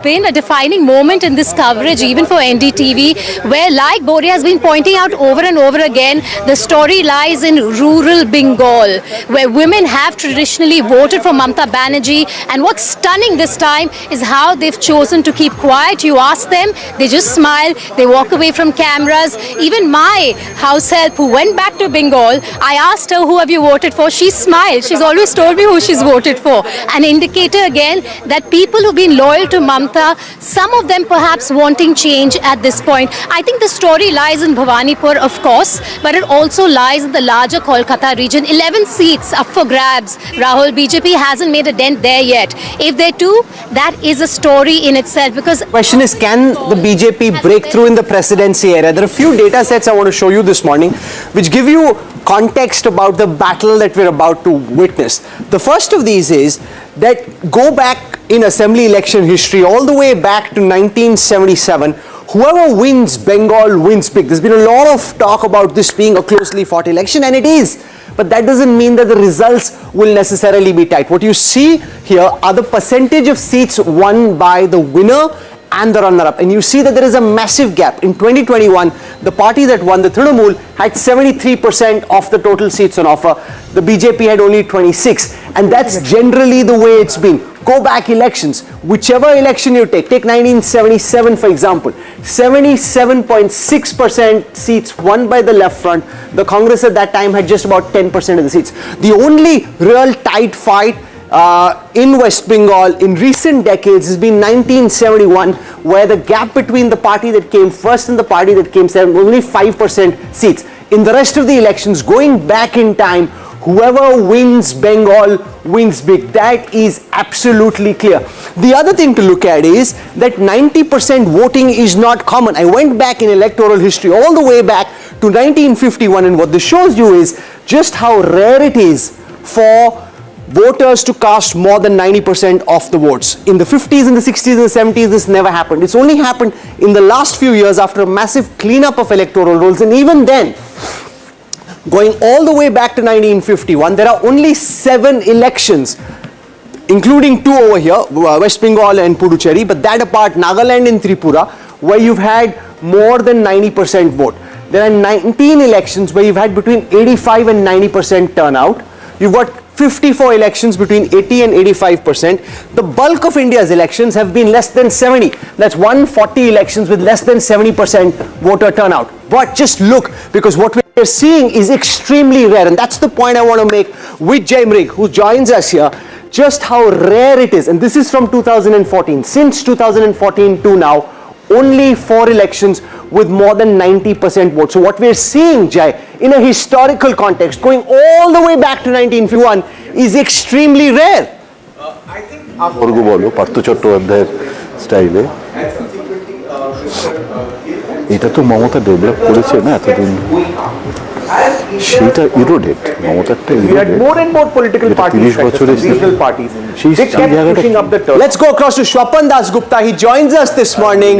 Been a defining moment in this coverage, even for NDTV, where, like Bode has been pointing out over and over again, the story lies in rural Bengal, where women have traditionally voted for Mamata Banerjee. And what's stunning this time is how they've chosen to keep quiet. You ask them, they just smile, they walk away from cameras. Even my house help, who went back to Bengal, I asked her, who have you voted for? She smiled. She's always told me who she's voted for. An indicator again that people who've been loyal to Mamata, some of them perhaps wanting change at this point. I think the story lies in Bhabanipur, of course, but it also lies in the larger Kolkata region. 11 seats up for grabs. Rahul, BJP hasn't made a dent there yet. If they do, that is a story in itself, because... The question is, can the BJP break through in the presidency area? There are a few data sets I want to show you this morning, which give you context about the battle that we're about to witness. The first of these is that go back in assembly election history all the way back to 1977, whoever wins Bengal wins big. There's been a lot of talk about this being a closely fought election, and it is. But that doesn't mean that the results will necessarily be tight. What you see here are the percentage of seats won by the winner and the runner-up. And you see that there is a massive gap. In 2021, the party that won, the Trinamool, had 73% of the total seats on offer. The BJP had only 26. And that's generally the way it's been. Go back elections, whichever election you take 1977 for example, 77.6% seats won by the left front. The Congress at that time had just about 10% of the seats. The only real tight fight in West Bengal in recent decades has been 1971, where the gap between the party that came first and the party that came second was only 5% seats. In the rest of the elections, going back in time, whoever wins Bengal wins big. That is absolutely clear. The other thing to look at is that 90% voting is not common. I went back in electoral history all the way back to 1951, and what this shows you is just how rare it is for voters to cast more than 90% of the votes. In the 50s and the 60s and the 70s, this never happened. It's only happened in the last few years after a massive cleanup of electoral rolls, and even then, going all the way back to 1951, there are only 7 elections, including 2 over here, West Bengal and Puducherry, but that apart, Nagaland and Tripura, where you've had more than 90% vote. There are 19 elections where you've had between 85 and 90% turnout. You've got 54 elections between 80 and 85%. The bulk of India's elections have been less than 70. That's 140 elections with less than 70% voter turnout. But just look, because what we're seeing is extremely rare, and that's the point I want to make with Jai Mrig, who joins us here, just how rare it is. And this is from 2014. Since 2014 to now, only 4 elections with more than 90% vote. So what we're seeing, Jai, in a historical context, going all the way back to 1951, is extremely rare. I think Partho Chattopadhyayর স্টাইলে এটা তো Mamata develop করেছে না এতদিন, সেটা eroded, মমতারটা eroded. More and more political parties, regional parties. They kept pushing up the turf. Let's go across to Shwapan Das Gupta. He joins us this morning.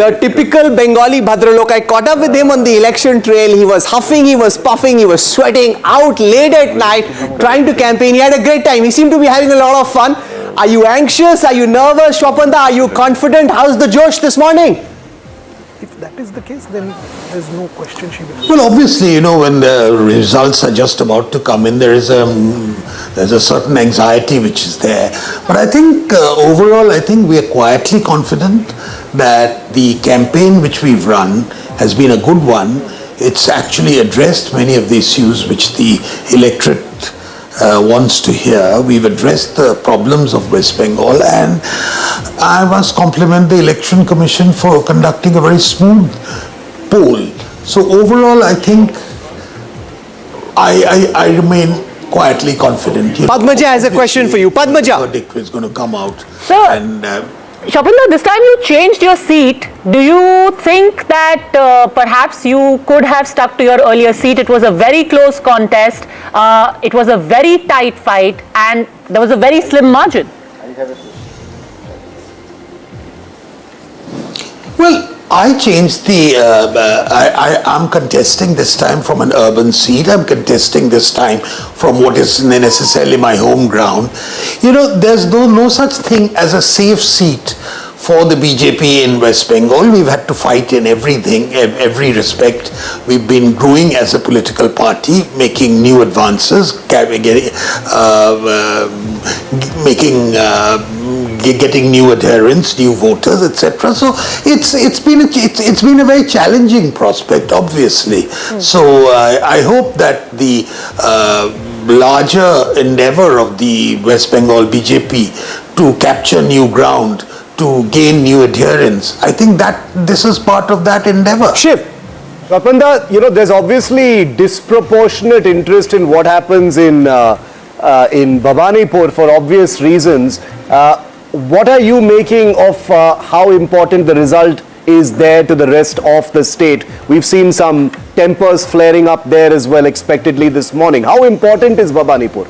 The typical Bengali Bhadralok. I caught up with him on the election trail. He was huffing, he was puffing, he was sweating out late at night, trying to campaign. He had a great time. He seemed to be having a lot of fun. Are you anxious? Are you nervous, Shwapan Da? Are you confident? How's the Josh this morning? If that is the case, then there's no question she will. Well, obviously, you know, when the results are just about to come in, there's a certain anxiety which is there. But I think overall, I think we are quietly confident that the campaign which we've run has been a good one. It's actually addressed many of the issues which the electorate wants to hear. We've addressed the problems of West Bengal, and I must compliment the Election Commission for conducting a very smooth poll. So overall, I think I remain quietly confident. Padmaja has a question for you. Padmaja. The verdict is going to come out. Sir, and Shapanda, this time you changed your seat. Do you think that perhaps you could have stuck to your earlier seat? It was a very close contest. It was a very tight fight, and there was a very slim margin. Well, I changed the, I'm contesting this time from an urban seat. I'm contesting this time from what is necessarily my home ground. You know, there's no such thing as a safe seat for the BJP in West Bengal. We've had to fight in everything, every respect. We've been growing as a political party, making new advances, getting new adherents, new voters, etc. So it's been a very challenging prospect, obviously. So I hope that the larger endeavor of the West Bengal BJP to capture new ground, to gain new adherents, I think that this is part of that endeavor. Shiv, Swapanda, there's obviously disproportionate interest in what happens in Bhabanipur for obvious reasons. What are you making of how important the result is there to the rest of the state? We've seen some tempers flaring up there as well, expectedly this morning. How important is Bhabanipur?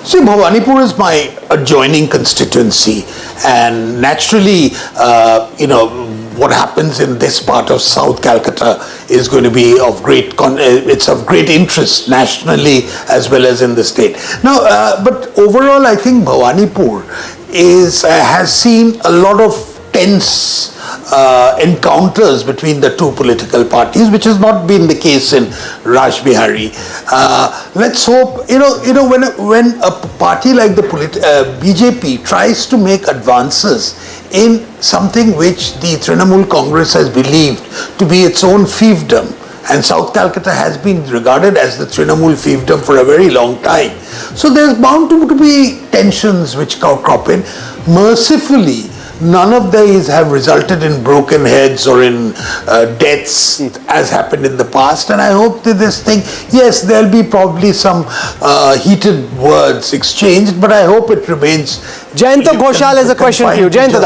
See, Bhabanipur is my adjoining constituency, and naturally, what happens in this part of South Calcutta is going to be of it's of great interest nationally as well as in the state. Now, but overall, I think Bhabanipur has seen a lot of tense encounters between the two political parties, which has not been the case in Rajbihari. Let's hope, when a party like the BJP tries to make advances in something which the Trinamool Congress has believed to be its own fiefdom, and South Calcutta has been regarded as the Trinamool fiefdom for a very long time. So there's bound to be tensions which crop in. Mercifully, none of these have resulted in broken heads or in deaths as happened in the past, and I hope that this thing, yes, there'll be probably some heated words exchanged, but I hope it remains. Jayanto Ghoshal has a question for you. Jayanto,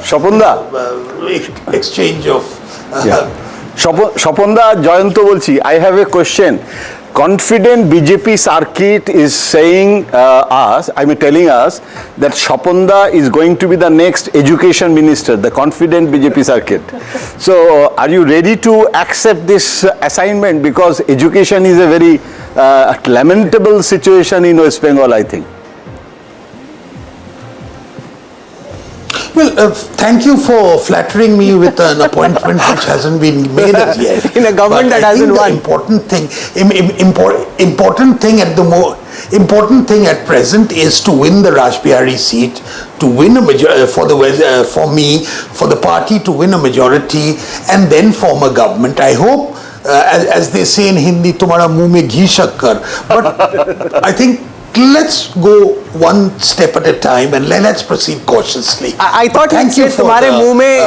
Shapanda, exchange of Shapanda, Jayanto bolchi, I have a question. Confident BJP circuit is telling us that Shapanda is going to be the next education minister, the confident BJP circuit. So are you ready to accept this assignment, because education is a very lamentable situation in West Bengal, I think. Well, thank you for flattering me with an appointment which hasn't been made as yet. In a government that hasn't won. Important thing at present is to win the Rajbihari seat, to win a majority for the party to win a majority, and then form a government. I hope, as they say in Hindi, "Tumhara muh mein ghee shakkar." But I think let's go one step at a time and let's proceed cautiously. I thought he'd say तुम्हारे मुंह में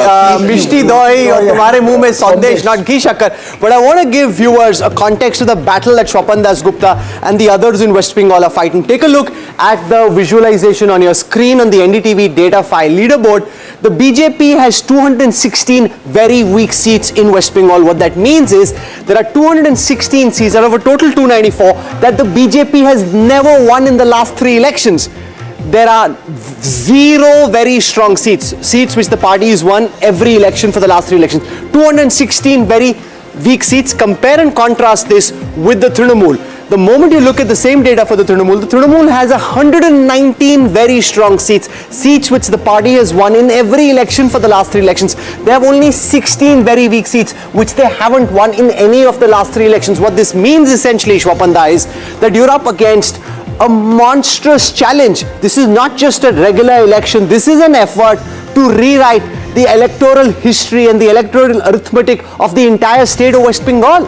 मिष्टी दोई और तुम्हारे मुंह में संदेश, not ghee shakkar. But I want to give viewers a context to the battle that Swapan Das Gupta and the others in West Bengal are fighting. Take a look at the visualization on your screen on the NDTV data file leaderboard. The BJP has 216 very weak seats in West Bengal. What that means is there are 216 seats out of a total 294 that the BJP has never won in the last 3 elections. There are 0 very strong seats which the party has won every election for the last 3 elections. 216 very weak seats. Compare and contrast this with the Trinamool. The moment you look at the same data for the Trinamool has 119 very strong seats which the party has won in every election for the last 3 elections. They have only 16 very weak seats which they haven't won in any of the last 3 elections. What this means essentially, Shwapanda, is that you're up against a monstrous challenge. This is not just a regular election. This is an effort to rewrite the electoral history and the electoral arithmetic of the entire state of West Bengal.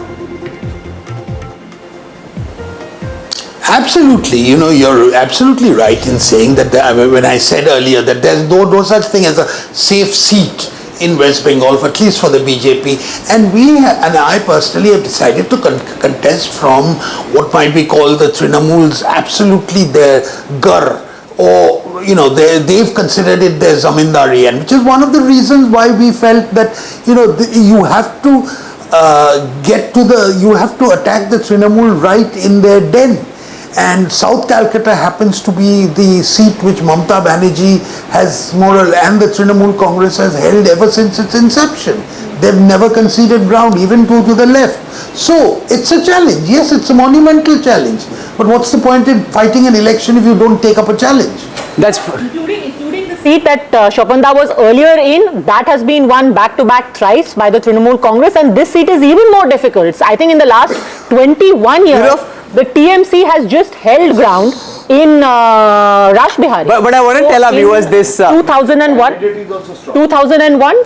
Absolutely, you're absolutely right in saying that when I said earlier that there's no such thing as a safe seat in West Bengal, at least for the BJP, and I personally have decided to contest from what might be called the Trinamool's absolutely their ghar, or they've considered it their zamindari, and which is one of the reasons why we felt that you have to you have to attack the Trinamool right in their den. And South Calcutta happens to be the seat which Mamata Banerjee has and the Trinamool Congress has held ever since its inception. They've never conceded ground, even to the left. So it's a challenge. Yes, it's a monumental challenge. But what's the point in fighting an election if you don't take up a challenge? That's Including the seat that Shopanda was earlier in, that has been won back-to-back thrice by the Trinamool Congress, and this seat is even more difficult. I think in the last 21 years, the TMC has just held ground in Rashbihari. But I want to tell our viewers this. 2001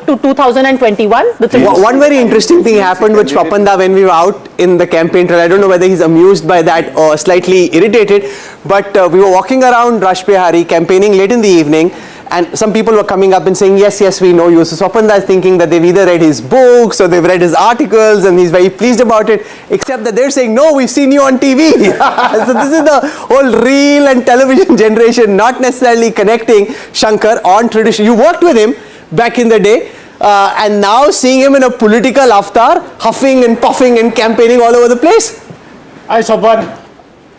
to 2021. One very interesting thing happened with Swapanda when we were out in the campaign trail. I don't know whether he's amused by that or slightly irritated, but we were walking around Rashbihari campaigning late in the evening, and some people were coming up and saying, yes, we know you. So Swapanda is thinking that they've either read his books or they've read his articles and he's very pleased about it, except that they're saying, no, we've seen you on TV. So this is the whole reel and television generation not necessarily connecting Shankar on tradition. You worked with him back in the day, and now seeing him in a political avatar, huffing and puffing and campaigning all over the place. Hi, Sopan.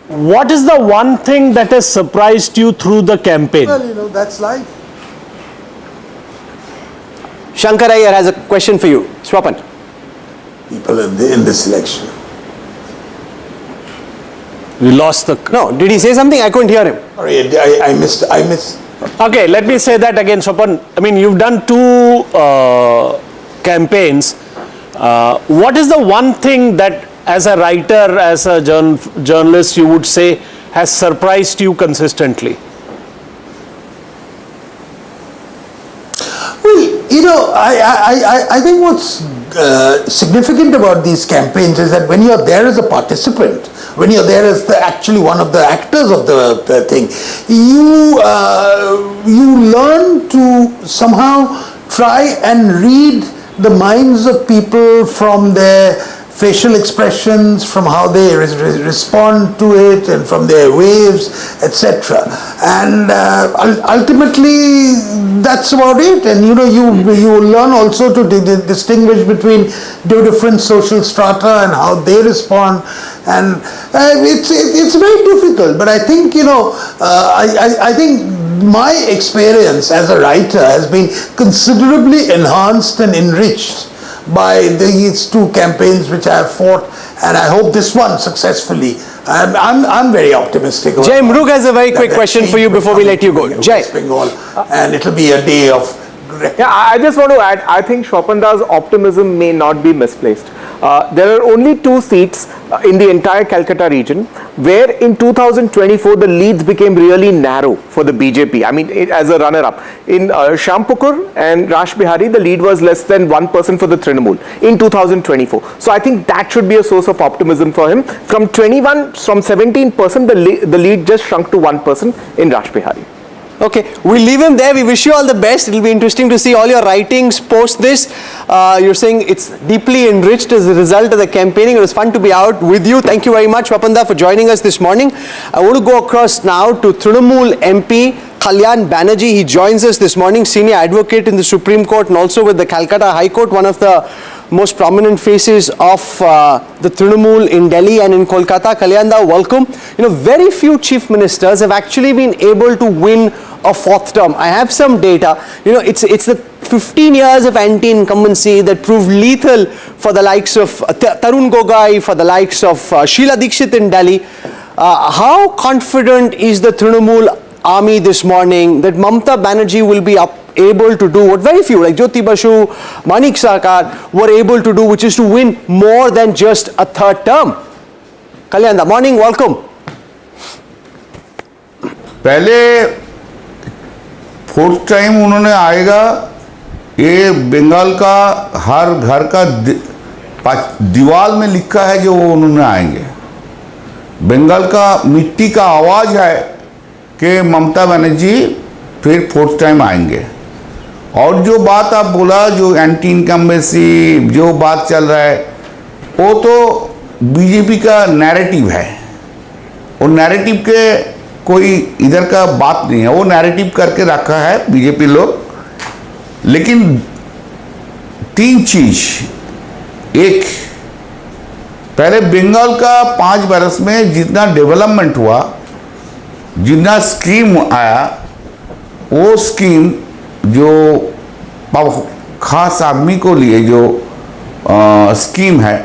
What is the one thing that has surprised you through the campaign? Well, that's life. Shankar Iyer has a question for you. Swapan. People in this election. We lost the... No, did he say something? I couldn't hear him. Sorry, I missed. Okay, let me say that again, Swapan. I mean, you've done two campaigns. What is the one thing that as a writer, as a journalist, you would say has surprised you consistently? Well, I think what's significant about these campaigns is that when you're there as a participant, when you're there as actually one of the actors of the thing, you learn to somehow try and read the minds of people from their facial expressions, from how they respond to it, and from their waves, etc. And ultimately, that's about it. And you learn also to distinguish between different social strata and how they respond. And it's very difficult. But I think I think my experience as a writer has been considerably enhanced and enriched by these two campaigns which I have fought, and I hope this one successfully. I'm very optimistic. Jai Mrug has a very quick question for you before we let you go. Jai. West Bengal, and it'll be a day of... Yeah, I just want to add, I think Shopanda's optimism may not be misplaced. There are only 2 seats in the entire Calcutta region where in 2024 the leads became really narrow for the BJP. I mean, as a runner-up. In Shampukur and Rashbihari, the lead was less than 1% for the Trinamool in 2024. So I think that should be a source of optimism for him. From 17%, the lead just shrunk to 1% in Rashbihari. Okay, we'll leave him there. We wish you all the best. It'll be interesting to see all your writings post this. You're saying it's deeply enriched as a result of the campaigning. It was fun to be out with you. Thank you very much, Swapanda, for joining us this morning. I want to go across now to Trinamool MP Kalyan Banerjee. He joins us this morning, senior advocate in the Supreme Court and also with the Calcutta High Court, one of the most prominent faces of the Trinamool in Delhi and in Kolkata. Kalyanda, welcome. Very few chief ministers have actually been able to win a 4th term. I have some data. It's the 15 years of anti-incumbency that proved lethal for the likes of Tarun Gogoi, for the likes of Sheila Dikshit in Delhi. How confident is the Trinamool army this morning that Mamata Banerjee will be able to do what very few like Jyoti Basu, Manik Sarkar were able to do, which is to win more than just a 3rd term? Kalyanda, morning, welcome. पहले 4th time उन्होंने आएगा, ये बंगाल का हर घर का दीवार में लिखा है जो वो उन्होंने आएंगे। बंगाल का मिट्टी का आवाज है कि ममता बनर्जी फिर 4th टाइम आएंगे। और जो बात आप बोला, जो एंटी इनकम्बेंसी जो बात चल रहा है, वो तो बीजेपी का नैरेटिव है। वो नैरेटिव के कोई इधर का बात नहीं है, वो नैरेटिव करके रखा है बीजेपी लोग। लेकिन 3 चीज, एक, पहले बंगाल का 5 बरस में जितना डेवलपमेंट हुआ, जितना स्कीम आया, वो स्कीम जो खास आदमी को लिए जो स्कीम है,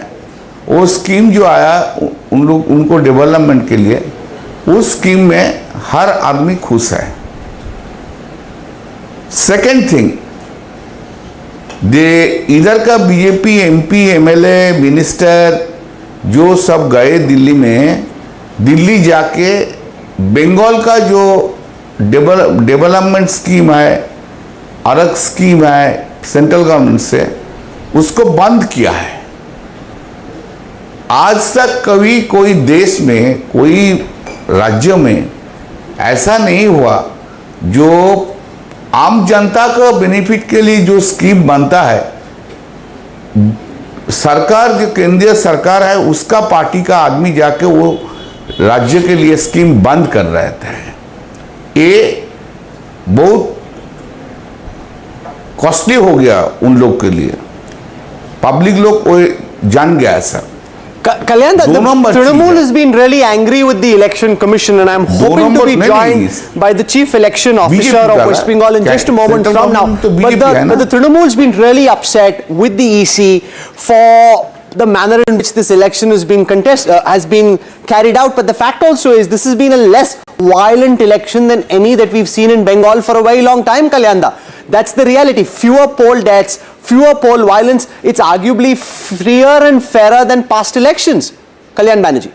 वो स्कीम जो आया उनको डेवलपमेंट के लिए, उस स्कीम में हर आदमी खुश है। सेकेंड थिंग, इधर का बीजेपी एमपी एमएलए मिनिस्टर जो सब गए दिल्ली में, दिल्ली जाके बंगाल का जो डेवलपमेंट स्कीम है, अलग स्कीम है सेंट्रल गवर्नमेंट से, उसको बंद किया है। आज तक कभी कोई देश में, कोई राज्य में ऐसा नहीं हुआ जो आम जनता का बेनिफिट के लिए जो स्कीम बनता है, सरकार जो केंद्रीय सरकार है उसका पार्टी का आदमी जाके वो राज्य के लिए स्कीम बंद कर रहे थे। ये बहुत कॉस्टली हो गया उन लोग के लिए, पब्लिक लोग वो जान गया ऐसा। Kalyan, the Trinamool has been really angry with the election commission, and I'm hoping to be joined by the chief election officer of West Bengal in just a moment from now. But the Trinamool's been really upset with the EC for the manner in which this election has been carried out. But the fact also is this has been a less violent election than any that we've seen in Bengal for a very long time, Kalyanda. That's the reality. Fewer poll deaths, fewer poll violence. It's arguably freer and fairer than past elections. Kalyan Banerjee.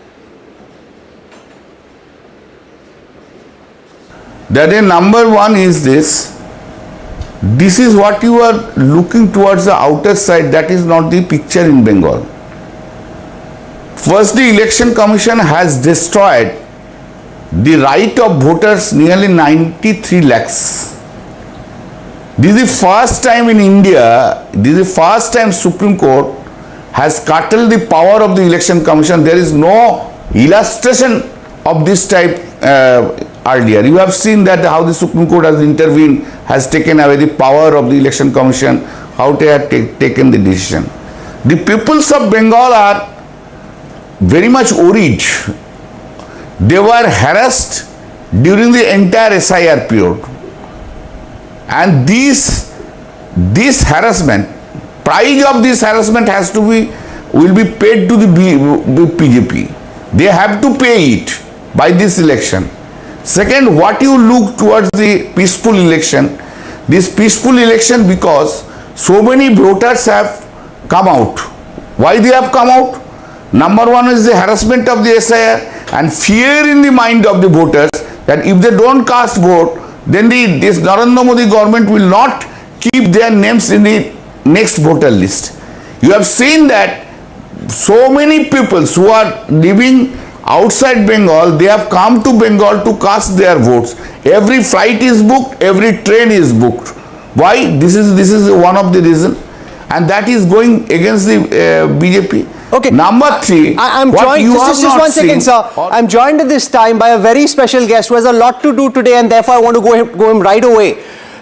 That is number one is this. This is what you are looking towards the outer side. That is not the picture in Bengal. First, the election commission has destroyed the right of voters nearly 93 lakhs. This is the first time in India, this is the first time Supreme Court has curtailed the power of the election commission. There is no illustration of this type earlier. You have seen that how the Supreme Court has intervened, has taken away the power of the election commission, how they have taken the decision. The peoples of Bengal are very much worried. They were harassed during the entire SIR period. And this harassment, price of this harassment will be paid to the BJP. They have to pay it by this election. Second, what you look towards the peaceful election, this peaceful election because so many voters have come out. Why they have come out? Number one is the harassment of the SIR and fear in the mind of the voters that if they don't cast vote, then this Narendra Modi government will not keep their names in the next voter list. You have seen that so many people who are living outside Bengal, they have come to Bengal to cast their votes. Every flight is booked, every train is booked. Why? This is one of the reasons, and that is going against the BJP. Okay. Number three, I'm joined, just one second, sir. I'm joined at this time by a very special guest who has a lot to do today, and therefore I want to go him right away.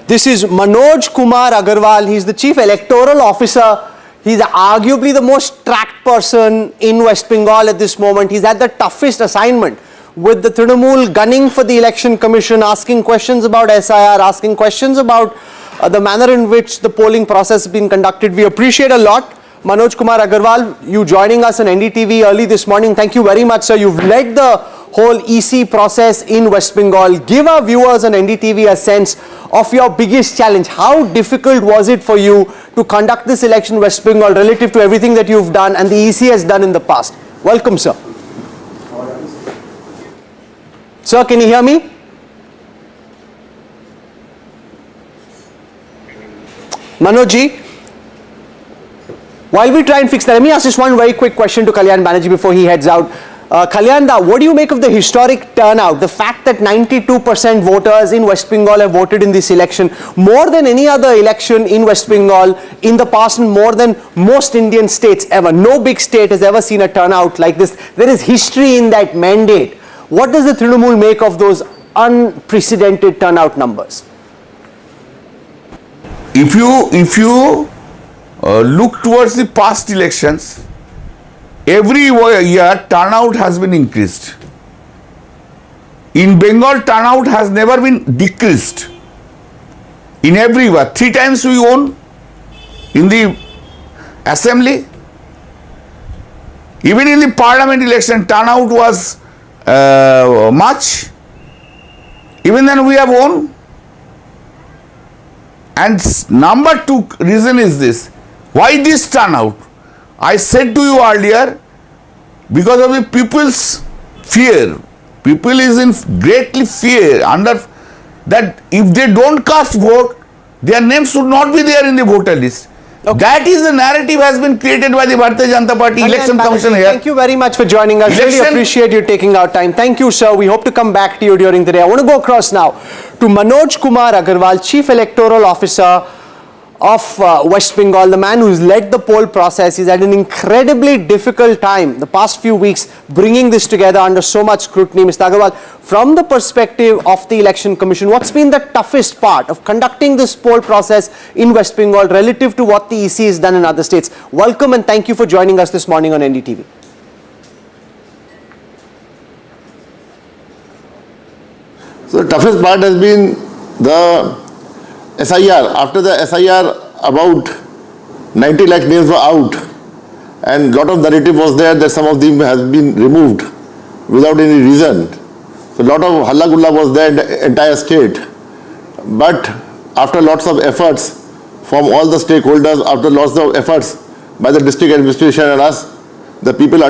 This is Manoj Kumar Agarwal. He's the Chief Electoral Officer. He's arguably the most tracked person in West Bengal at this moment. He's had the toughest assignment with the Trinamool gunning for the Election Commission, asking questions about SIR, asking questions about the manner in which the polling process has been conducted. We appreciate a lot. Manoj Kumar Agarwal, you joining us on NDTV early this morning. Thank you very much, sir. You've led the whole EC process in West Bengal. Give our viewers on NDTV a sense of your biggest challenge. How difficult was it for you to conduct this election in West Bengal relative to everything that you've done and the EC has done in the past? Welcome, sir. Sir, can you hear me? Manojji? While we try and fix that, let me ask just one very quick question to Kalyan Banerjee before he heads out. Kalyan, what do you make of the historic turnout? The fact that 92% voters in West Bengal have voted in this election, more than any other election in West Bengal in the past and more than most Indian states ever. No big state has ever seen a turnout like this. There is history in that mandate. What does the Trinamool make of those unprecedented turnout numbers? If you look towards the past elections, every year turnout has been increased. In Bengal, turnout has never been decreased. In every year, 3 times we won in the assembly, Even in the parliament election, turnout was much. Even then we have won. And number 2 reason is this. Why this turnout? I said to you earlier, because of the people's fear. People is in greatly fear under that if they don't cast vote, their names should not be there in the voter list. Okay. That is the narrative has been created by the Bharatiya Janata Party Election Commission here. Thank you very much for joining us. Really appreciate you taking our time. Thank you, sir. We hope to come back to you during the day. I want to go across now to Manoj Kumar Agarwal, Chief Electoral Officer of West Bengal, the man who's led the poll process. He's had an incredibly difficult time the past few weeks bringing this together under so much scrutiny. Mr. Agarwal, from the perspective of the Election Commission, what's been the toughest part of conducting this poll process in West Bengal relative to what the EC has done in other states? Welcome and thank you for joining us this morning on NDTV. So the toughest part has been the SIR. After the SIR, about 90 lakh names were out, and a lot of narrative was there that some of them has been removed without any reason. So a lot of halla gulla was there in the entire state. But after lots of efforts from all the stakeholders, after lots of efforts by the district administration and us, the people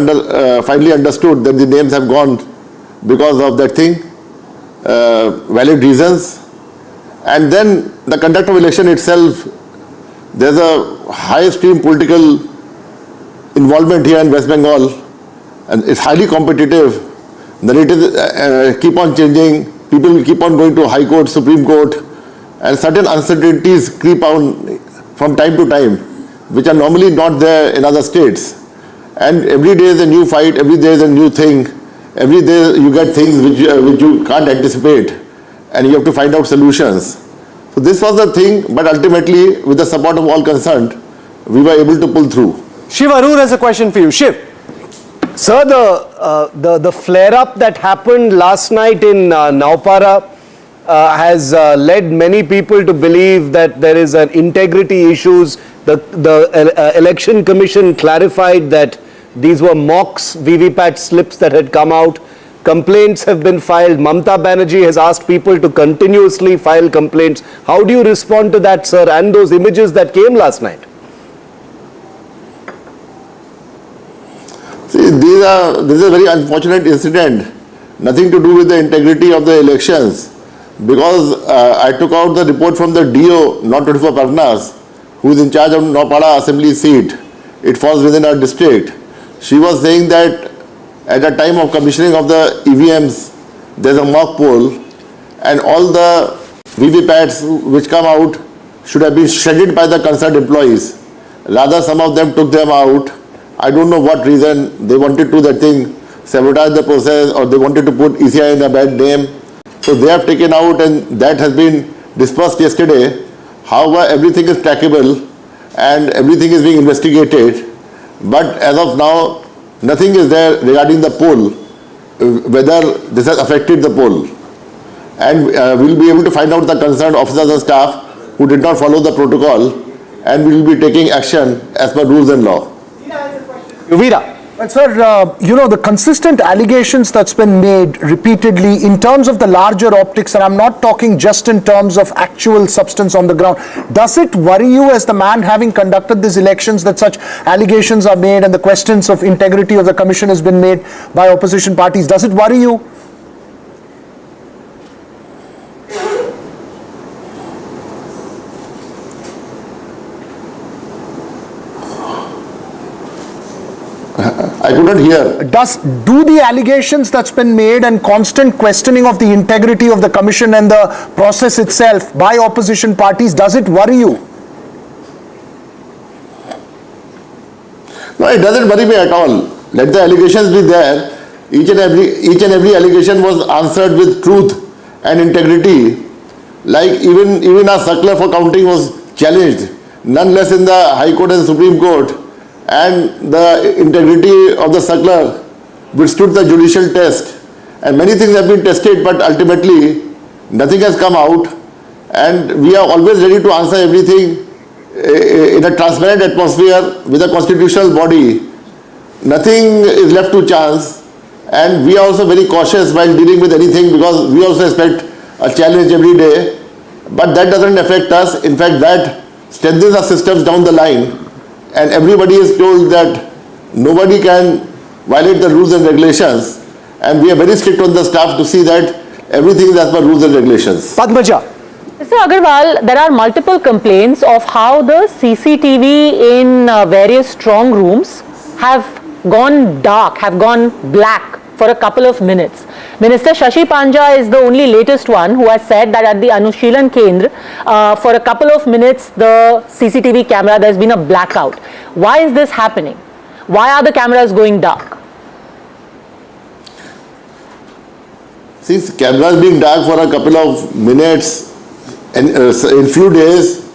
finally understood that the names have gone because of that thing, valid reasons. And then the conduct of election itself, there's a high stream political involvement here in West Bengal, and it's highly competitive. Narratives keep on changing, people will keep on going to High Court, Supreme Court, and certain uncertainties creep on from time to time, which are normally not there in other states. And every day is a new fight, every day is a new thing, every day you get things which you can't anticipate, and you have to find out solutions. So this was the thing, but ultimately, with the support of all concerned, we were able to pull through. Shiv Arur has a question for you. Shiv. Sir, the flare-up that happened last night in Naupara has led many people to believe that there is an integrity issues. The Election Commission clarified that these were mocks, VVPAT slips that had come out. Complaints have been filed. Mamata Banerjee has asked people to continuously file complaints. How do you respond to that, sir, and those images that came last night? See, this is a very unfortunate incident, nothing to do with the integrity of the elections, because I took out the report from the DO, not 24 Parganas, who is in charge of Naupara Assembly seat. It falls within our district. She was saying that at the time of commissioning of the EVMs, there's a mock poll, and all the VVPATs which come out should have been shredded by the concerned employees. Rather, some of them took them out. I don't know what reason they wanted to that thing, sabotage the process, or they wanted to put ECI in a bad name. So they have taken out, and that has been dispersed yesterday. However, everything is trackable and everything is being investigated. But as of now, nothing is there regarding the poll, whether this has affected the poll. And we'll be able to find out the concerned officers and staff who did not follow the protocol, and we will be taking action as per rules and law. Uvira. Well, sir, the consistent allegations that's been made repeatedly in terms of the larger optics, and I'm not talking just in terms of actual substance on the ground, does it worry you as the man having conducted these elections that such allegations are made and the questions of integrity of the commission has been made by opposition parties? Does it worry you? I could not hear. Do the allegations that's been made and constant questioning of the integrity of the commission and the process itself by opposition parties, does it worry you? No, it doesn't worry me at all. Let the allegations be there. Each and every allegation was answered with truth and integrity. Like even our circular for counting was challenged, none less in the High Court and Supreme Court. And the integrity of the circular withstood the judicial test, and many things have been tested, but ultimately nothing has come out, and we are always ready to answer everything in a transparent atmosphere with a constitutional body. nothing is left to chance, and we are also very cautious while dealing with anything because we also expect a challenge every day. But that doesn't affect us. In fact, that strengthens our systems down the line, and everybody is told that nobody can violate the rules and regulations, and we are very strict on the staff to see that everything is as per rules and regulations. Padmaja. Mr. Agarwal, there are multiple complaints of how the CCTV in various strong rooms have gone dark, have gone black for a couple of minutes. Minister Shashi Panja is the only latest one who has said that at the Anushilan Kendra, for a couple of minutes, the CCTV camera, there's been a blackout. Why is this happening? Why are the cameras going dark? Since cameras being dark for a couple of minutes and in few days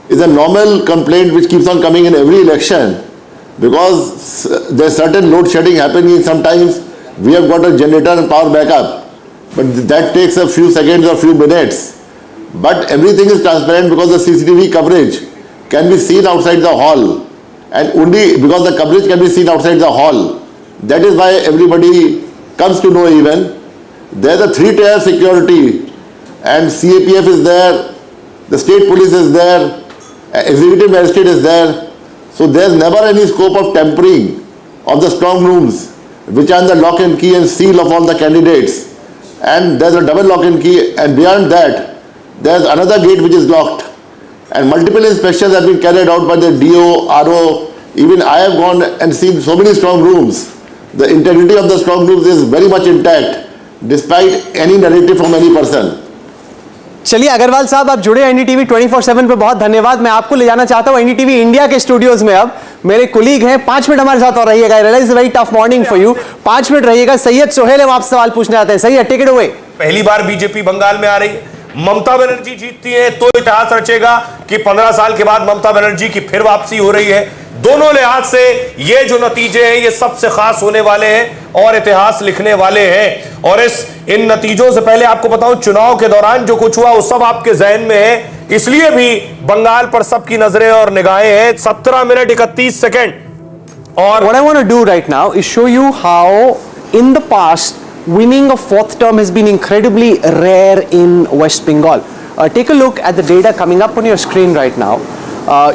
is a normal complaint which keeps on coming in every election, because there's certain load shedding happening. Sometimes we have got a generator and power backup, but that takes a few seconds or few minutes. But everything is transparent because the CCTV coverage can be seen outside the hall, and only because the coverage can be seen outside the hall. That is why everybody comes to know even. There's a 3-tier security, and CAPF is there, the state police is there, executive magistrate is there. So there's never any scope of tampering of the strong rooms, which are the lock and key and seal of all the candidates. And there's a double lock and key, and beyond that, there's another gate which is locked. And multiple inspections have been carried out by the DO, RO. Even I have gone and seen so many strong rooms. The integrity of the strong rooms is very much intact, despite any narrative from any person. चलिए अग्रवाल साहब, आप जुड़े NDTV 24/7 पे, बहुत धन्यवाद। मैं आपको ले जाना चाहता हूँ एनडीटीवी इंडिया के स्टूडियोज में। अब मेरे कोलीग हैं, 5 मिनट हमारे साथ और रहिएगा। I realise very tough morning for you, 5 minute रहिएगा। सैयद सोहेल हम आपसे सवाल पूछने आते हैं। Syed, take it away. पहली बार बीजेपी बंगाल में आ रही है, ममता बनर्जी जीतती है तो इतिहास रचेगा कि 15 साल के बाद ममता बनर्जी की फिर वापसी हो रही है। दोनों लिहाज से ये जो नतीजे हैं ये सबसे खास होने वाले हैं और इतिहास लिखने वाले हैं। और इन नतीजों से पहले आपको बताऊं, चुनाव के दौरान जो कुछ हुआ वो सब आपके जहन में है, इसलिए भी बंगाल पर सबकी नजरें और निगाहें हैं। 17 मिनट 31 सेकेंड। और What I want to do right now is show you how in the past winning a 4th term has been incredibly rare in West Bengal. Take a look at the data coming up on your screen right now.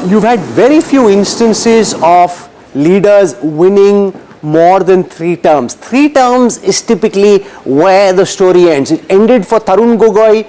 You've had very few instances of leaders winning more than 3 terms. 3 terms is typically where the story ends. It ended for Tarun Gogoi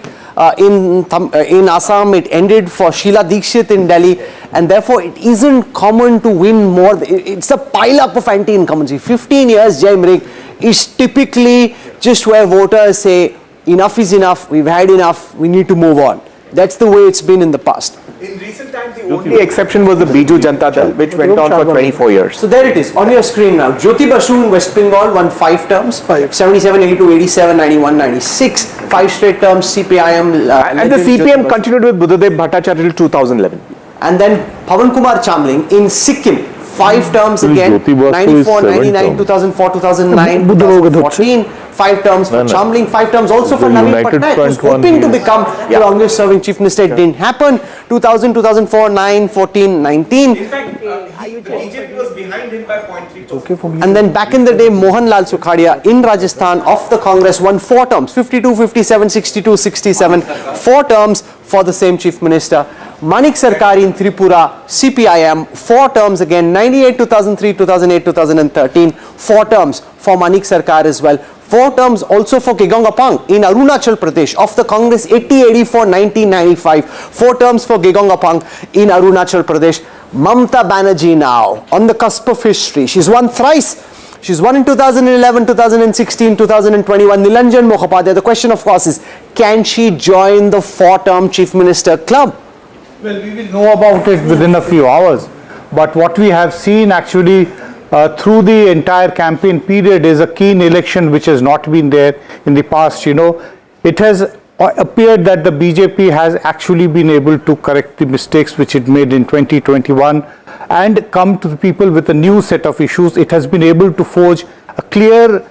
in Assam, it ended for Sheila Dikshit in Delhi, and therefore it isn't common to win more. It's a pile up of anti-incumbency. 15 years, Jai Mrig, is typically just where voters say enough is enough, we've had enough, we need to move on. That's the way it's been in the past. In recent times, the only exception was the Biju Janata Dal, which went on for 24 years. So there it is on your screen now. Jyoti Basu in West Bengal won 5 terms, 77, 82, 87, 91, 96, 5 straight terms. CPIM and the CPM continued with Buddhadev Bhattacharya till 2011. And then Pawan Kumar Chamling in Sikkim, 5 terms again, 94, 99, 2004, 2009, 2014, 5 terms for Chamling, 5 terms also for Naveen Patnaik, who's hoping to become the longest serving chief minister. It didn't happen. 2000, 2004, 9, 14, 19. in fact, BJP was behind him by 0.3%. And then back in the day, Mohanlal Sukhadia in Rajasthan of the Congress won 4 terms, 52, 57, 62, 67, 4 terms for the same chief minister. Manik Sarkar in Tripura, CPIM, 4 terms again, 98, 2003, 2008, 2013, 4 terms for Manik Sarkar as well. 4 terms also for Gegong Apang in Arunachal Pradesh of the Congress, 80, 84, 1995. 4 terms for Gegong Apang in Arunachal Pradesh. Mamata Banerjee now on the cusp of history. She's won thrice. She's won in 2011, 2016, 2021. Nilanjan Mukhopadhyay. The question, of course, is can she join the 4-term chief minister club? Well, we will know about it within a few hours. But what we have seen actually through the entire campaign period is a keen election which has not been there in the past. You know, it has appeared that the BJP has actually been able to correct the mistakes which it made in 2021 and come to the people with a new set of issues. It has been able to forge a clear,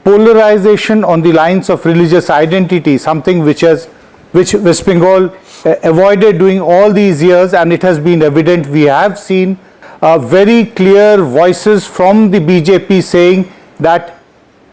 polarization on the lines of religious identity, something which West Bengal avoided doing all these years, and it has been evident. We have seen very clear voices from the BJP saying that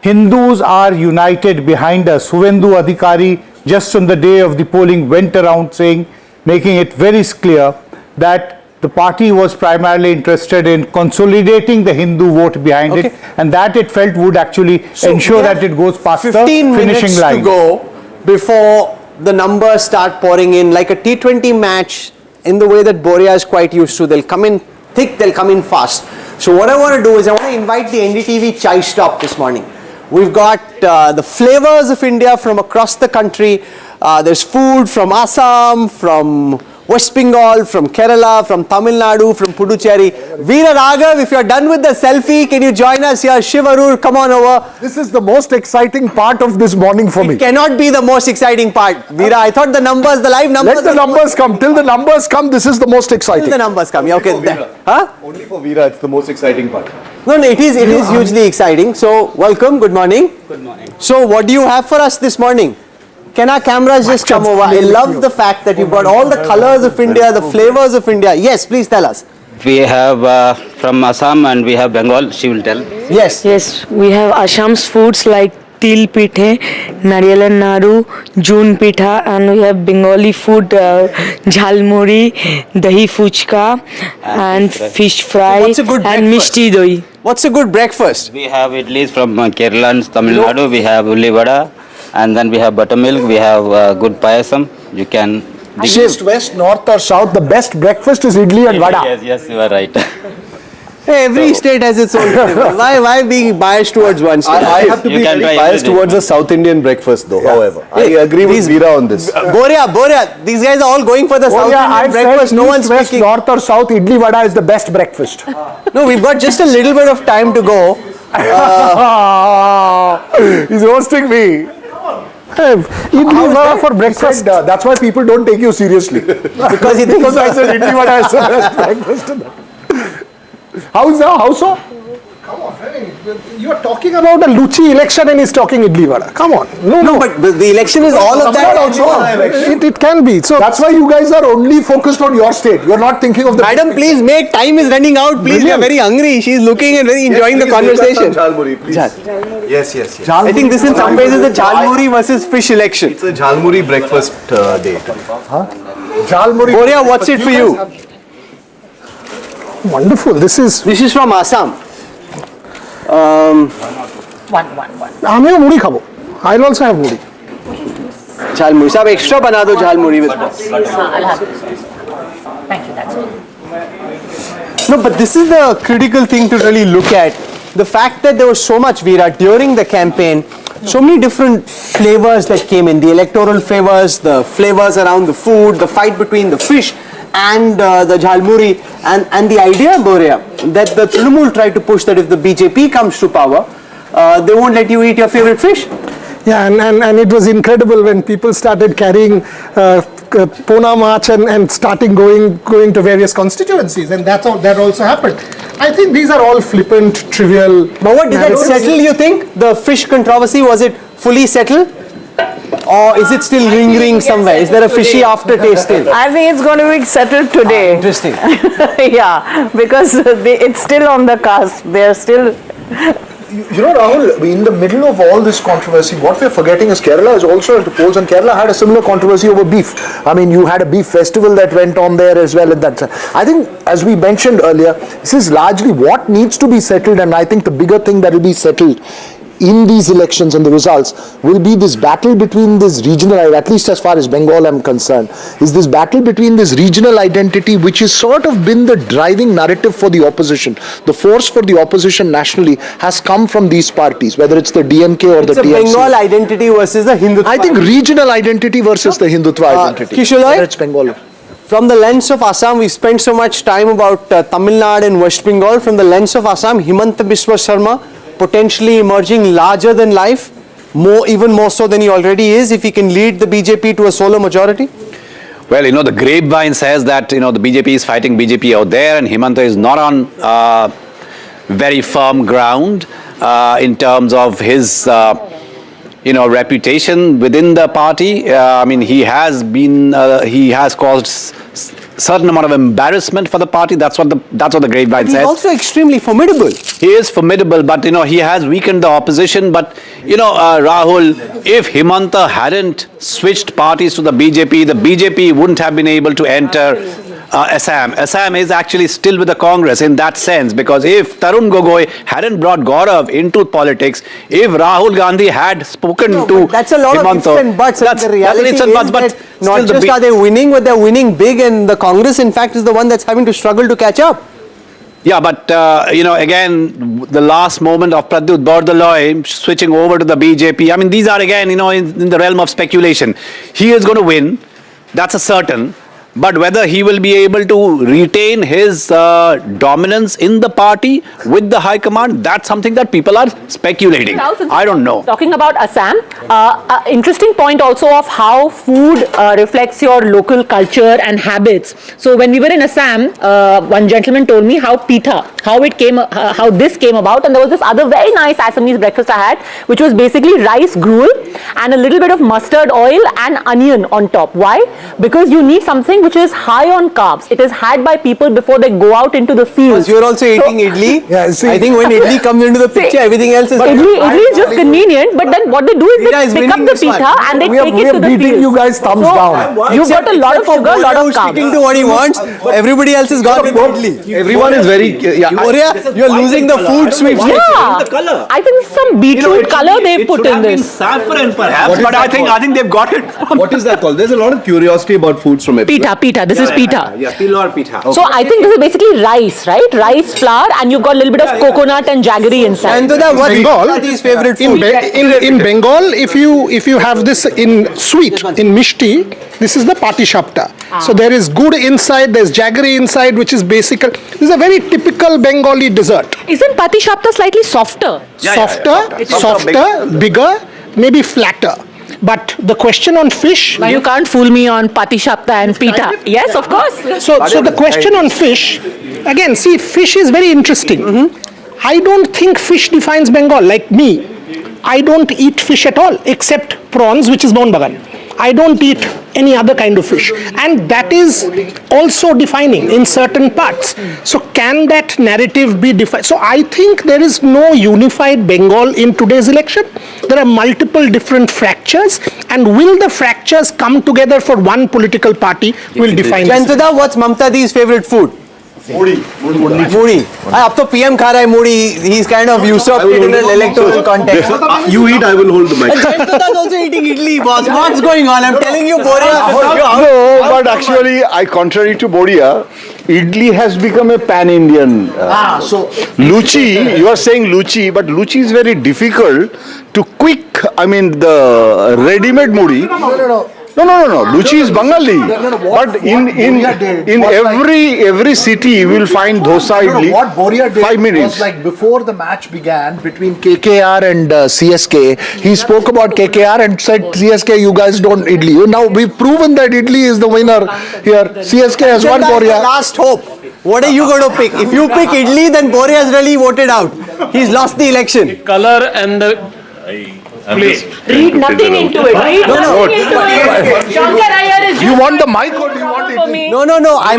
Hindus are united behind us. Suvendu Adhikari, just on the day of the polling, went around saying, making it very clear that the party was primarily interested in consolidating the Hindu vote behind it, and that it felt would actually ensure that it goes past the 15 finishing minutes line. to go before the numbers start pouring in, like a T20 match, in the way that Boria is quite used to. They'll come in thick, they'll come in fast. So what I want to do is I want to invite the NDTV chai stop this morning. We've got the flavors of India from across the country. There's food from Assam, from West Bengal, from Kerala, from Tamil Nadu, from Puducherry. Veera Raghav, if you're done with the selfie, can you join us here? Shivarur, come on over. This is the most exciting part of this morning for me. It cannot be the most exciting part. Veera, I thought the numbers, the live numbers. Let the numbers come. Till the numbers come, this is the most exciting. Till the numbers come. Yeah, okay. Huh? Only for Veera, it's the most exciting part. No, it is hugely exciting. So, welcome. Good morning. Good morning. So, what do you have for us this morning? Can our cameras just come over? I love the fact that you've got all the colors of India, the flavors of India. Yes, please tell us. We have from Assam and we have Bengal, she will tell. Yes. Yes, we have Assam's foods like til pithe, nariyal and nadu, jun pitha, and we have Bengali food, jhalmuri, dahi fuchka, and fish fry, What's a good and breakfast? mishti doi. What's a good breakfast? We have idlis from Kerala and Tamil Nadu, we have ulli vada, and then we have buttermilk, we have good payasam. You can... East, west, north or south, the best breakfast is idli and vada. Yes, you are right. Hey, every state has its own flavor. Why being biased towards one state? I have to You be can very try biased everything. towards a South Indian breakfast though, however. I agree with Veera on this. Boria, these guys are all going for the South Indian breakfast. No one's west, speaking. north or south, idli vada is the best breakfast. No, we've got just a little bit of time to go. He's roasting me. Idli vada for breakfast. That's why people don't take you seriously. Because he thinks Because I said idli vada is the best breakfast. How so? Come on, you are talking about a Luchi election and he's talking idli vada. Come on. No, but the election is all of that also. It can be. So that's why you guys are only focused on your state. You're not thinking of the... Madam, please make, time is running out. Please, we are very hungry. She's looking and very enjoying the conversation. Jhalmuri, please. Yes. I think this in some ways is the Jhalmuri versus fish election. It's a Jhalmuri breakfast date. Jhalmuri. Boria, what's it for you? Wonderful. This is from Assam. आमियो मुड़ी खाबो. I'll also have मुड़ी. Jhalmuri. Sab extra bana do jhalmuri with us. Thank you, that's all. No, but this is the critical thing to really look at. The fact that there was so much, Veera, during the campaign, so many different flavors that came in. The electoral flavors, the flavors around the food, the fight between the fish and the jhalmuri, and the idea, Boria, that the Trinamool tried to push that if the BJP comes to power, they won't let you eat your favorite fish. Yeah, and it was incredible when people started carrying Pona March and starting going to various constituencies, and that also happened. I think these are all flippant, trivial. But what did that settle, you think? The fish controversy, was it fully settled? Or is it still lingering somewhere? Is there a fishy aftertaste still? I think it's going to be settled today. Interesting. Yeah, because it's still on the cusp. They're still... You know, Rahul, in the middle of all this controversy, what we're forgetting is Kerala is also into polls, and Kerala had a similar controversy over beef. I mean, you had a beef festival that went on there as well at that time. I think, as we mentioned earlier, this is largely what needs to be settled, and I think the bigger thing that will be settled in these elections and the results will be this battle between this regional, at least as far as Bengal I'm concerned, is this battle between this regional identity which has sort of been the driving narrative for the opposition. The force for the opposition nationally has come from these parties, whether it's the DMK or the TMC. It's a Bengal identity versus the Hindutva. I think regional identity versus the Hindutva identity. Kishalai? It's Bengal. From the lens of Assam, we spent so much time about Tamil Nadu and West Bengal. From the lens of Assam, Himanta Biswa Sharma potentially emerging larger than life, even more so than he already is, if he can lead the BJP to a solo majority? Well, you know, the grapevine says that, you know, the BJP is fighting BJP out there and Himanta is not on very firm ground in terms of his, you know, reputation within the party. I mean, he has been, he has caused certain amount of embarrassment for the party. That's what the grapevine He's says. also extremely formidable. He is formidable, but he has weakened the opposition. But Rahul, if Himanta hadn't switched parties to the BJP wouldn't have been able to enter Assam. Assam is actually still with the Congress in that sense, because if Tarun Gogoi hadn't brought Gaurav into politics, if Rahul Gandhi had spoken to that's a lot Himanta, of ifs and buts. The reality is but that not just are they winning, but they're winning big, and the Congress, in fact, is the one that's having to struggle to catch up. Yeah, but again, the last moment of Pradyut Bordoloi switching over to the BJP. I mean, these are again, in the realm of speculation. He is going to win. That's a certain. But whether he will be able to retain his dominance in the party with the high command, that's something that people are speculating. I don't know. Talking about Assam, interesting point also of how food reflects your local culture and habits. So when we were in Assam, one gentleman told me how this came about, and there was this other very nice Assamese breakfast I had, which was basically rice gruel and a little bit of mustard oil and onion on top. Why? Because you need something which is high on carbs. It is had by people before they go out into the fields. You're also eating idli. Yeah, see, I think when idli comes into the picture, everything else is... Idli is just convenient, but then what they do is they pick up the pita and they take it to the fields. beating you guys thumbs down. You've got a lot of sugar, a lot of carbs. Sticking to what he wants. Everybody else has gone with idli. Everyone is very... You're losing the food sweets. Yeah, I think some beetroot color they've put in this. Saffron perhaps, but I think they've got it. What is that called? There's a lot of curiosity about foods from everywhere. Pita. This is pita. Yeah, pilor pita. So I think this is basically rice, right? Rice flour, and you've got a little bit of coconut and jaggery inside. And what's Bengal's favorite food? In Bengal, if you have this in sweet, in mishti, this is the patishapta. So there is good inside, there's jaggery inside, which is basic. This is a very typical Bengali dessert. Isn't patishapta slightly softer? Softer, bigger, maybe flatter. But the question on fish... Now you can't fool me on patishapta and pita. Yes, of course. So the question on fish, again, see, fish is very interesting. I don't think fish defines Bengal. Like me, I don't eat fish at all, except prawns, which is non bagan. I don't eat any other kind of fish, and that is also defining in certain parts. So can that narrative be defined? So I think there is no unified Bengal in today's election. There are multiple different fractures, and will the fractures come together for one political party will define this. Jantada, what's Mamata's favorite food? Moody. Ab to PM kha raha hai moody. He's kind of usurped it in an electoral context. You eat, I will hold the mic. Jantada's also eating idli, boss. What's going on? I'm telling you, Boria. No, but actually, contrary to Boria, idli has become a pan-Indian. Luchi, you are saying luchi, but luchi is very difficult to quick. I mean, the ready-made moody. No. Luchi is Bengali. But in every city you will find dosa idli. What Boria did 5 minutes. was like before the match began between KKR and CSK, he spoke about KKR and said, CSK, you guys don't idli. Now we've proven that idli is the winner here. CSK has won Boria. Last hope. What are you going to pick? If you pick idli, then Boria has really voted out. He's lost the election. Color and the... Please. Read nothing into it. Read nothing into it. Shankar Iyer is... You want the mic or do you want for me. No. I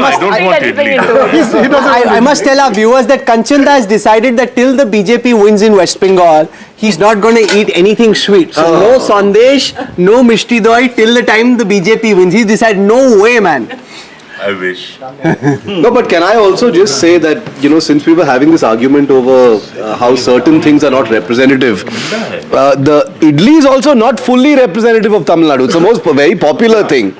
must tell our viewers that Kanchanda has decided that till the BJP wins in West Bengal, he's not going to eat anything sweet. So no sandesh, no mishti doi till the time the BJP wins. He's decided, no way, man. I wish. No, but can I also just say that, since we were having this argument over how certain things are not representative, the idli is also not fully representative of Tamil Nadu. It's the most very popular thing,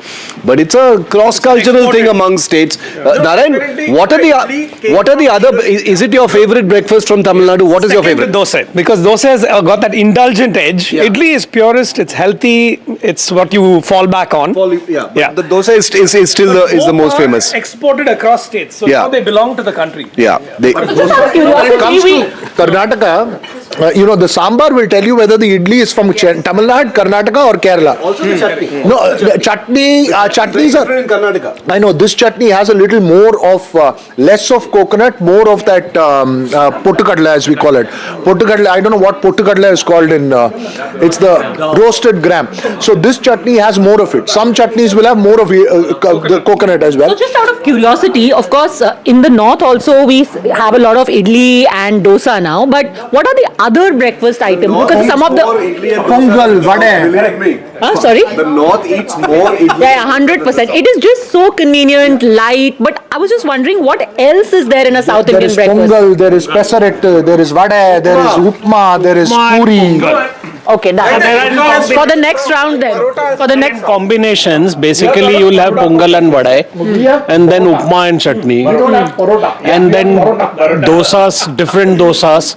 but it's a cross-cultural thing among states. Narayan, what are the other? Is it your favorite breakfast from Tamil Nadu? What is your favorite? Dosa, because dosa has got that indulgent edge. Yeah. Idli is purest. It's healthy. It's what you fall back on. Yeah. The dosa is still the most famous. Exported across states, so now they belong to the country. Yeah. When it comes to Karnataka, the sambar will tell you whether the idli is from Tamil Nadu, Karnataka or Kerala. Also the chutney. No, chutneys are different in Karnataka. I know this chutney has a little more of less of coconut, more of that pottukadla as we call it. Pottukadla, I don't know what pottukadla is called in. It's the roasted gram. So this chutney has more of it. Some chutneys will have more of the coconut as well. So just out of curiosity, of course, in the north also we have a lot of idli and dosa now. But what are the other breakfast items? Because some of the Pongal, vade. sorry. The north eats more idli. Yeah, 100%. It is just so convenient, light. But I was just wondering, what else is there in a South Indian breakfast? There is pongal, there is pesaret, there is vade, there is upma, there is puri. Okay, done. For the next round then. For the next combinations, basically you will have pongal and vada, and then upma and chutney, and then dosas, different dosas,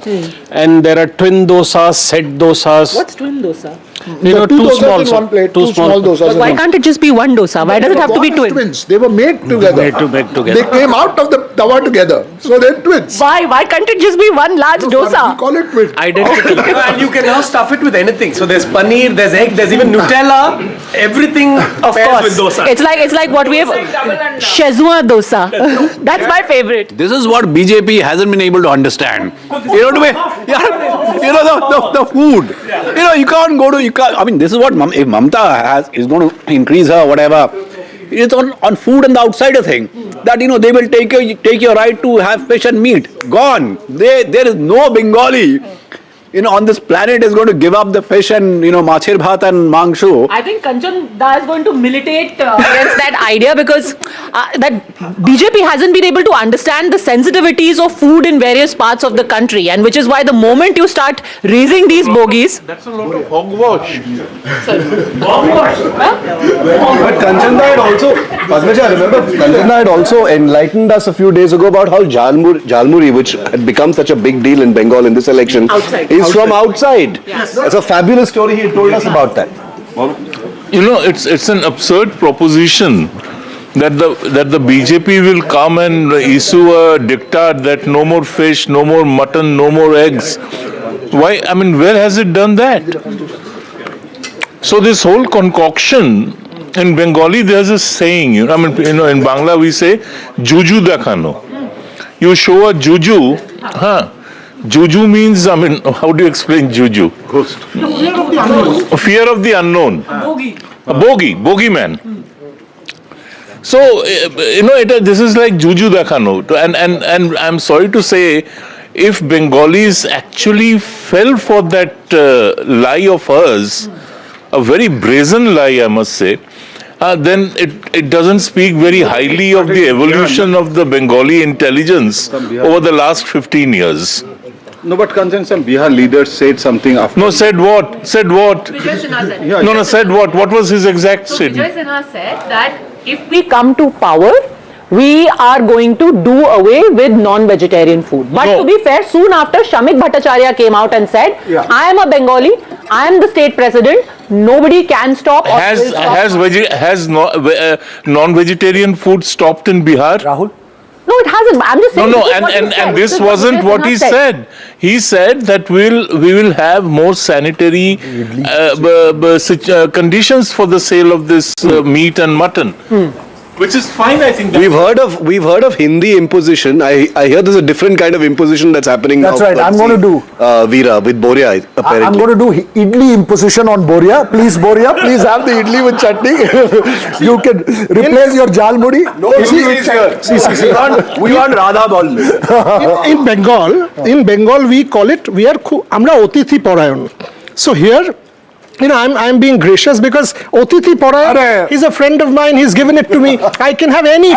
and there are twin dosas, set dosas. What's twin dosa? You know, two two dosas small, in one plate, two two small dosas. But in why one. can't it just be one dosa? Why does it have to be twins? They were made together. Made together. They came out of the tawa together, so they're twins. Why? Why can't it just be one large We dosa? call it twins. Identical. And you can now stuff it with anything. So there's paneer, there's egg, there's even Nutella. Everything Of pairs course. with dosa. It's like what we have. Shezwan dosa. That's my favorite. This is what BJP hasn't been able to understand. The food. You can't go to, I mean, this is what, if Mamata is going to increase her, whatever, it's on food and the outsider thing. That, they will take your right to have fish and meat. Gone. There is no Bengali, on this planet is going to give up the fish and, machir bhat and mangshu. I think Kanchan Da is going to militate against that idea because that BJP hasn't been able to understand the sensitivities of food in various parts of the country, and which is why the moment you start raising these bogies. That's a lot of hogwash. But Kanchan had also, Padmaja, remember, Kanchan had also enlightened us a few days ago about how Jalmuri, which had become such a big deal in Bengal in this election, is from outside. Yes. That's a fabulous story. He told us about that. It's an absurd proposition that the BJP will come and issue a diktat that no more fish, no more mutton, no more eggs. Why? I mean, where has it done that? So this whole concoction, in Bengali there's a saying, in Bangla we say, juju dekhano. You show a juju, Juju means, how do you explain juju? Ghost. Fear of the unknown. A bogeyman. So, this is like juju dekhano. And I'm sorry to say, if Bengalis actually fell for that lie of hers, a very brazen lie, I must say, then it doesn't speak very highly of the evolution of the Bengali intelligence over the last 15 years. No, but Kanchan, some Bihar leaders said something after. No, said what? Said what? Vijay Sinha said. No, said what? What was his exact statement? Vijay Sinha said that if we come to power, we are going to do away with non-vegetarian food. But to be fair, soon after, Shamik Bhattacharya came out and said, I am a Bengali, I am the state president, nobody can stop or will stop. Has non-vegetarian food stopped in Bihar? Rahul? No, it hasn't. I'm just saying. And this wasn't what he said. He said that we will have more sanitary conditions for the sale of this meat and mutton. Which is fine, I think. We've heard of Hindi imposition. I hear there's a different kind of imposition that's happening now. That's right. I'm going to do Veera with Boria apparently. I'm going to do idli imposition on Boria. Please, Boria, please have the idli with chutney. You can replace your jalmuri. No, we want Radha Ball. In Bengal, we call it, amra otithi parayan. So here, I'm being gracious because Otithi Parayan, he's a friend of mine, he's given it to me. I can have any.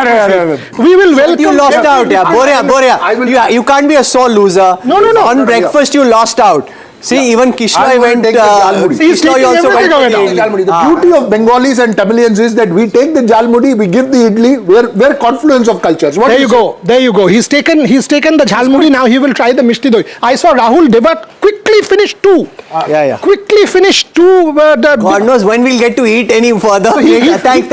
We will welcome. You lost out, Boria. You can't be a sore loser. No. On breakfast, you lost out. See, even Kishloi I'm went. gonna take the Jalmudi. Kishloi taking also went everything to away the now. idli. The beauty of Bengalis and Tamilians is that we take the Jalmudi, we give the idli. We're confluence of cultures. What There do you go. There you go. He's taken the Jhalmuri. Now he will try the Mishti Doi. I saw Rahul Devat quickly finish 2. Yeah. Quickly finish 2. God knows when we'll get to eat any further.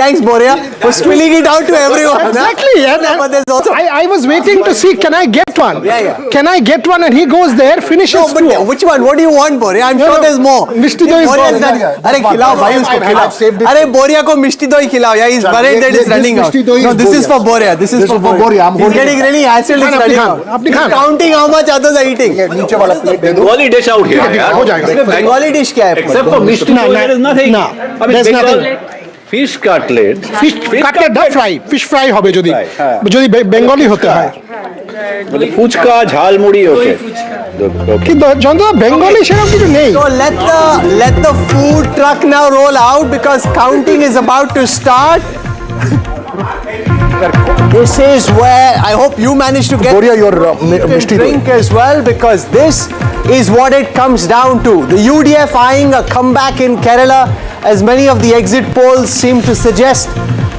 Thanks, Boria, for spilling it out to everyone. Exactly. But there's also. I was waiting to see, can I get one? Yeah. Can I get one? And he goes there, finishes No, but 2. which one? What do you want, Boria? I'm sure there's more. Mishti Doi is Boria gone. done. अरे खिलाओ भाई उसको खिलाओ. अरे बोरिया को मिष्टी दही खिलाओ. Yeah, he's worried that it's running out. No, this is for Boria. This is for Boria. He's getting really hassled. It's running out. He's counting how much others are eating. नीचे वाला plate दे दो. Bengali dish out here. हो जाएगा. Bengali dish क्या है? Except for Mishti Doi, there is nothing. No, I mean, there's Bengal, nothing. fish cutlet. Fish cutlet না fry. Fish fry হবে যদি বেঙ্গলি হতে হয়. মানে ফুচকা ঝালমুড়ি ওকে কিন্তু যন্ত্র বেঙ্গলি সেরকম কিছু নেই. So let the food truck now roll out because counting is about to start. This is where I hope you manage to get Boria, your Mishti Doi. drink as well because this is what it comes down to. The UDF eyeing a comeback in Kerala as many of the exit polls seem to suggest.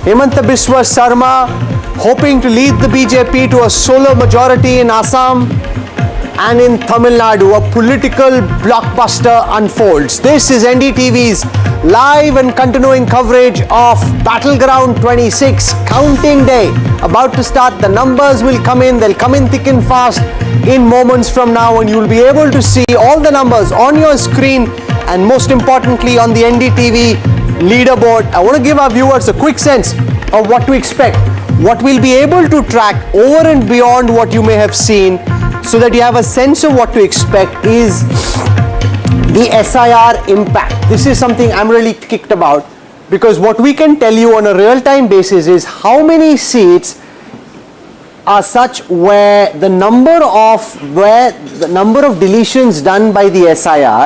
Himanta Biswa Sarma hoping to lead the BJP to a solo majority in Assam and in Tamil Nadu. A political blockbuster unfolds. This is NDTV's live and continuing coverage of Battleground 26 counting day. About to start, the numbers will come in, they'll come in thick and fast in moments from now and you'll be able to see all the numbers on your screen and most importantly on the NDTV leaderboard. I want to give our viewers a quick sense of what to expect, what we'll be able to track over and beyond what you may have seen so that you have a sense of what to expect is the SIR impact. This is something I'm really kicked about because what we can tell you on a real-time basis is how many seats are such where the number of deletions done by the SIR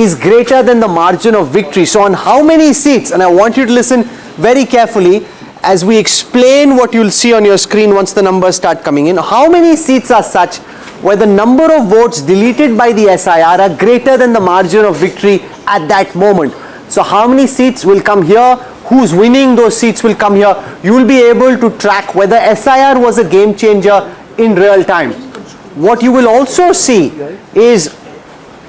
is greater than the margin of victory. So on how many seats, and I want you to listen very carefully as we explain what you'll see on your screen once the numbers start coming in, how many seats are such where the number of votes deleted by the SIR are greater than the margin of victory at that moment. So how many seats will come here, who's winning those seats will come here. You will be able to track whether SIR was a game changer in real time. What you will also see is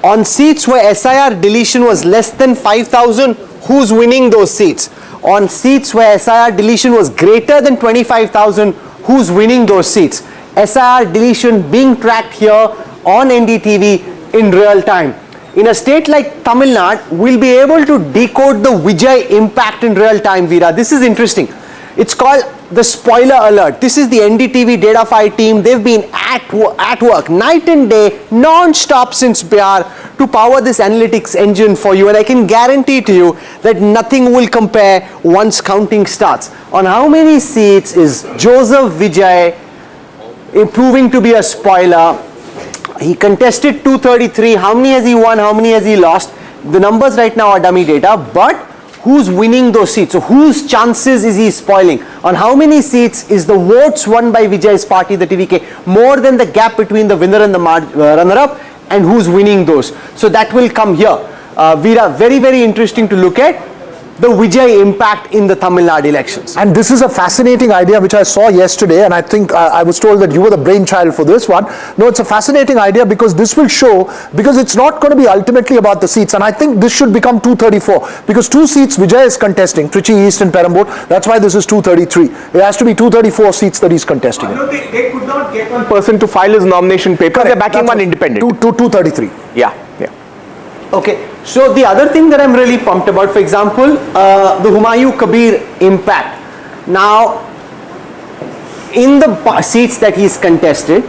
on seats where SIR deletion was less than 5,000, who's winning those seats. On seats where SIR deletion was greater than 25,000, who's winning those seats. SIR deletion being tracked here on NDTV in real time. In a state like Tamil Nadu, we'll be able to decode the Vijay impact in real time, Veera. This is interesting. It's called the spoiler alert. This is the NDTV Datafy team. They've been at work night and day, non-stop since Bihar to power this analytics engine for you. And I can guarantee to you that nothing will compare once counting starts. On how many seats is Joseph Vijay proving to be a spoiler? He contested 233. How many has he won? How many has he lost? The numbers right now are dummy data, but who's winning those seats? So whose chances is he spoiling? On how many seats is the votes won by Vijay's party, the TVK, more than the gap between the winner and the runner-up, and who's winning those? So that will come here. Veera, very, very interesting to look at the Vijay impact in the Tamil Nadu elections. And this is a fascinating idea which I saw yesterday, and I think I was told that you were the brainchild for this one. No, it's a fascinating idea because this will show, because it's not going to be ultimately about the seats, and I think this should become 234 because 2 seats Vijay is contesting, Trichy East and Perambur. That's why this is 233. It has to be 234 seats that he's contesting. No, they could not get one person to file his nomination papers. They're backing one independent. 233. Yeah. Okay, so the other thing that I'm really pumped about, for example, the Humayun Kabir impact. Now, in the seats that he's contested,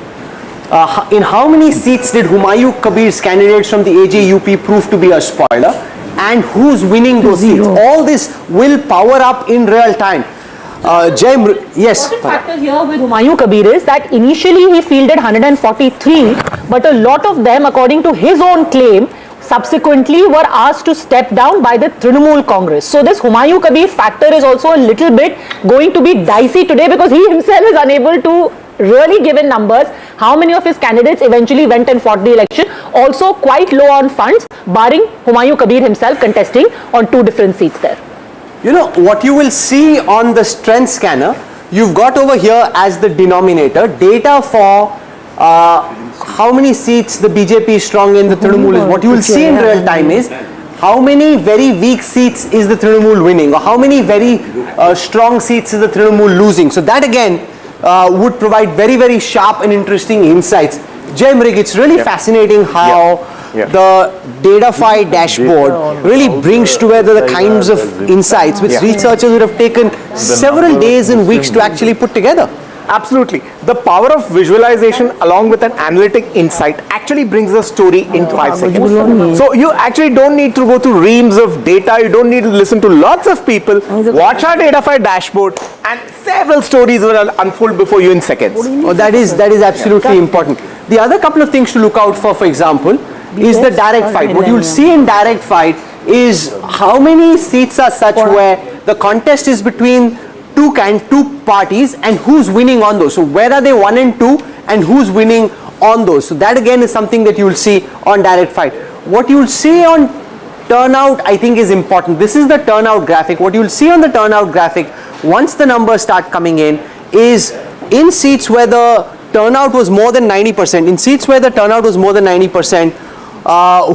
in how many seats did Humayun Kabir's candidates from the AJUP prove to be a spoiler? And who's winning those seats? All this will power up in real time. Yes. The factor here with Humayun Kabir is that initially he fielded 143, but a lot of them, according to his own claim, subsequently were asked to step down by the Trinamool Congress. So this Humayun Kabir factor is also a little bit going to be dicey today because he himself is unable to really give in numbers how many of his candidates eventually went and fought the election, also quite low on funds, barring Humayun Kabir himself contesting on 2 different seats there. You know, what you will see on the strength scanner, you've got over here as the denominator, data for how many seats the BJP is strong in, the Trinamool is. What you will see in real time is how many very weak seats is the Trinamool winning, or how many very strong seats is the Trinamool losing. So that again would provide very, very sharp and interesting insights. Jai Mrig, it's really fascinating how the DataFi dashboard really brings together the kinds of insights which researchers would have taken several days and weeks to actually put together. Absolutely. The power of visualization along with an analytic insight actually brings a story in 5 seconds. So you actually don't need to go through reams of data. You don't need to listen to lots of people. Watch our DataFi dashboard and several stories will unfold before you in seconds. Oh, that is absolutely important. The other couple of things to look out for example, is the direct fight. What you'll see in direct fight is how many seats are such where the contest is between two parties and who's winning on those. So where are they 1 and 2 and who's winning on those. So that again is something that you'll see on direct fight. What you'll see on turnout I think is important. This is the turnout graphic. What you'll see on the turnout graphic once the numbers start coming in is in seats where the turnout was more than 90%, in seats where the turnout was more than 90%,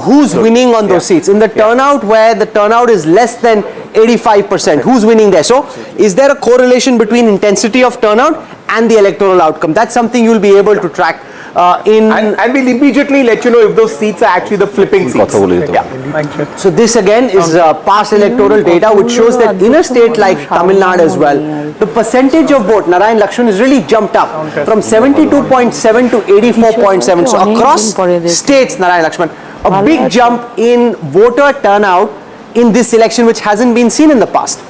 who's winning on those seats? In the turnout where the turnout is less than 85%, who's winning there? So is there a correlation between intensity of turnout and the electoral outcome? That's something you'll be able to track and we'll immediately let you know if those seats are actually the flipping seats. So this again is past electoral data which shows that in a state like Tamil Nadu as well, the percentage of vote, Narayan Lakshman has really jumped up from 72.7 to 84.7. So across states, Narayan Lakshman, a big jump in voter turnout in this election which hasn't been seen in the past.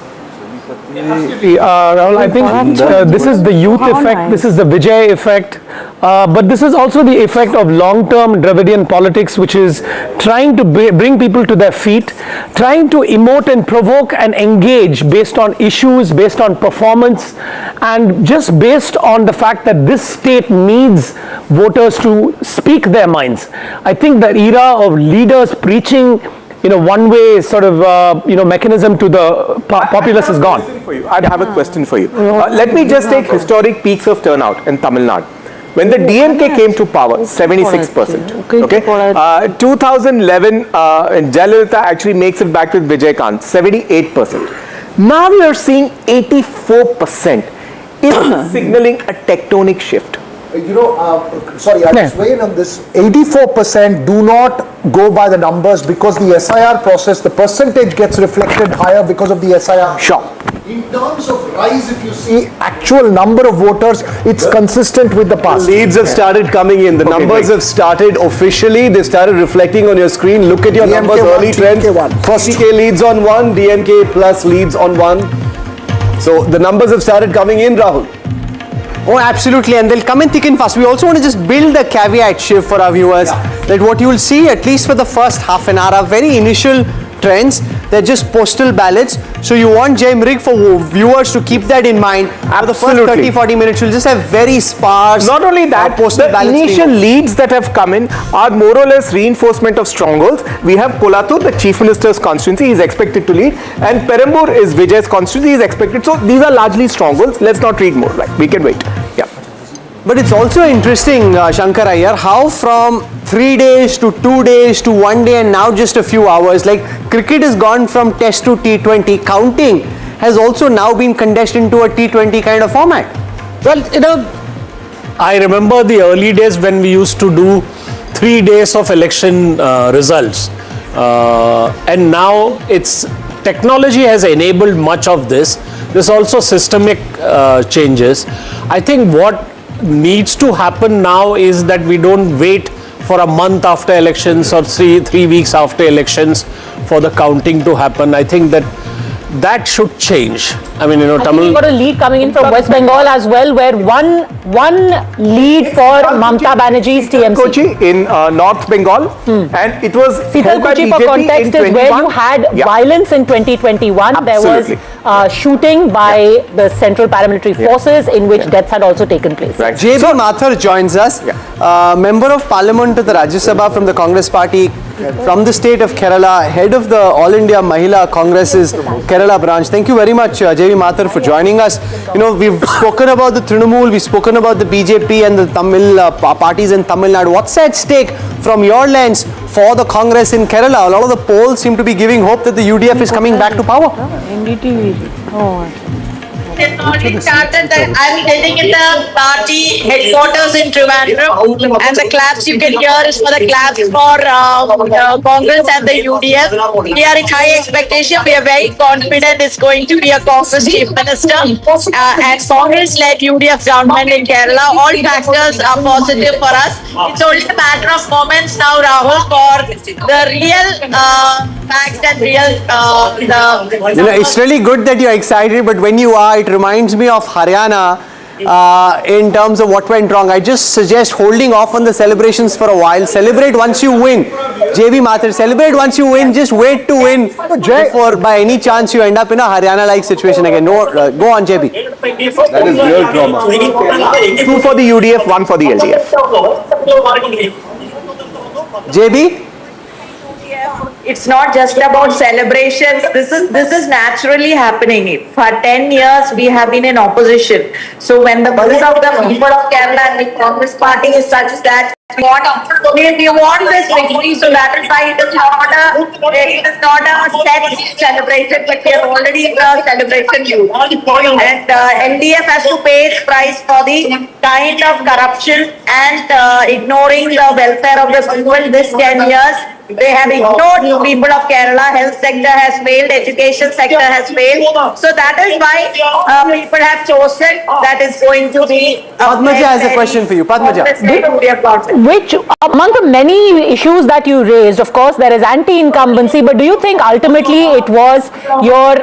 Rahul, I think this is the youth effect, this is the Vijay effect, but this is also the effect of long-term Dravidian politics which is trying to bring people to their feet, trying to emote and provoke and engage based on issues, based on performance, and just based on the fact that this state needs voters to speak their minds. I think the era of leaders preaching one way sort of, mechanism to the populace is gone. I'd have a question for you. Let me just take historic peaks of turnout in Tamil Nadu. When the DMK came to power, 76%. Okay. 2011, Jayalalitha actually makes it back with Vijay Kant, 78%. Now we are seeing 84%. It's signaling a tectonic shift. Sorry, I'll just weigh in on this. 84% do not go by the numbers because the SIR process, the percentage gets reflected higher because of the SIR. Sure. In terms of rise, if you see actual number of voters, it's consistent with the past. Leads have started coming in. The numbers have started officially. They started reflecting on your screen. Look at your numbers, early trends. First DK leads on 1, DMK plus leads on 1. So the numbers have started coming in, Rahul. Oh, absolutely, and they'll come in thick and fast. We also want to just build a caveat shift for our viewers that what you will see, at least for the first half an hour, are very initial trends. They're just postal ballots. So you want Jai Mrig for viewers to keep that in mind. For the first 30-40 minutes, you'll just have very sparse. Not only that, postal the initial leads that have come in are more or less reinforcement of strongholds. We have Polatur, the Chief Minister's constituency, he is expected to lead, and Perambur is Vijay's constituency, he is expected. So these are largely strongholds. Let's not read more. Right? We can wait. Yeah. But it's also interesting, Shankar Iyer, how from 3 days to 2 days to 1 day and now just a few hours, like cricket has gone from test to T20, counting has also now been condensed into a T20 kind of format. Well, I remember the early days when we used to do 3 days of election results, and now technology has enabled much of this. There's also systemic changes. I think what needs to happen now is that we don't wait for a month after elections or three weeks after elections for the counting to happen. I think that that should change. I mean, I think Tamil. we've got a lead coming in from West Bengal as well, where one lead for Mamata Banerjee's TMC. Kochi in North Bengal, and it was held by Kochi, BJP for context, in is where 21. you had Yeah. violence in 2021. Absolutely. There was shooting by the Central Paramilitary Forces, in which deaths had also taken place. Right. JB Mathur joins us, Member of Parliament to the Rajya Sabha from the Congress Party, from the state of Kerala, head of the All India Mahila Congress's Kerala branch. Thank you very much, JB Mathur, for joining us. We've spoken about the Trinamool, we've spoken about the BJP and the Tamil parties in Tamil Nadu. What's at stake from your lens for the Congress in Kerala? A lot of the polls seem to be giving hope that the UDF is coming back to power. NDTV. Oh. It's already started that I'm getting in the party headquarters in Trivandrum, and the claps you can hear is for the claps for Congress and the UDF. We are in high expectation. We are very confident it's going to be a Congress chief minister and Congress-led UDF government in Kerala. All factors are positive for us. It's only a matter of moments now, Rahul, for the real facts and real It's really good that you're excited, but when you are, it reminds me of Haryana in terms of what went wrong. I just suggest holding off on the celebrations for a while. Celebrate once you win. JB Mathur, celebrate once you win. Just wait to win before by any chance you end up in a Haryana-like situation again. No, go on, JB. That is real drama. 2 for the UDF, 1 for the LDF. JB? It's not just about celebrations. This is naturally happening. For 10 years, we have been in opposition. So when the buzz of the people of Kerala and the Congress party is such that we want this victory, so that is why it is not a set celebration, but we are already in the celebration mood. And LDF has to pay its price for the kind of corruption and ignoring the welfare of the people this 10 years. They have ignored people of Kerala. Health sector has failed, education sector has failed. So that is why people have chosen that is going to be. Padmaja has a question for you. Padmaja. Which, among the many issues that you raised, of course, there is anti-incumbency, but do you think ultimately it was your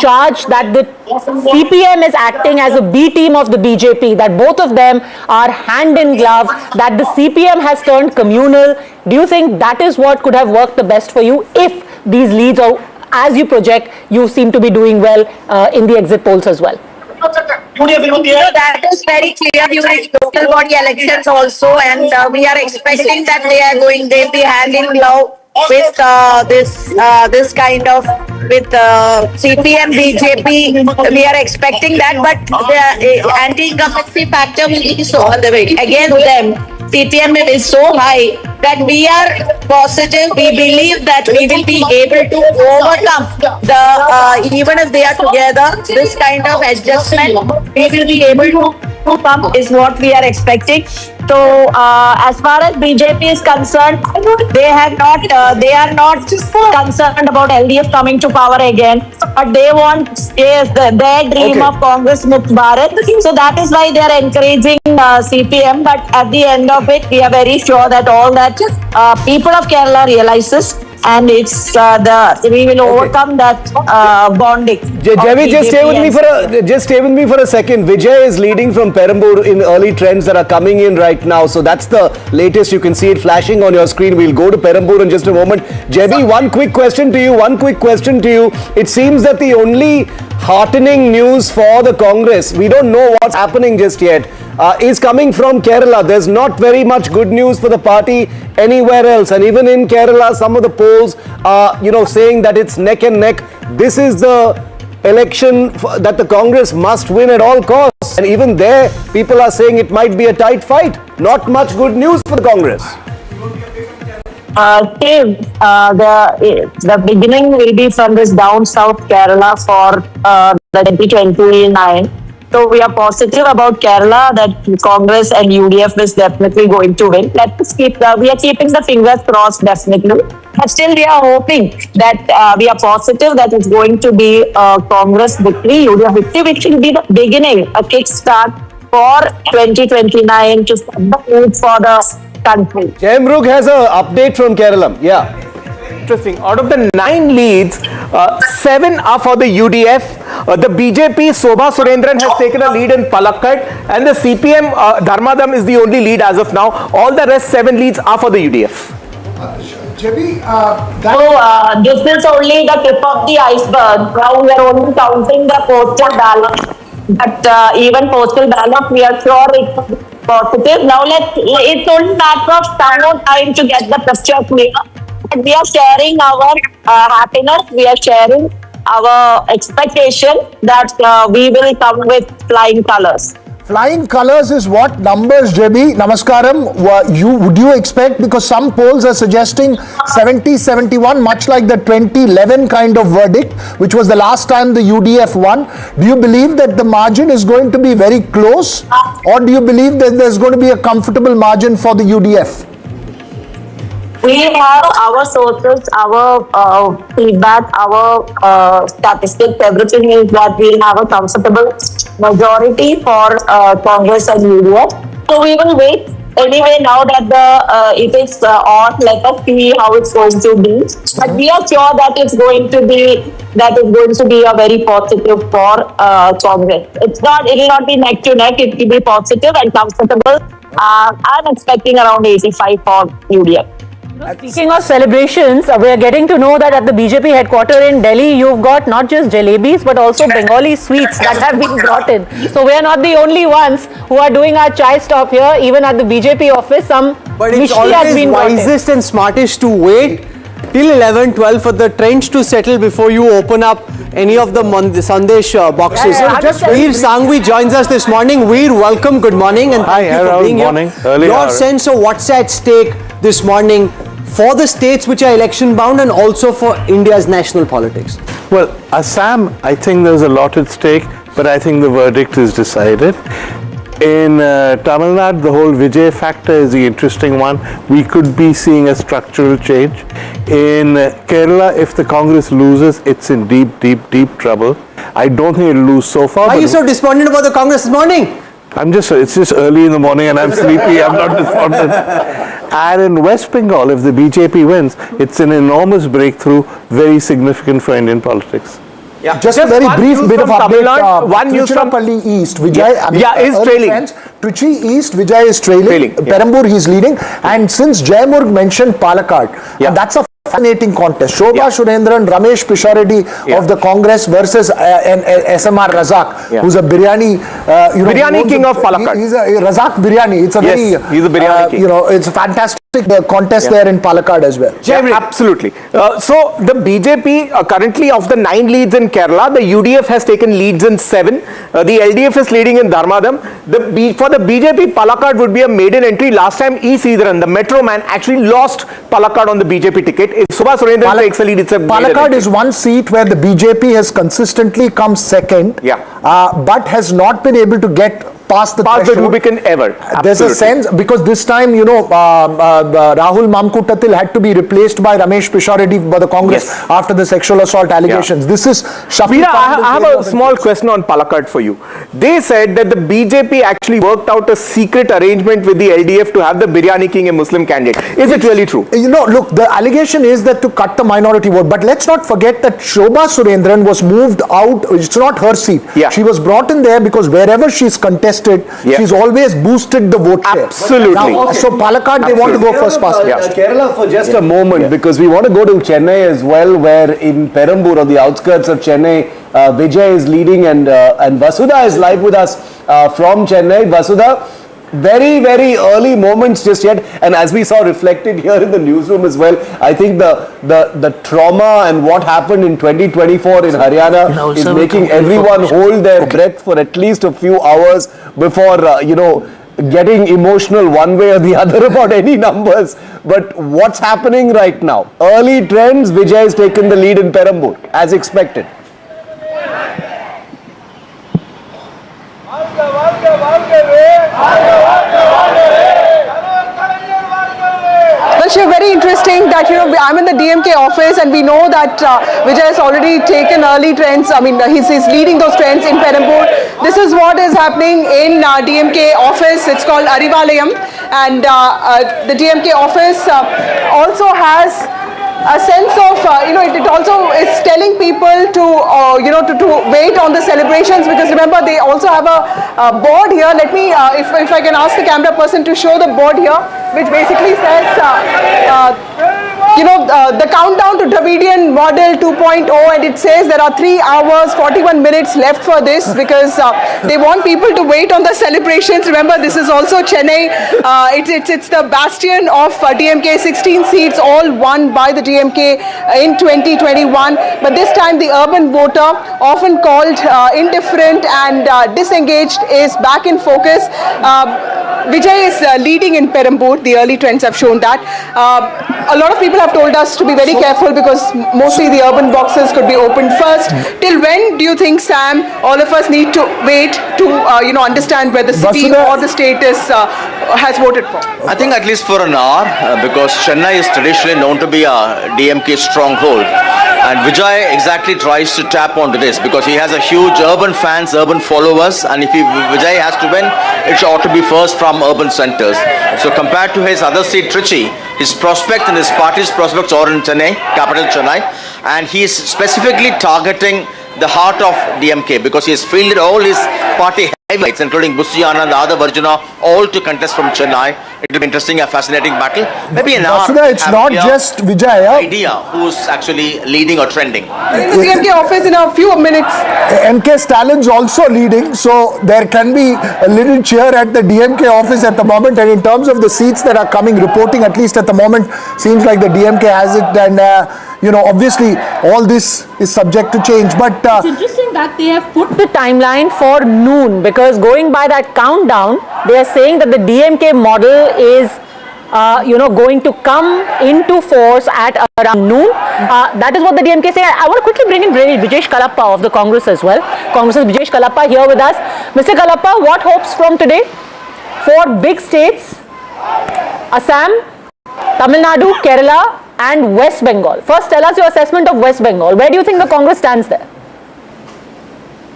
charge that the CPM is acting as a B team of the BJP, that both of them are hand in glove, that the CPM has turned communal? Do you think that is what could have worked the best for you if these leads, or as you project, you seem to be doing well in the exit polls as well? That is very clear during local body elections also, and we are expecting that they'll be hand in glove with this kind of with CPM, BJP. We are expecting that, but the anti-incumbency factor will be so against them. CPM is so high that we are positive. We believe that we will be able to overcome the even if they are together, this kind of adjustment we will be able to come is what we are expecting. So as far as BJP is concerned, they are not concerned about LDF coming to power again, but they want their dream of Congress Mukt Bharat. So that is why they are encouraging CPM. But at the end of it, we are very sure that all that people of Kerala realizes, and it's we will overcome that bonding. Javi, just stay with me for a second. Vijay is leading from Perambur in early trends that are coming in right now. So that's the latest. You can see it flashing on your screen. We'll go to Perambur in just a moment. Javi, one quick question to you. It seems that the only heartening news for the Congress, we don't know what's happening just yet, is coming from Kerala. There's not very much good news for the party anywhere else, and even in Kerala, some of the polls are, saying that it's neck and neck. This is the election that the Congress must win at all costs, and even there, people are saying it might be a tight fight. Not much good news for the Congress. The beginning will be from this down south Kerala for the 2029. So we are positive about Kerala that Congress and UDF is definitely going to win. We are keeping the fingers crossed definitely. But still we are hoping that we are positive that it's going to be a Congress victory, UDF victory, which will be the beginning, a kickstart for 2029 to set the mood for the country. Jayamrug has an update from Kerala. Yeah. interesting. Out of the 9 leads, 7 are for the UDF. The BJP, Sobha Surendran has taken a lead in Palakkad, and the CPM, Dharmadam is the only lead as of now. All the rest 7 leads are for the UDF. This is only the tip of the iceberg. Now we are only counting the postal ballot. But even postal ballot, we are sure it's positive. Now it's only a matter of time to get the picture clear. And we are sharing our happiness. We are sharing our expectation that we will come with flying colors. Flying colors is what numbers, JB? Namaskaram. Would you expect, because some polls are suggesting 70-71, much like the 2011 kind of verdict, which was the last time the UDF won. Do you believe that the margin is going to be very close, or do you believe that there's going to be a comfortable margin for the UDF? We have our sources, our feedback, our statistics, everything is that we'll have a comfortable majority for Congress and UDF. So we will wait. Anyway, now that it is on, let us see how it's going to be. But we are sure that it's going to be a very positive for Congress. It will not be neck to neck. It will be positive and comfortable. I'm expecting around 85 for UDF. Speaking of celebrations, we are getting to know that at the BJP headquarters in Delhi, you've got not just jalebis but also Bengali sweets that have been brought in. So we are not the only ones who are doing our chai stop here. Even at the BJP office, some mishti has been brought in. But it's always wisest and smartest to wait till 11-12 for the trends to settle before you open up any of the Sandesh boxes. Veer Sangvi joins us this morning. Veer, welcome, good morning, and thank you for being here. Your sense of what's at stake this morning for the states which are election bound and also for India's national politics? Well, Assam, I think there's a lot at stake, but I think the verdict is decided. In Tamil Nadu, the whole Vijay factor is the interesting one. We could be seeing a structural change. In Kerala, if the Congress loses, it's in deep trouble. I don't think it'll lose so far. Why are you so despondent about the Congress this morning? It's just early in the morning and I'm sleepy. I'm not despondent. And in West Bengal, if the BJP wins, it's an enormous breakthrough, very significant for Indian politics. Yeah. Just a very brief bit of update. One news from Trinamool East, Vijay. Is trailing. Trichy East, Vijay is trailing. Perambur, he's leading. And since Jaimurg mentioned Palakkad, and that's a fascinating contest. Shobha Surendran, Ramesh Pishareddy of the Congress versus SMR Razak, who's a biryani, biryani king of Palakkad. He's a Razak biryani. It's a he's a biryani king. It's a fantastic contest there in Palakkad as well. Absolutely. So the BJP currently of the 9 leads in Kerala, the UDF has taken leads in 7. The LDF is leading in Dharmadam. For the BJP, Palakkad would be a maiden entry. Last time E. Sridharan, the Metro man, actually lost Palakkad on the BJP ticket. If Shobha Surendran takes a lead, it's a Palakkad is one seat where the BJP has consistently come second, but has not been able to get past the Rubicon ever. There's a sense, because this time, Rahul Mamkutatil had to be replaced by Ramesh Pishareddy by the Congress after the sexual assault allegations. This is Veera, I have a small question on Palakkad for you. They said that the BJP actually worked out a secret arrangement with the LDF to have the biryani king a Muslim candidate. Is it really true? Look, the allegation is that to cut the minority vote, but let's not forget that Shobha Surendran was moved out. It's not her seat. She was brought in there because wherever she's contested, she's always boosted the vote share. Absolutely. Now, so Palakkad, they want to go first past. Kerala for just a moment, because we want to go to Chennai as well, where in Perambur, on the outskirts of Chennai, Vijay is leading and Vasudha is live with us from Chennai. Vasudha, very, very early moments just yet, and as we saw reflected here in the newsroom as well, I think the trauma and what happened in 2024 in Haryana is making everyone hold their breath for at least a few hours before getting emotional one way or the other about any numbers. But what's happening right now? Early trends, Vijay has taken the lead in Perambur as expected. Well, very interesting that, I'm in the DMK office and we know that Vijay has already taken early trends. I mean, he's leading those trends in Perambur. This is what is happening in DMK office. It's called Arivalayam, and the DMK office also has a sense of, it also is telling people to, to wait on the celebrations, because remember they also have a board here. Let me, if I can ask the camera person to show the board here, which basically says, the countdown to Dravidian Model 2.0, and it says there are 3 hours 41 minutes left for this, because they want people to wait on the celebrations. Remember, this is also Chennai. It's the bastion of DMK, 16 seats, all won by the DMK in 2021. But this time the urban voter, often called indifferent and disengaged, is back in focus. Vijay is leading in Perambur. The early trends have shown that. A lot of people have told us to be very careful, because mostly the urban boxes could be opened first. Till when do you think, Sam, all of us need to wait to understand whether the city or the state has voted for? I think at least for an hour, because Chennai is traditionally known to be a DMK stronghold. And Vijay exactly tries to tap onto this, because he has a huge urban fans, urban followers, and if Vijay has to win, it ought to be first from urban centers. So compared to his other seat, Trichy, his prospect and his party's prospects are in Chennai, capital Chennai, and he is specifically targeting the heart of DMK, because he has fielded all his party heavyweights, including Bussiana and the other Varjuna, all to contest from Chennai. It will be interesting, a fascinating battle. Maybe an hour. It's not just Vijay. Idea who's actually leading or trending. The DMK office in a few minutes. MK Stalin's also leading, so there can be a little cheer at the DMK office at the moment. And in terms of the seats that are coming, reporting at least at the moment, seems like the DMK has it. And obviously all this is subject to change. But it's interesting that they have put the timeline for noon, because going by that countdown, they are saying that the DMK model is going to come into force at around noon. That is what the DMK say. I want to quickly bring in Brijesh Kalappa of the Congress as well. Congress's Brijesh Kalappa here with us. Mr. Kalappa, what hopes from today for big states, Assam, Tamil Nadu, Kerala and West Bengal? First, tell us your assessment of West Bengal. Where do you think the Congress stands there?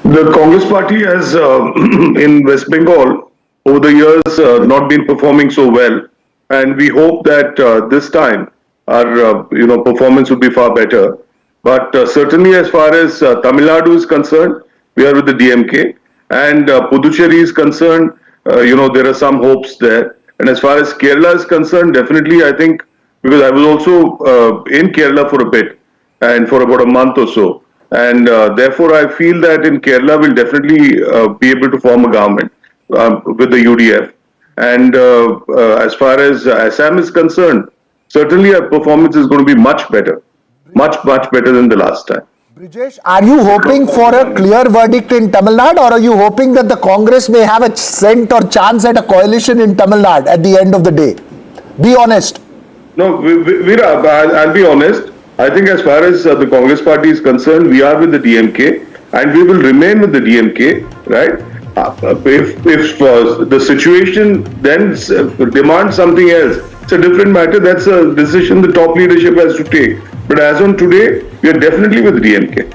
The Congress party has, in West Bengal, over the years, not been performing so well, and we hope that this time our performance will be far better. But certainly, as far as Tamil Nadu is concerned, we are with the DMK, and Puducherry is concerned, there are some hopes there. And as far as Kerala is concerned, definitely, I think, because I was also in Kerala for a bit and for about a month or so. And therefore, I feel that in Kerala, we'll definitely be able to form a government with the UDF. And as far as Assam is concerned, certainly our performance is going to be much better. Much better than the last time. Brijesh, are you hoping for a clear verdict in Tamil Nadu, or are you hoping that the Congress may have a scent or chance at a coalition in Tamil Nadu at the end of the day? Be honest. No, I'll be honest. I think as far as the Congress party is concerned, we are with the DMK and we will remain with the DMK, right? If the situation then demands something else, it's a different matter. That's a decision the top leadership has to take. But as on today, we are definitely with the DMK.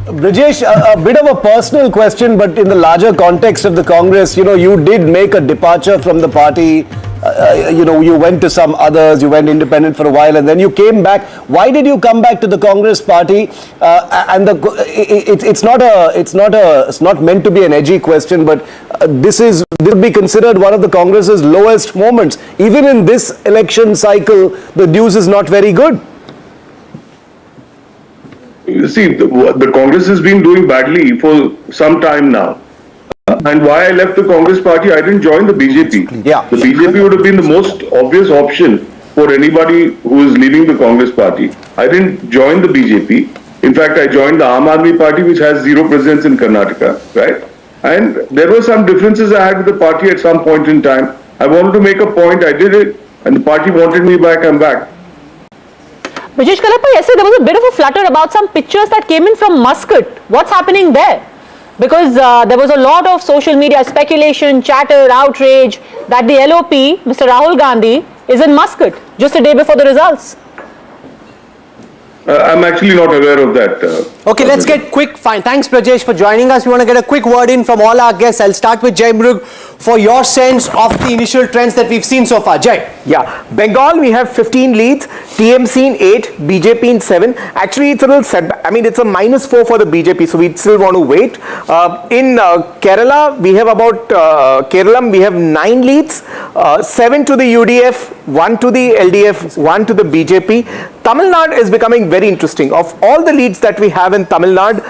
Brijesh, a bit of a personal question, but in the larger context of the Congress, you did make a departure from the party. You went to some others, you went independent for a while, and then you came back. Why did you come back to the Congress party? It's not meant to be an edgy question, but this would be considered one of the Congress's lowest moments. Even in this election cycle, the news is not very good. You see, the Congress has been doing badly for some time now. And why I left the Congress party, I didn't join the BJP. Yeah. The BJP would have been the most obvious option for anybody who is leaving the Congress party. I didn't join the BJP. In fact, I joined the Aam Aadmi party, which has zero presence in Karnataka, right? And there were some differences I had with the party at some point in time. I wanted to make a point, I did it, and the party wanted me back, I'm back. Brijesh Kalappa, yesterday there was a bit of a flutter about some pictures that came in from Muscat. What's happening there? Because there was a lot of social media speculation, chatter, outrage that the LOP, Mr. Rahul Gandhi, is in Muscat just a day before the results. I'm actually not aware of that. Okay, let's get quick. Fine. Thanks, Brajesh, for joining us. We want to get a quick word in from all our guests. I'll start with Jai Mrug for your sense of the initial trends that we've seen so far. Jai. Yeah, Bengal, we have 15 leads, TMC in 8, BJP in 7. Actually, it's a little setback. I mean, it's a -4 for the BJP, so we still want to wait. In Kerala, we have about, Kerala, we have 9 leads, 7 to the UDF, 1 to the LDF, 1 to the BJP. Tamil Nadu is becoming very interesting. Of all the leads that we have in Tamil Nadu,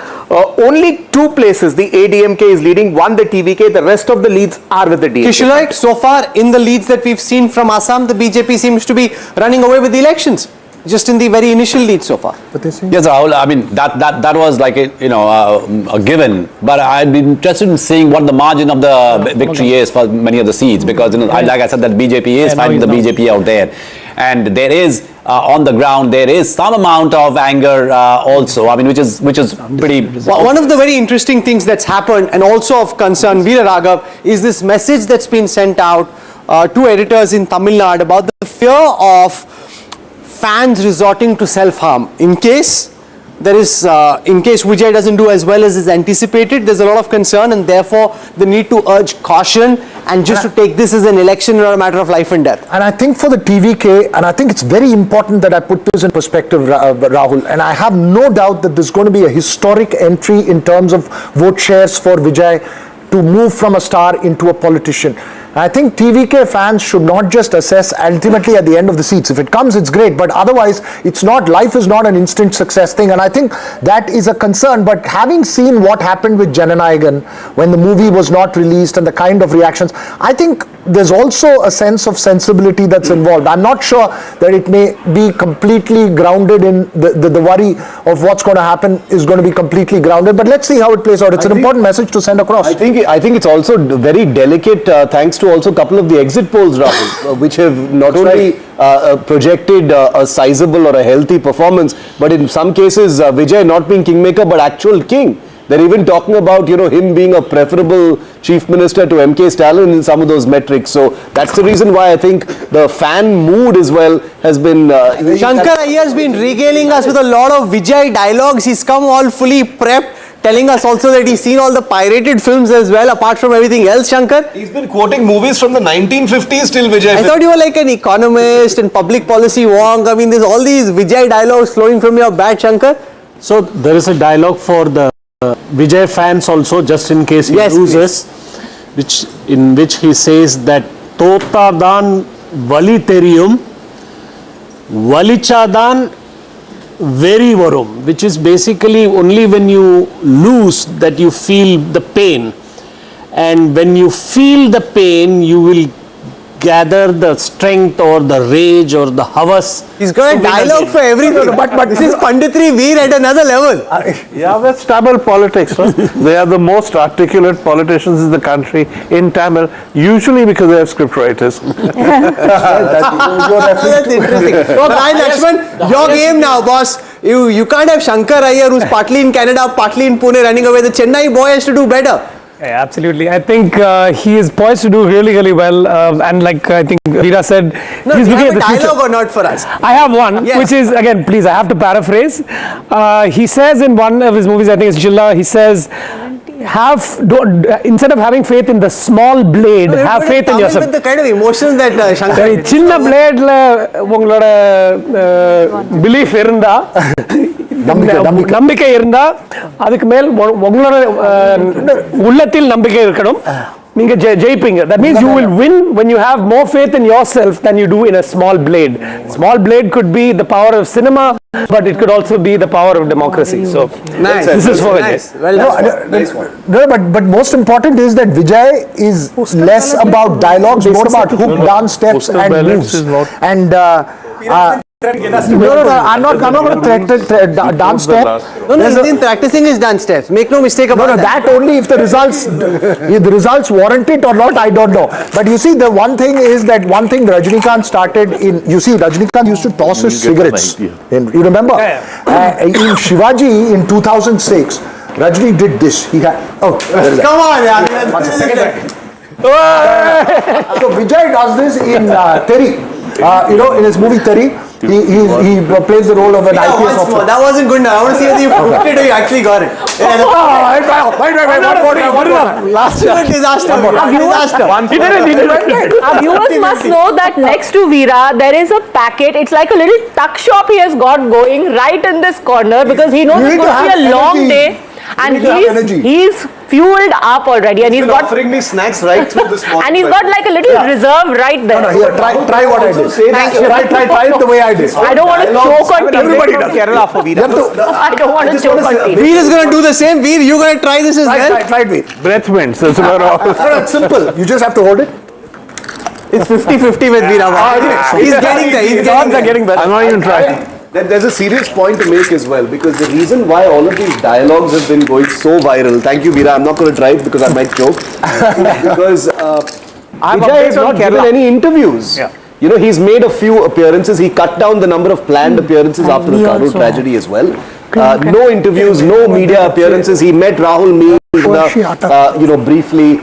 only 2 places the ADMK is leading, 1 the TVK, the rest of the leads are with the DMK. Kishore, so far in the leads that we've seen from Assam, the BJP seems to be running away with the elections, just in the very initial lead so far. Yes, Rahul, I mean, that was like a given, but I'd be interested in seeing what the margin of the victory is for many of the seats, because, like I said, that BJP is fighting the BJP out there. And there is, on the ground, there is some amount of anger also, I mean, which is pretty... Well, one of the very interesting things that's happened, and also of concern, Veera Raghav, is this message that's been sent out to editors in Tamil Nadu about the fear of fans resorting to self-harm. In case Vijay doesn't do as well as is anticipated, there's a lot of concern, and therefore the need to urge caution and just to take this as an election or a matter of life and death. And I think for the TVK, and I think it's very important that I put this in perspective, Rahul, and I have no doubt that there's going to be a historic entry in terms of vote shares for Vijay to move from a star into a politician. I think TVK fans should not just assess ultimately at the end of the seats. If it comes, it's great, but otherwise, it's not, life is not an instant success thing, and I think that is a concern. But having seen what happened with Jananayagan when the movie was not released and the kind of reactions, I think there's also a sense of sensibility that's involved. I'm not sure that it may be completely grounded in the worry of what's going to happen is going to be completely grounded, but let's see how it plays out. It's an important message to send across. I think it's also very delicate, thanks to also a couple of the exit polls, Rahul, which have not only projected a sizable or a healthy performance, but in some cases Vijay not being kingmaker but actual king. They're even talking about, him being a preferable chief minister to MK Stalin in some of those metrics. So that's the reason why I think the fan mood as well has been... Shankar Ayyar has been regaling us with a lot of Vijay dialogues. He's come all fully prepped, telling us also that he's seen all the pirated films as well, apart from everything else, Shankar. He's been quoting movies from the 1950s till Vijay. I thought you were like an economist and public policy wonk. I mean, there's all these Vijay dialogues flowing from your bat, Shankar. So there is a dialogue for the Vijay fans also, just in case he loses, in which he says that Totadan Valiterium Valichadan Very Varum, which is basically only when you lose that you feel the pain, and when you feel the pain you will gather the strength or the rage or the havas. He's got a dialogue for everything, but this is Panditri Veer at another level. Yeah, that's Tamil politics. Huh? They are the most articulate politicians in the country in Tamil, usually because they have script writers. That's interesting. So, Brian Lakshman, your game now, boss. You can't have Shankar Ayyar, who's partly in Canada, partly in Pune, running away. The Chennai boy has to do better. Yeah, absolutely. I think he is poised to do really, really well. And like I think Veera said, he's looking at the future. Dialogue or not for us? I have one, which is, again, please, I have to paraphrase. He says in one of his movies, I think it's Jilla, he says, instead of having faith in the small blade, have faith in yourself. With the kind of emotions that Shankar... Chinna blade belief irunda, நம்பிக்கை இருந்தா அதுக்கு மேல் உங்களோட உள்ளத்தில் நம்பிக்கை இருக்கணும், நீங்க ஜெயிப்பீங்க. That means you will win when you have more faith in yourself than you do in a small blade. Small blade could be the power of cinema, but it could also be the power of democracy. So this is for Vijay. But most important is that Vijay is less about dialogues, more about hook, dance steps and moves. And I'm not going to dance step. He's been practicing his dance steps. Make no mistake about that. That only if the results warrant it or not, I don't know. But you see, the one thing is that one thing Rajinikanth started in. You see, Rajinikanth used to toss his cigarettes. You remember? In Shivaji in 2006, Rajini did this. He had. Come on, yeah. So Vijay does this in Teri. In his movie Teri. He plays the role of an IPS once officer. more. That wasn't good enough. I want to see whether you proved it or you actually got it. Last Absolute disaster. Disaster. Our viewers must know that next to Veera, there is a packet. It's like a little tuck shop he has got going right in this corner because he knows You it's need to going to be a have long energy. day. And You need to have energy. he's fueled up already, and he's got offering me snacks right through this morning. and he's got like a little reserve right there. No, here, try what I did. Try it the way I did. I don't want to choke on TV. Everybody does. Kerala for Veera. I don't want to choke on TV. Veer is going to do the same. Veer, you're going to try this as well. Try it, Veer. Breath mints. No, it's simple. You just have to hold it. It's 50-50 with Veer. He's getting there. He's getting there. I'm not even trying. There's a serious point to make as well, because the reason why all of these dialogues have been going so viral, thank you Veera, I'm not going to try it because I might choke, because Vijay has not given any interviews. Yeah. You know, he's made a few appearances, he cut down the number of planned appearances after the Karur tragedy as well. No interviews, no media appearances. He met Rahul Meena, briefly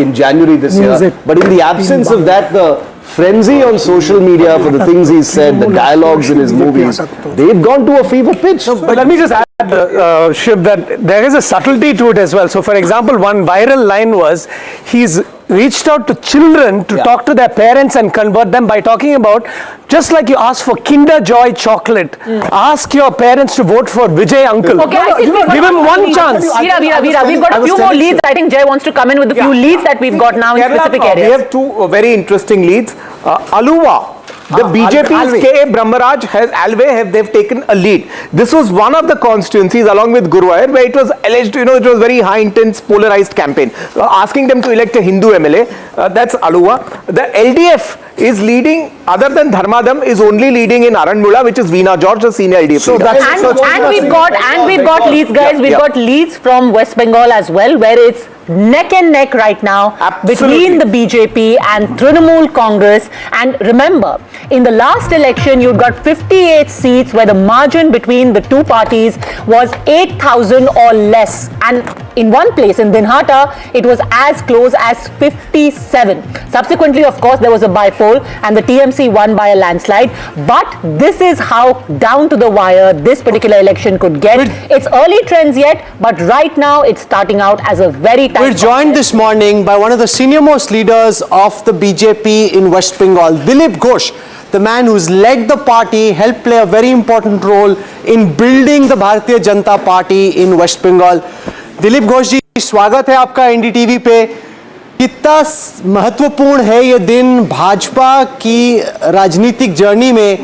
in January this year. But in the absence of that, the frenzy on social media for the things he's said, the dialogues in his movies, they've gone to a fever pitch. But let me just add, Shiv, that there is a subtlety to it as well. So, for example, one viral line was he's reached out to children to talk to their parents and convert them by talking about, just like you ask for Kinder Joy chocolate, ask your parents to vote for Vijay uncle. Okay, I think give him one chance. Veera, we've got a few more leads. I think Jay wants to come in with a few leads that we've got now in specific We areas. have two very interesting leads. Aluva. The BJP's K. Brahmaraj they've taken a lead. This was one of the constituencies along with Guruvayur where it was alleged, it was very high intense polarized campaign. Asking them to elect a Hindu MLA, that's Aluva. The LDF is leading, other than Dharmadam, is only leading in Aranmula, which is Veena George, the senior LDF leader. And we've got leads, guys. We've got leads from West Bengal as well, where it's neck and neck right now between the BJP and Trinamool Congress. And remember, in the last election, you got 58 seats where the margin between the two parties was 8,000 or less. And in one place, in Dinhata, it was as close as 57. Subsequently, of course, there was a by-poll and the TMC won by a landslide. But this is how down to the wire this particular election could get. It's early trends yet, but right now it's starting out as a very tight We're joined this morning by one of the senior-most leaders of the BJP in West Bengal, Dilip Ghosh, the man who's led the party, helped play a very important role in building the Bharatiya Janata Party in West Bengal. Dilip Ghosh जी, स्वागत है आपका NDTV पे। कितना महत्वपूर्ण है ये दिन भाजपा की राजनीतिक जर्नी में,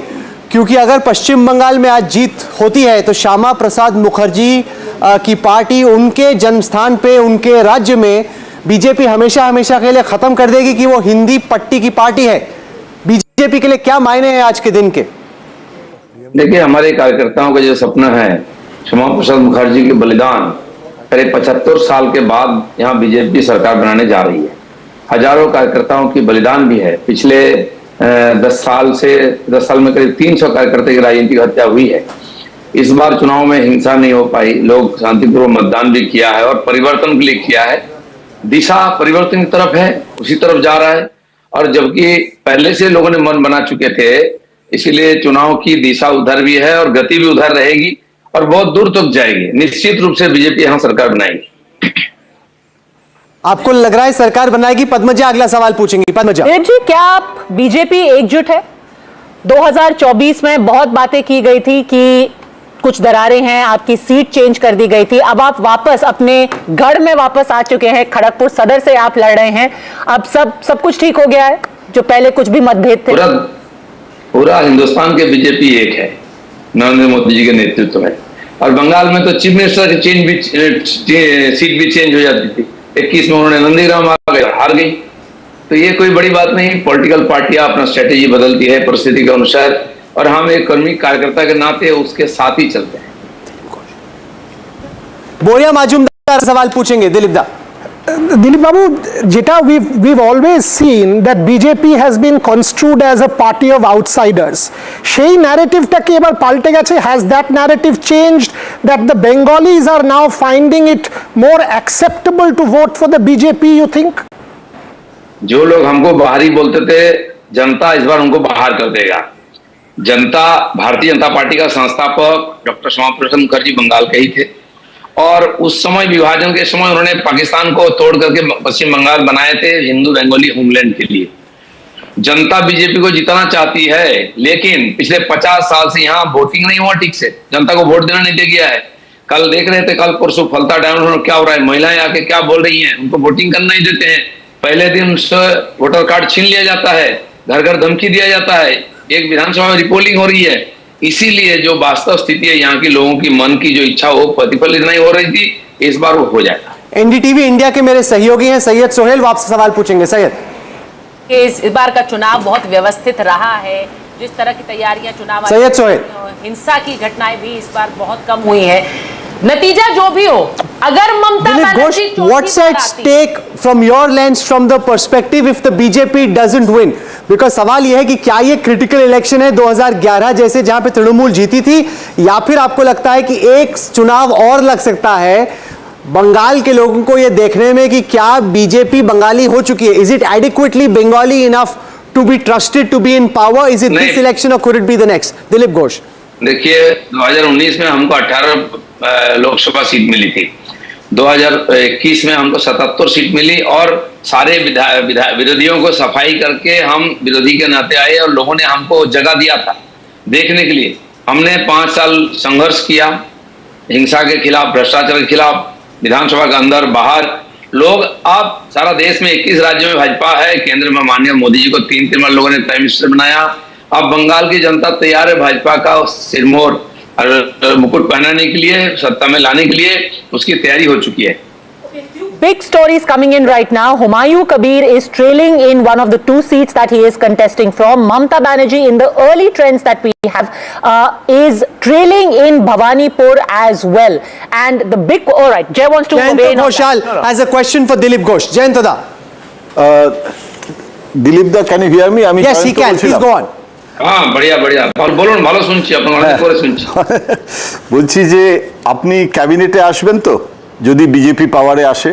क्योंकि अगर पश्चिम बंगाल में आज जीत होती है तो श्यामा प्रसाद मुखर्जी की पार्टी उनके जन्मस्थान पे, उनके राज्य में बीजेपी हमेशा हमेशा के लिए खत्म कर देगी कि वो हिंदी पट्टी की पार्टी है। बीजेपी के लिए क्या मायने हैं आज के दिन के? देखिए, हमारे कार्यकर्ताओं का जो सपना है, श्यामा प्रसाद मुखर्जी के बलिदान, करीब 75 साल के बाद यहाँ बीजेपी सरकार बनाने जा रही है। हजारों कार्यकर्ताओं की बलिदान भी है। पिछले 10 साल में करीब 300 कार्यकर्ता की राजनीतिक हत्या हुई है। इस बार चुनाव में हिंसा नहीं हो पाई, लोग शांतिपूर्वक मतदान भी किया है और परिवर्तन के लिए किया है। दिशा परिवर्तन की तरफ है, उसी तरफ जा रहा है। और जबकि पहले से लोगों ने मन बना चुके थे, इसीलिए चुनाव की दिशा उधर भी है और गति भी उधर रहेगी और बहुत दूर तक जाएगी। निश्चित रूप से बीजेपी यहाँ सरकार बनाएगी। आपको लग रहा है सरकार बनाएगी? पद्मजा अगला सवाल पूछेंगी। पद्मजा जी, क्या आप बीजेपी एकजुट है? 2024 में बहुत बातें की गई थी कि कुछ दरारें हैं, आपकी सीट चेंज कर दी गई थी, अब आप वापस अपने गढ़ में वापस आ चुके हैं, खड़गपुर सदर से आप लड़ रहे हैं, अब सब कुछ ठीक हो गया है, जो पहले कुछ भी मतभेद थे? पूरा हिंदुस्तान के बीजेपी एक है नरेंद्र मोदी जी के नेतृत्व में। और बंगाल में तो चीफ मिनिस्टर की सीट भी चेंज हो जाती थी। 21 में उन्होंने नंदीग्राम आ गए, हार गई। तो ये कोई बड़ी बात नहीं। पॉलिटिकल पार्टियां अपना स्ट्रेटेजी बदलती है परिस्थिति के अनुसार, और हम एक कर्मी कार्यकर्ता के नाते उसके साथ ही चलते हैं। बोरिया माजूमदार सवाल पूछेंगे। दिलीप दा। Dilip Babu, Jita, we've always seen that BJP has been construed as a party of outsiders. Shei narrative ta ke ebar palte geche. Has that narrative changed, that the Bengalis are now finding it more acceptable to vote for the BJP, you think? जो लोग हमको बाहरी बोलते थे, जनता इस बार उनको बाहर कर देगा। जनता भारतीय जनता पार्टी का संस्थापक डॉक्टर श्यामा प्रसाद मुखर्जी बंगाल के ही थे और उस समय विभाजन के समय उन्होंने पाकिस्तान को तोड़ करके पश्चिम बंगाल बनाए थे हिंदू बंगाली होमलैंड के लिए। जनता बीजेपी को जिताना चाहती है लेकिन पिछले 50 साल से यहाँ वोटिंग नहीं हुआ ठीक से, जनता को वोट देना नहीं दे गया है। कल देख रहे थे, कल परसों फलता डाउन क्या हो रहा है, महिलाएं आके क्या बोल रही हैं, उनको वोटिंग करना नहीं देते हैं। पहले दिन उससे वोटर कार्ड छीन लिया जाता है, घर घर धमकी दिया जाता है, एक विधानसभा में रिपोलिंग हो रही है। इसीलिए जो वास्तव स्थिति है यहाँ के लोगों की मन की जो इच्छा वो प्रतिफलित नहीं हो रही थी, इस बार वो हो जाएगा। एनडीटीवी इंडिया के मेरे सहयोगी हैं सैयद सोहेल, वो आपसे सवाल पूछेंगे। सैयद, इस बार का चुनाव बहुत व्यवस्थित रहा है, जिस तरह की तैयारियां चुनाव सैयद सोहेल, हिंसा की घटनाएं भी इस बार बहुत कम हुई है। नतीजा जो भी हो, अगर Mamata Banerjee what's at stake from your lens, from the perspective if the BJP doesn't win? Because सवाल यह है कि क्या ये क्रिटिकल इलेक्शन है 2011 जैसे जहां पे तृणमूल जीती थी, या फिर आपको लगता है कि एक चुनाव और लग सकता है बंगाल के लोगों को ये देखने में कि क्या बीजेपी बंगाली हो चुकी है? Is it adequately Bengali enough to be trusted to be in power? Is it this election or could it be the next? Dilip Ghosh, देखिए 2019 में हमको 18 लोकसभा सीट मिली थी, 2021 में हमको 77 सीट मिली और सारे विरोधियों को सफाई करके हम विरोधी के नाते आए और लोगों ने हमको जगह दिया था देखने के लिए। हमने 5 साल संघर्ष किया हिंसा के खिलाफ, भ्रष्टाचार के खिलाफ, विधानसभा के अंदर बाहर। लोग अब सारा देश में 21 राज्यों में भाजपा है, केंद्र में माननीय मोदी जी को 3 बार लोगों ने प्राइम मिनिस्टर बनाया। अब बंगाल की जनता तैयार है भाजपा का सिरमौर और मुकुट पहनाने के लिए, सत्ता में लाने के लिए उसकी तैयारी हो चुकी है। Big stories coming in right now. Humayun Kabir is trailing in one of the 2 seats that he is contesting from. Mamata Banerjee, in the early trends that we have, is trailing in Bhabanipur as well. And the big, all right, Jay wants to Jinto Joy has a question for Dilip Ghosh. Jinto da. Dilip da, can you hear me? Yes, he can. Please go on. हाँ बढ़िया बढ़िया, বলুন, ভালো শুনছি, আপনার অনেক করে শুনছি। বলছি যে আপনি ক্যাবিনেটে আসবেন তো যদি বিজেপি পাওয়ারে আসে?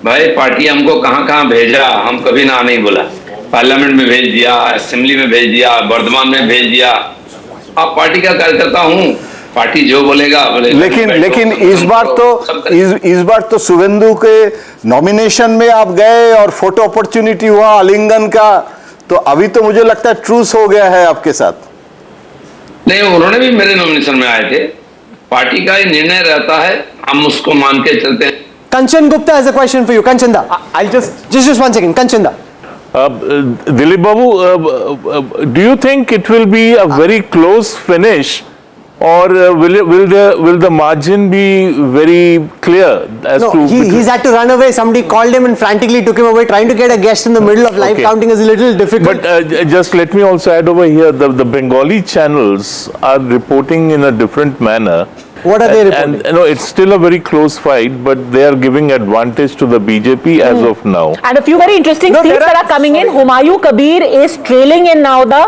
भाई पार्टी हमको कहाँ कहाँ भेजा, हम कभी ना नहीं बोला। पार्लियामेंट में भेज दिया, असेंबली में भेज दिया, वर्धमान में भेज दिया। आप पार्टी का कार्यकर्ता हूँ, पार्टी जो बोलेगा बोलेगा। लेकिन इस बार तो शुभेंदु के नॉमिनेशन में आप गए और फोटो अपॉर्चुनिटी हुआ आलिंगन का, तो अभी तो मुझे लगता है ट्रूस हो गया है आपके साथ। नहीं, उन्होंने भी मेरे नॉमिनेशन में आए थे, पार्टी का ही निर्णय रहता है, हम उसको मान के चलते हैं। Kanchan Gupta has a question for you. Kanchan da, I'll just 1 second. Kanchan da. Dilip Babu, do you think it will be a very close finish, or will the margin be very clear as no, to? He's had to run away. Somebody called him and frantically took him away. Trying to get a guest in the middle of live counting is a little difficult. But just let me also add over here, the Bengali channels are reporting in a different manner. What are they reporting? And no, it's still a very close fight, but they are giving advantage to the BJP as of now. And a few very interesting seats that are coming in. Humayun Kabir is trailing in Nauda.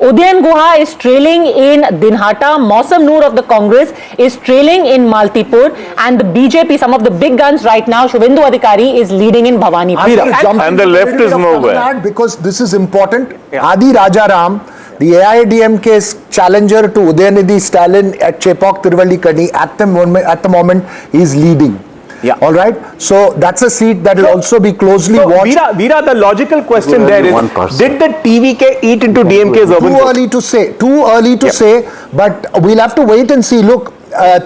Udayan Guha is trailing in Dinhata. Mausam Noor of the Congress is trailing in Maltipur. And the BJP, some of the big guns right now, Shubhendu Adhikari is leading in Bhabanipur. And the left is nowhere. Because this is important. Adi Rajaram, the AIDMK's challenger to Udayanidhi Stalin at Chepauk Tiruvallurkani at the moment is leading. Yeah. All right. So that's a seat that will also be closely watched. Veera, the logical question there is: did the TVK eat into DMK's urban vote? Too early to say. But we'll have to wait and see. Look,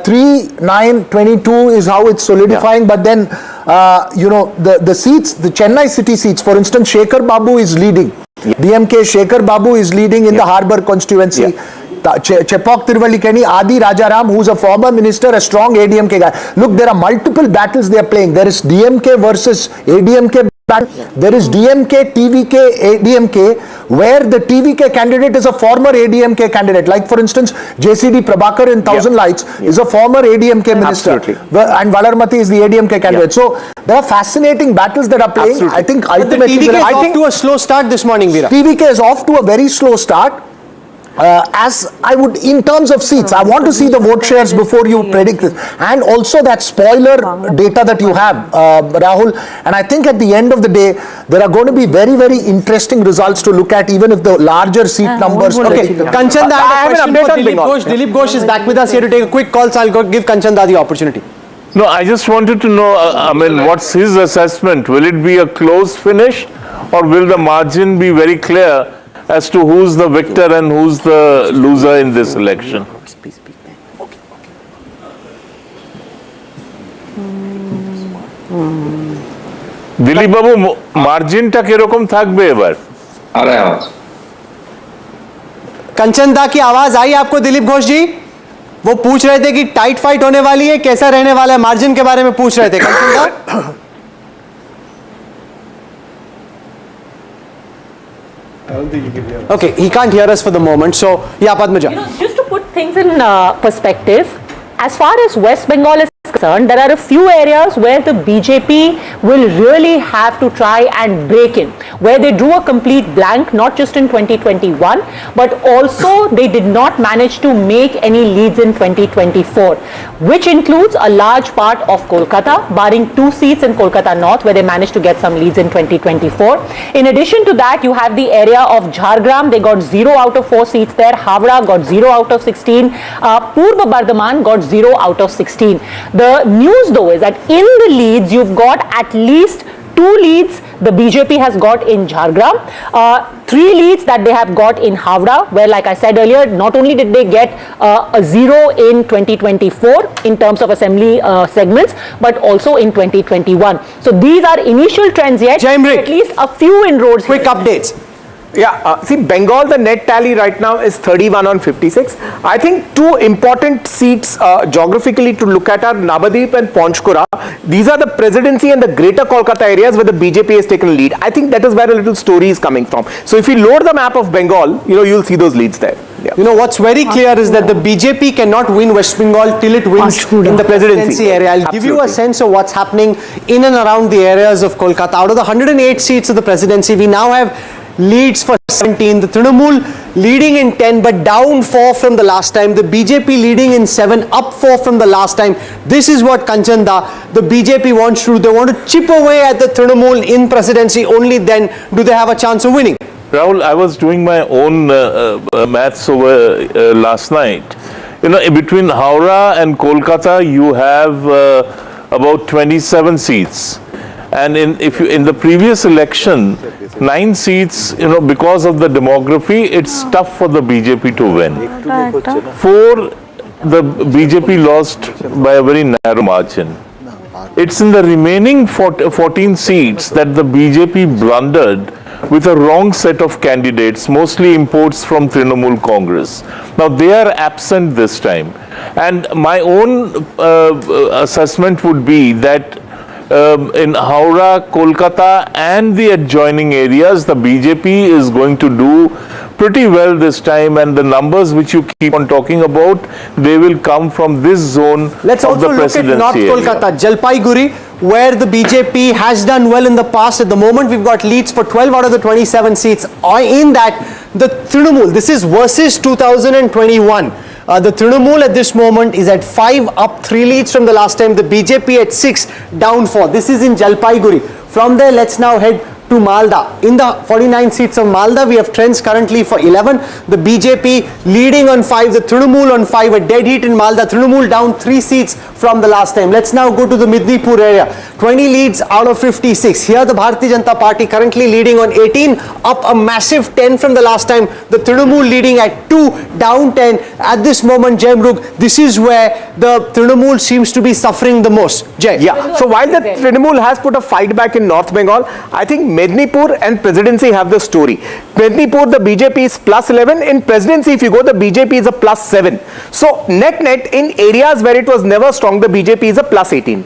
3, 9, 22 is how it's solidifying. Yeah. But then, the seats, the Chennai city seats, for instance, Shekhar Babu is leading. Yeah. DMK Shekhar Babu is leading in the Harbour constituency. Yeah. Chepauk Tiruvallurkani, Adi Rajaram, who's a former minister, a strong ADMK guy. Look, there are multiple battles they are playing. There is DMK versus ADMK battle. Yeah. There is DMK, TVK, ADMK, where the TVK candidate is a former ADMK candidate. Like, for instance, JCD Prabhakar in Thousand Lights is a former ADMK minister. Absolutely. And Valarmati is the ADMK candidate. So, there are fascinating battles that are playing. Absolutely. I think ultimately, TVK is off to a slow start this morning, Veera. TVK is off to a very slow start. as I would, in terms of seats, I want to see the vote shares before you predict this, and also that spoiler data that you have, Rahul. And I think at the end of the day, there are going to be very, very interesting results to look at, even if the larger seat numbers. Okay, Kanchanda, I have an update on Dilip Ghosh. Dilip Ghosh is back with us here to take a quick call, so I'll give Kanchanda the opportunity. No, I just wanted to know, what's his assessment? Will it be a close finish, or will the margin be very clear as to who's the victor and who's the loser in this election? Dilip বাবু, মার্জিনটা কিরকম থাকবে এবার? कंचन दा की आवाज आई आपको दिलीप घोष जी? वो पूछ रहे थे कि टाइट फाइट होने वाली है, कैसा रहने वाला है, मार्जिन के बारे में पूछ रहे थे। कंचन दा, okay, he can't hear us for the moment, so yeah, Padmaja. Just to put things in perspective, as far as West Bengal is concerned, there are a few areas where the BJP will really have to try and break in, where they drew a complete blank, not just in 2021, but also they did not manage to make any leads in 2024, which includes a large part of Kolkata, barring 2 seats in Kolkata North, where they managed to get some leads in 2024. In addition to that, you have the area of Jhargram. They got 0 out of 4 seats there. Havra got 0 out of 16. Purba Bardhaman got 0 out of 16. The news though is that in the leads, you've got at least 2 leads the BJP has got in Jhargram, 3 leads that they have got in Havra, where, like I said earlier, not only did they get a 0 in 2024 in terms of assembly segments, but also in 2021. So these are initial trends yet, at least a few inroads. Quick updates. Yeah, see, Bengal, the net tally right now is 31 on 56. I think 2 important seats geographically to look at are Navadip and Panchkura. These are the presidency and the greater Kolkata areas where the BJP has taken lead. I think that is where a little story is coming from. So if you load the map of Bengal, you'll see those leads there. Yeah. What's very clear is that the BJP cannot win West Bengal till it wins in the presidency area. I'll give you a sense of what's happening in and around the areas of Kolkata. Out of the 108 seats of the presidency, we now have leads for 17, the Trinamool leading in 10 but down 4 from the last time, the BJP leading in 7, up 4 from the last time. This is what Kanchanda, the BJP wants to do. They want to chip away at the Trinamool in presidency, only then do they have a chance of winning. Rahul, I was doing my own maths over last night. Between Howrah and Kolkata, you have about 27 seats. And in the previous election, 9 seats, because of the demography, it's tough for the BJP to win. 4, the BJP lost by a very narrow margin. It's in the remaining 14 seats that the BJP blundered with a wrong set of candidates, mostly imports from Trinamool Congress. Now, they are absent this time. And my own assessment would be that in Howrah, Kolkata and the adjoining areas, the BJP is going to do pretty well this time, and the numbers which you keep on talking about, they will come from this zone of the presidency. Let's also look at North Kolkata, Jalpaiguri, where the BJP has done well in the past. At the moment, we've got leads for 12 out of the 27 seats. In that, the Trinamool, this is versus 2021. The Trinamool at this moment is at 5, up 3 leads from the last time. The BJP at 6, down 4. This is in Jalpaiguri. From there, let's now head to Malda. In the 49 seats of Malda, we have trends currently for 11. The BJP leading on 5, the Trinamool on 5, a dead heat in Malda. Trinamool down 3 seats from the last time. Let's now go to the Midnipur area. 20 leads out of 56. Here the Bharatiya Janata Party currently leading on 18, up a massive 10 from the last time. The Trinamool leading at 2, down 10. At this moment, Jai Mrug, this is where the Trinamool seems to be suffering the most. Jai. Yeah, so while the Trinamool has put a fight back in North Bengal, I think Mednipur and presidency have the story. Mednipur, the BJP is plus 11. In presidency, if you go, the BJP is a plus 7. So net in areas where it was never strong, the BJP is a plus 18.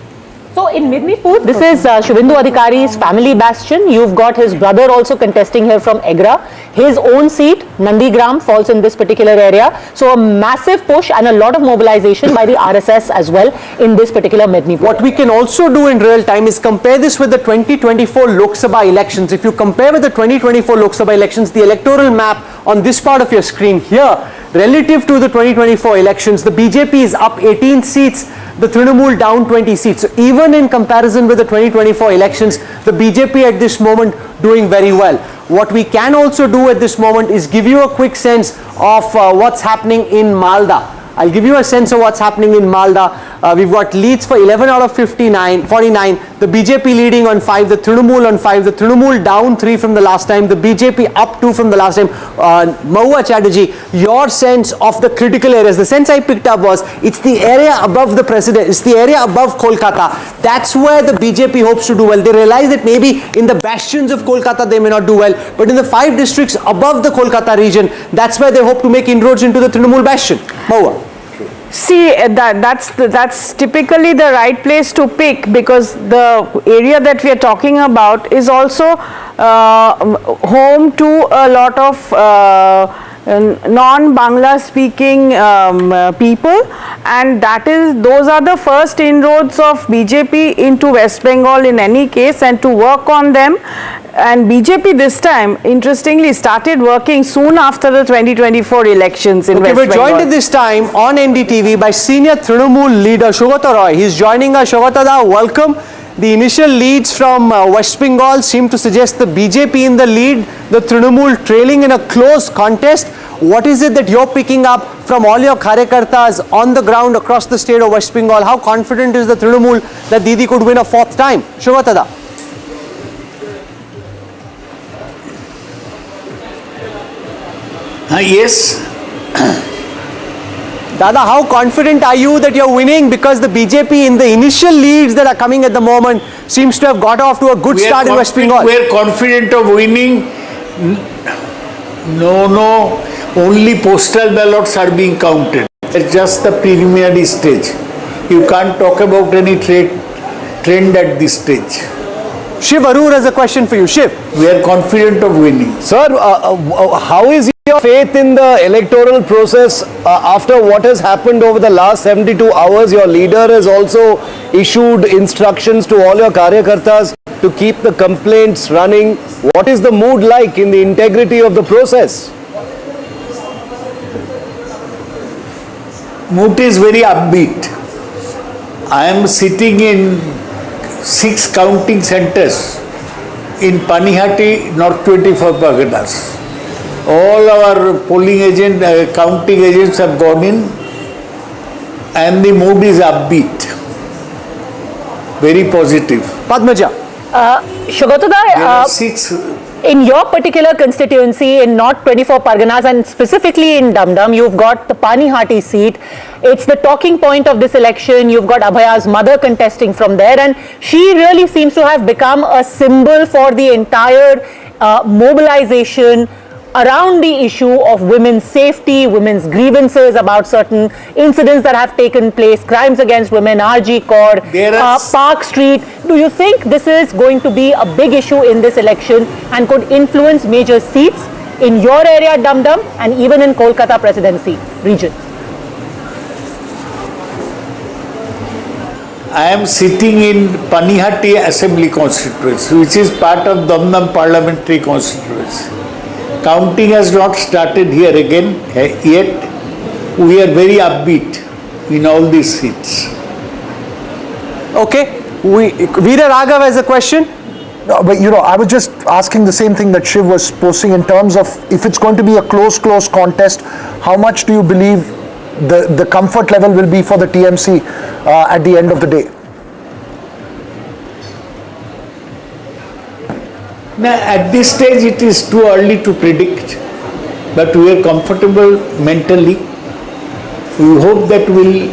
So in Midnipur, this is Shubhendu Adhikari's family bastion. You've got his brother also contesting here from Egra. His own seat, Nandigram, falls in this particular area. So a massive push and a lot of mobilization by the RSS as well in this particular Midnipur. What we can also do in real time is compare this with the 2024 Lok Sabha elections. If you compare with the 2024 Lok Sabha elections, the electoral map on this part of your screen here, relative to the 2024 elections, the BJP is up 18 seats, the Trinamool down 20 seats. So even in comparison with the 2024 elections, the BJP at this moment doing very well. What we can also do at this moment is give you a quick sense of what's happening in Malda. I'll give you a sense of what's happening in Malda. We've got leads for 11 out of 49, the BJP leading on 5, the Trinamool on 5, the Trinamool down 3 from the last time, the BJP up 2 from the last time. Mahua Chatterjee, your sense of the critical areas, the sense I picked up was, it's the area above the president, it's the area above Kolkata. That's where the BJP hopes to do well. They realize that maybe in the bastions of Kolkata they may not do well, but in the 5 districts above the Kolkata region, that's where they hope to make inroads into the Trinamool bastion. Mahua. See, that's typically the right place to pick, because the area that we are talking about is also home to a lot of non-Bangla speaking people, and those are the first inroads of BJP into West Bengal in any case, and to work on them. And BJP this time, interestingly, started working soon after the 2024 elections in West Bengal. We're joined at this time on NDTV by senior Trinamool leader Shougata Roy. He's joining us. Shougata da, welcome. The initial leads from West Bengal seem to suggest the BJP in the lead, the Trinamool trailing in a close contest. What is it that you're picking up from all your karyakartas on the ground across the state of West Bengal? How confident is the Trinamool that Didi could win a 4th time? Shougata da. Yes. Dada, how confident are you that you're winning? Because the BJP in the initial leads that are coming at the moment seems to have got off to a good start in West Bengal. We are confident of winning. No, only postal ballots are being counted. It's just the preliminary stage. You can't talk about any trend at this stage. Shiv Arur has a question for you. Shiv. We are confident of winning. Sir, how is your faith in the electoral process after what has happened over the last 72 hours? Your leader has also issued instructions to all your karyakartas to keep the complaints running. What is the mood like in the integrity of the process? Mood is very upbeat. I am sitting in 6 counting centers in Panihati, North 24 Parganas. All our polling agents, counting agents have gone in, and the mood is upbeat, very positive. Padmaja. Shougata da, in your particular constituency in North 24 Parganas and specifically in Dum Dum, you've got the Panihati seat. It's the talking point of this election. You've got Abhaya's mother contesting from there, and she really seems to have become a symbol for the entire mobilization around the issue of women's safety, women's grievances about certain incidents that have taken place, crimes against women, RG Kaur, Park Street. Do you think this is going to be a big issue in this election and could influence major seats in your area, Dum Dum, and even in Kolkata presidency region? I am sitting in Panihati Assembly constituency, which is part of Dum Dum parliamentary constituency. Counting has not started here again yet. We are very upbeat in all these seats. Okay. Veera Raghav has a question. No, but I was just asking the same thing that Shiv was posing in terms of if it's going to be a close contest, how much do you believe the comfort level will be for the TMC at the end of the day? Now, at this stage, it is too early to predict, but we are comfortable mentally. We hope that we'll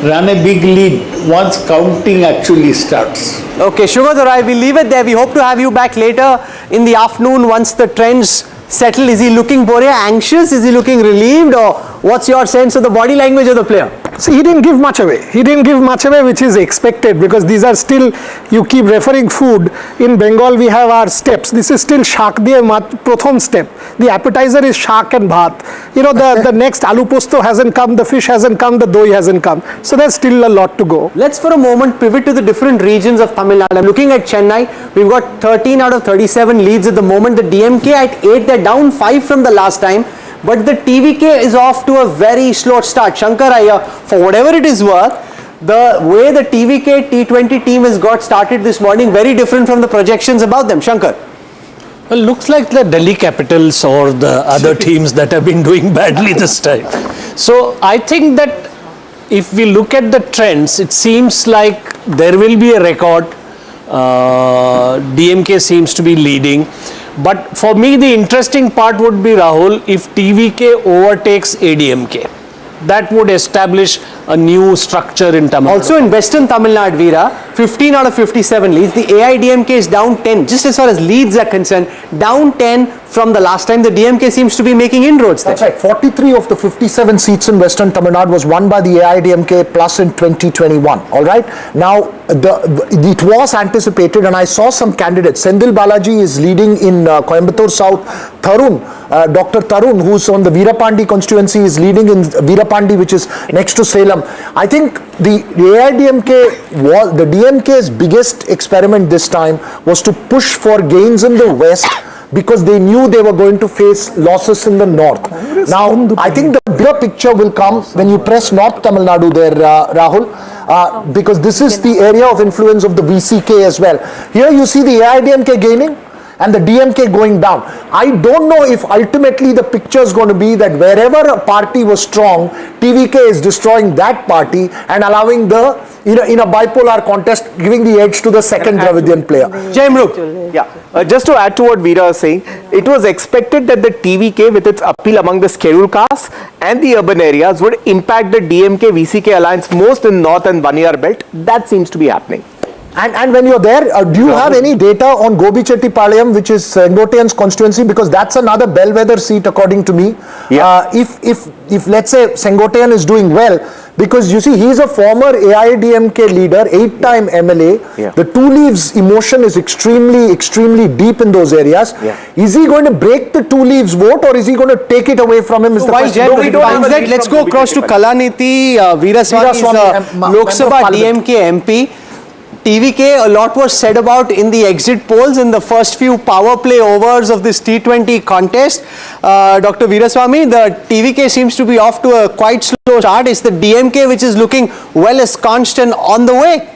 run a big lead once counting actually starts. Okay, Shougata Roy, we'll leave it there. We hope to have you back later in the afternoon once the trends settle. Is he looking anxious? Is he looking relieved? Or what's your sense of the body language of the player? See, he didn't give much away. He didn't give much away, which is expected, because these are still, you keep referring food. In Bengal, we have our steps. This is still shak diye prothom step. The appetizer is shak and bhat. You know, the next aloo posto hasn't come, the fish hasn't come, the doi hasn't come. So there's still a lot to go. Let's for a moment pivot to the different regions of Tamil Nadu. I'm looking at Chennai. We've got 13 out of 37 leads at the moment. The DMK at 8, they're down 5 from the last time. But the TVK is off to a very slow start. Shankar, for whatever it is worth, the way the TVK T20 team has got started this morning, very different from the projections about them. Shankar. Well, looks like the Delhi Capitals or the other teams that have been doing badly this time. So I think that if we look at the trends, it seems like there will be a record. DMK seems to be leading. But for me, the interesting part would be, Rahul, if TVK overtakes ADMK. That would establish a new structure in Tamil Nadu. Also in Western Tamil Nadu, Veera, 15 out of 57 leads. The AIDMK is down 10, just as far as leads are concerned, down 10 from the last time. The DMK seems to be making inroads there. That's right. 43 of the 57 seats in Western Tamil Nadu was won by the AIDMK plus in 2021. All right. Now, it was anticipated, and I saw some candidates. Sendil Balaji is leading in Coimbatore South. Dr. Tarun, who's on the Veerapandi constituency, is leading in Veerapandi, which is next to Salem. I think the AIDMK was, the DMK's biggest experiment this time was to push for gains in the West, because they knew they were going to face losses in the north. Now, I think the bigger picture will come when you press North Tamil Nadu there, Rahul, because this is the area of influence of the VCK as well. Here you see the AIDMK gaining and the DMK going down. I don't know if ultimately the picture is going to be that wherever a party was strong, TVK is destroying that party and allowing the, in a bipolar contest, giving the edge to the second Dravidian player. Jaimruk. Yeah, just to add to what Veera is saying, it was expected that the TVK, with its appeal among the scheduled castes and the urban areas, would impact the DMK-VCK alliance most in North and Baniyar belt. That seems to be happening. And when you're there, do you have any data on Gobichetipalayam, which is Sengotian's constituency? Because that's another bellwether seat, according to me. Yeah. If let's say Sengotian is doing well, because you see, he's a former AIDMK leader, 8-time MLA. Yeah. The two leaves emotion is extremely, extremely deep in those areas. Yeah. Is he going to break the two leaves vote, or is he going to take it away from him? Is the While question. Jaimruk finds that, let's go across to Kalaniti. Veeraswamy is Lok Sabha DMK MP. TVK, a lot was said about in the exit polls in the first few power play overs of this T20 contest. Dr. Veeraswamy, the TVK seems to be off to a quite slow start. It's the DMK which is looking well ensconced and on the way.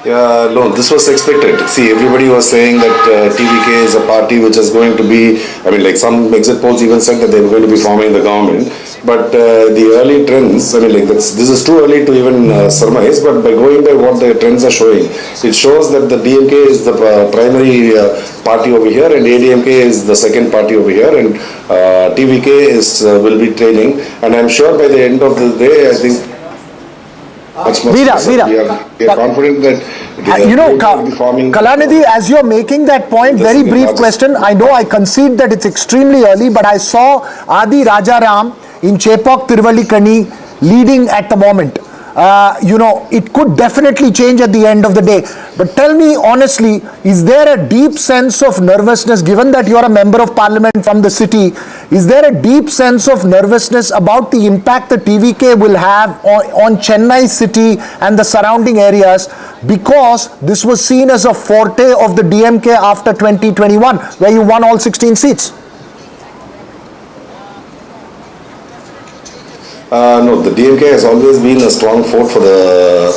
Yeah, no, this was expected. See, everybody was saying that TVK is a party which is going to be, I mean, like some exit polls even said that they were going to be forming the government. But the early trends, I mean, like this is too early to even surmise, but by going by what the trends are showing, it shows that the DMK is the primary party over here and ADMK is the second party over here, and TVK will be trailing. And I'm sure by the end of the day, I think Veera. We are confident that Kalanidhi, as you're making that point, very brief question. I know I concede that it's extremely early, but I saw Adi Rajaram in Chepauk Tiruvallikani leading at the moment. It could definitely change at the end of the day. But tell me honestly, is there a deep sense of nervousness, given that you're a member of parliament from the city, is there a deep sense of nervousness about the impact the TVK will have on Chennai city and the surrounding areas, because this was seen as a forte of the DMK after 2021, where you won all 16 seats? No, the DMK has always been a strong fort for the,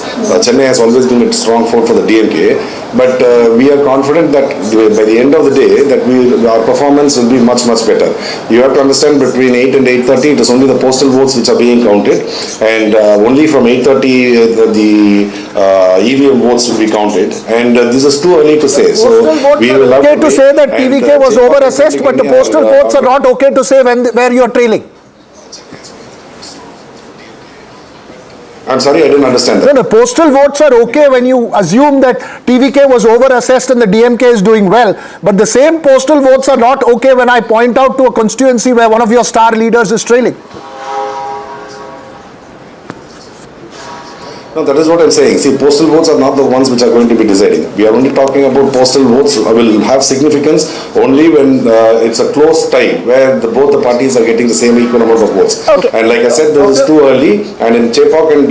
Chennai has always been a strong fort for the DMK, but we are confident that by the end of the day, that our performance will be much, much better. You have to understand, between 8 and 8:30, it is only the postal votes which are being counted, and only from 8:30 the EVM votes will be counted, and this is too early to say. So we will have to say that TVK was over-assessed, but the postal votes are not okay to say where you're trailing. I'm sorry, I didn't understand that. No, the postal votes are okay when you assume that TVK was over-assessed and the DMK is doing well. But the same postal votes are not okay when I point out to a constituency where one of your star leaders is trailing. No, that is what I'm saying. See, postal votes are not the ones which are going to be deciding. We are only talking about postal votes will have significance only when it's a close tie where both the parties are getting the same equal amount of votes. Okay. And like I said, this is too early. And in Chepauk and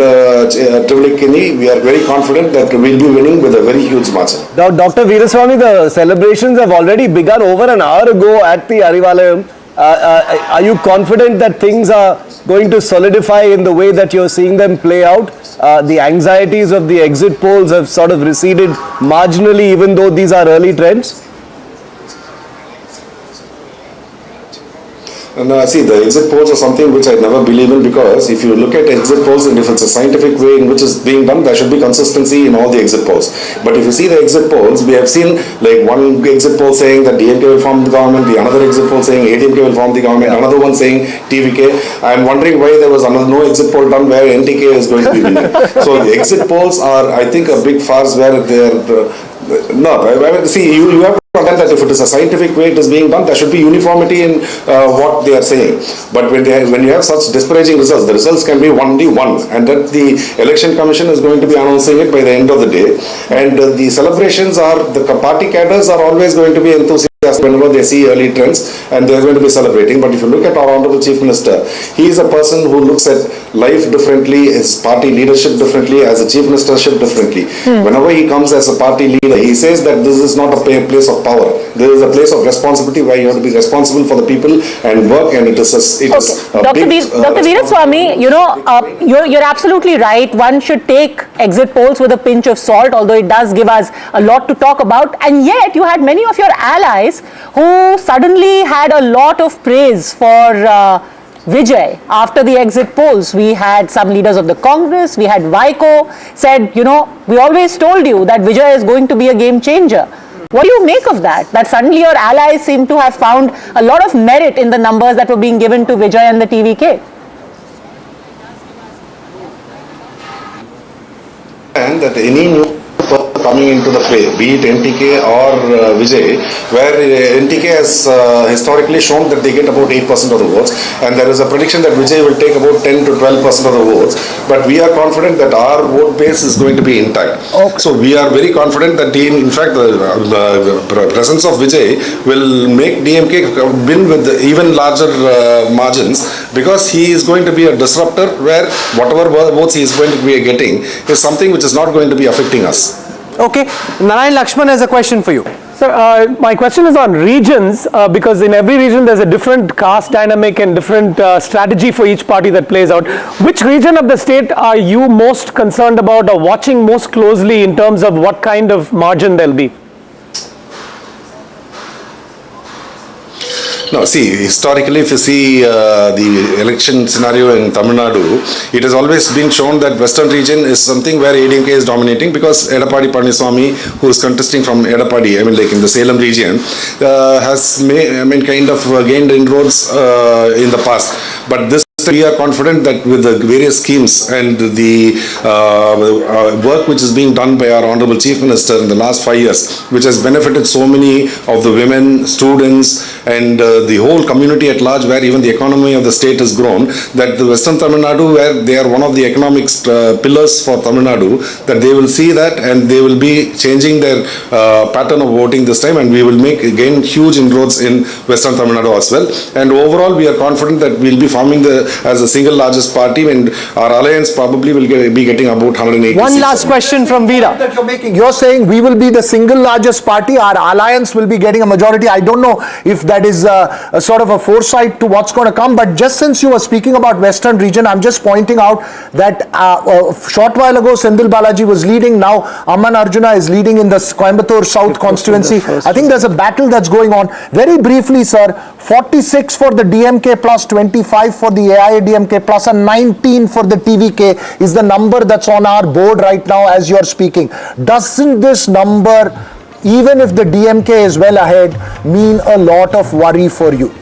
Trivandrum, we are very confident that we'll be winning with a very huge margin. Now, Dr. Veeraswamy, the celebrations have already begun over an hour ago at the Arivalayam. Are you confident that things are going to solidify in the way that you're seeing them play out? The anxieties of the exit polls have sort of receded marginally, even though these are early trends? And see, the exit polls are something which I never believe in, because if you look at exit polls and if it's a scientific way in which it's being done, there should be consistency in all the exit polls. But if you see the exit polls, we have seen like one exit poll saying that DMK will form the government, the another exit poll saying ADMK will form the government, another one saying TVK. I'm wondering why there was no exit poll done where NTK is going to be winning. So the exit polls are, I think, a big farce where they're see, you have that if it is a scientific way it is being done, there should be uniformity in what they are saying. But when you have such disparaging results, the results can be only one, and that the Election Commission is going to be announcing it by the end of the day. And the celebrations are, the party cadres are always going to be enthusiastic whenever they see early trends, and they are going to be celebrating. But if you look at our Honorable Chief Minister, he is a person who looks at life differently, his party leadership differently, as a Chief Ministership differently. Whenever he comes as a party leader, he says that this is not a place of power. There is a place of responsibility where you have to be responsible for the people and work, and it is a Dr. Veeraswamy, you're absolutely right. One should take exit polls with a pinch of salt, although it does give us a lot to talk about. And yet, you had many of your allies who suddenly had a lot of praise for Vijay after the exit polls. We had some leaders of the Congress, we had Vaiko said, we always told you that Vijay is going to be a game changer. What do you make of that? That suddenly your allies seem to have found a lot of merit in the numbers that were being given to Vijay and the TVK. And that any new person coming into the fray, be it NTK or Vijay, where NTK has historically shown that they get about 8% of the votes, and there is a prediction that Vijay will take about 10 to 12% of the votes, but we are confident that our vote base is going to be intact. Okay. So we are very confident that in fact the presence of Vijay will make DMK win with even larger margins, because he is going to be a disruptor where whatever votes he is going to be getting is something which is not going to be affecting us. Okay, Narayan Lakshman has a question for you. Sir, my question is on regions, because in every region there's a different caste dynamic and different strategy for each party that plays out. Which region of the state are you most concerned about or watching most closely in terms of what kind of margin there'll be? No, see, historically, if you see the election scenario in Tamil Nadu, it has always been shown that Western region is something where ADMK is dominating, because Edappadi Palaniswamy, who is contesting from Edappadi, like in the Salem region, has kind of gained inroads in the past. But this we are confident that with the various schemes and the work which is being done by our Honorable Chief Minister in the last 5 years, which has benefited so many of the women, students, and the whole community at large, where even the economy of the state has grown, that the Western Tamil Nadu, where they are one of the economic pillars for Tamil Nadu, that they will see that and they will be changing their pattern of voting this time, and we will gain huge inroads in Western Tamil Nadu as well. And overall, we are confident that we will be forming as the single largest party, and our alliance probably will be getting about 180 One seats. last question from Veera. That you're saying we will be the single largest party, our alliance will be getting a majority. I don't know if that is a sort of a foresight to what's going to come, but just since you were speaking about Western region, I'm just pointing out that a short while ago Sendil Balaji was leading, now Amman Arjuna is leading in the Coimbatore South constituency. I think there's a battle that's going on. Very briefly, sir, 46 for the DMK plus 25 for the AIADMK plus and 19 for the TVK is the number that's on our board right now as you're speaking. Doesn't this number, even if the DMK is well ahead, mean a lot of worry for you?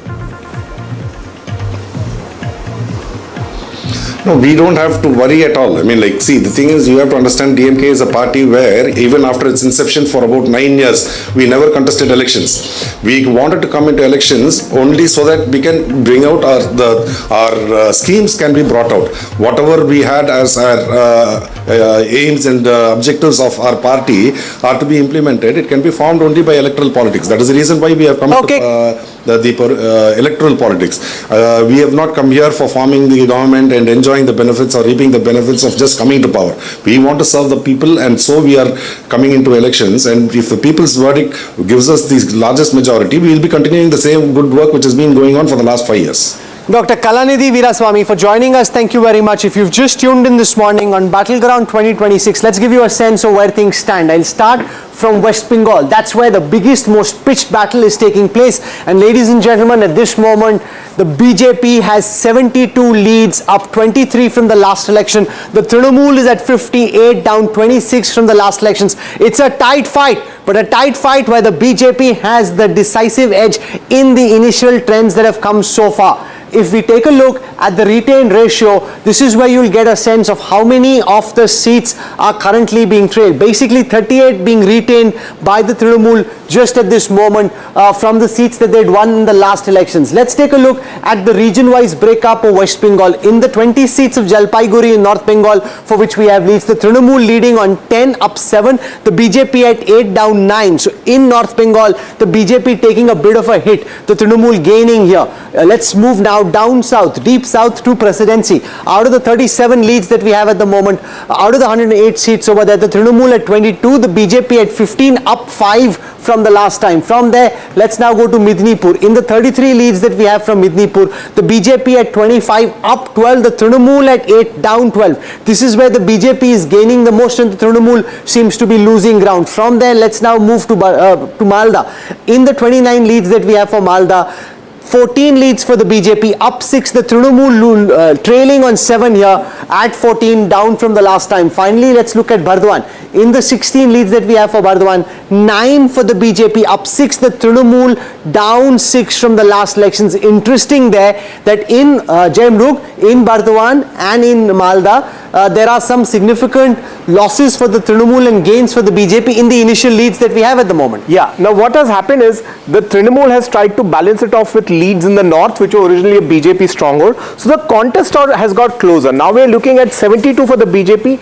No, we don't have to worry at all. I mean, like, see, the thing is, you have to understand DMK is a party where, even after its inception for about 9 years, we never contested elections. We wanted to come into elections only so that we can bring out our schemes can be brought out. Whatever we had as our aims and objectives of our party are to be implemented. It can be formed only by electoral politics. That is the reason why we have come to the electoral politics. We have not come here for forming the government and enjoying the benefits or reaping the benefits of just coming to power. We want to serve the people, and so we are coming into elections. And if the people's verdict gives us the largest majority, we will be continuing the same good work which has been going on for the last 5 years. Dr. Kalanidhi Veeraswamy, for joining us. Thank you very much. If you've just tuned in this morning on Battleground 2026, let's give you a sense of where things stand. I'll start from West Bengal. That's where the biggest, most pitched battle is taking place. And ladies and gentlemen, at this moment, the BJP has 72 leads, up 23 from the last election. The Trinamool is at 58, down 26 from the last elections. It's a tight fight, but a tight fight where the BJP has the decisive edge in the initial trends that have come so far. If we take a look at the retained ratio, this is where you'll get a sense of how many of the seats are currently being trailed. Basically 38 being retained by the Trinamool just at this moment from the seats that they'd won in the last elections. Let's take a look at the region-wise breakup of West Bengal. In the 20 seats of Jalpaiguri in North Bengal, for which we have leads, the Trinamool leading on 10, up 7, the BJP at 8, down 9. So in North Bengal, the BJP taking a bit of a hit, the Trinamool gaining here. Let's move now down south, deep south to presidency. Out of the 37 leads that we have at the moment, out of the 108 seats over there, the Trinamool at 22, the BJP at 15, up 5 from the last time. From there, let's now go to Midnipur. In the 33 leads that we have from Midnipur, the BJP at 25, up 12, the Trinamool at 8, down 12. This is where the BJP is gaining the most and the Trinamool seems to be losing ground. From there, let's now move to Malda. In the 29 leads that we have for Malda, 14 leads for the BJP, up 6, the Trinamool trailing on 7 here at 14, down from the last time. Finally, let's look at Bardwan. In the 16 leads that we have for Bardwan, 9 for the BJP, up 6, the Trinamool down 6 from the last elections. Interesting there that in Jaimrug, in Bardwan and in Malda, there are some significant losses for the Trinamool and gains for the BJP in the initial leads that we have at the moment. Yeah, now what has happened is the Trinamool has tried to balance it off with leads in the north, which were originally a BJP stronghold. So the contest has got closer. Now we are looking at 72 for the BJP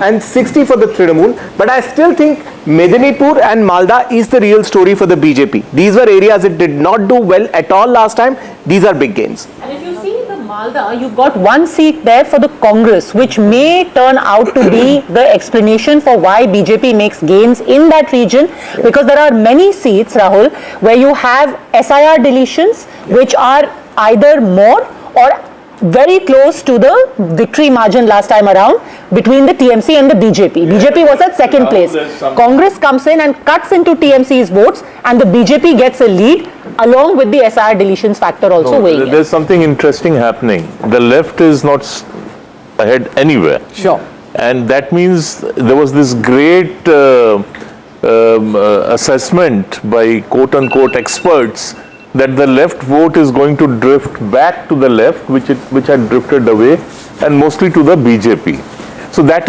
and 60 for the Trinamool. But I still think Medinipur and Malda is the real story for the BJP. These were areas it did not do well at all last time. These are big gains. And if you see the Malda, you've got one seat there for the Congress, which may turn out to be the explanation for why BJP makes gains in that region, because there are many seats, Rahul, where you have SIR deletions, which are either more or very close to the victory margin last time around between the TMC and the BJP. BJP was at second place. Congress comes in and cuts into TMC's votes and the BJP gets a lead along with the SIR deletions factor also weighing in. There's something interesting happening. The left is not ahead anywhere. Sure. And that means there was this great assessment by quote-unquote experts that the left vote is going to drift back to the left, which had drifted away, and mostly to the BJP. So that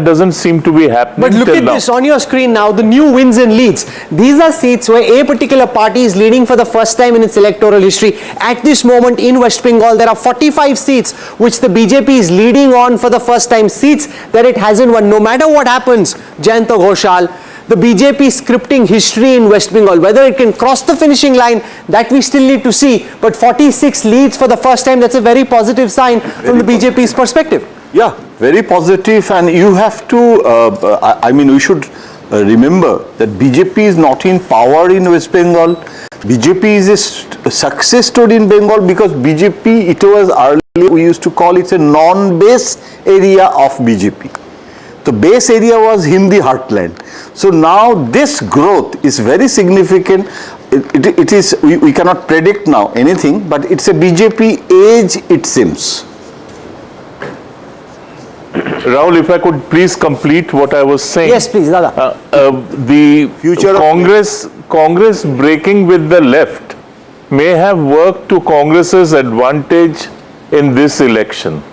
doesn't seem to be happening. But look at this on your screen now, the new wins and leads. These are seats where a particular party is leading for the first time in its electoral history. At this moment in West Bengal, there are 45 seats which the BJP is leading on for the first time, seats that it hasn't won. No matter what happens, Jinto Joy, the BJP scripting history in West Bengal, whether it can cross the finishing line, that we still need to see. But 46 leads for the first time, that's a very positive sign from the BJP's perspective. Yeah, very positive, and you have to, I mean, we should remember that BJP is not in power in West Bengal. BJP is a success story in Bengal because BJP, it was earlier, we used to call it a non-base area of BJP. The base area was Hindi heartland. So now this growth is very significant. It is, we cannot predict now anything, but it's a BJP age, it seems. Rahul, if I could please complete what I was saying. Yes, please, Dada. The future Congress breaking with the left may have worked to Congress's advantage in this election.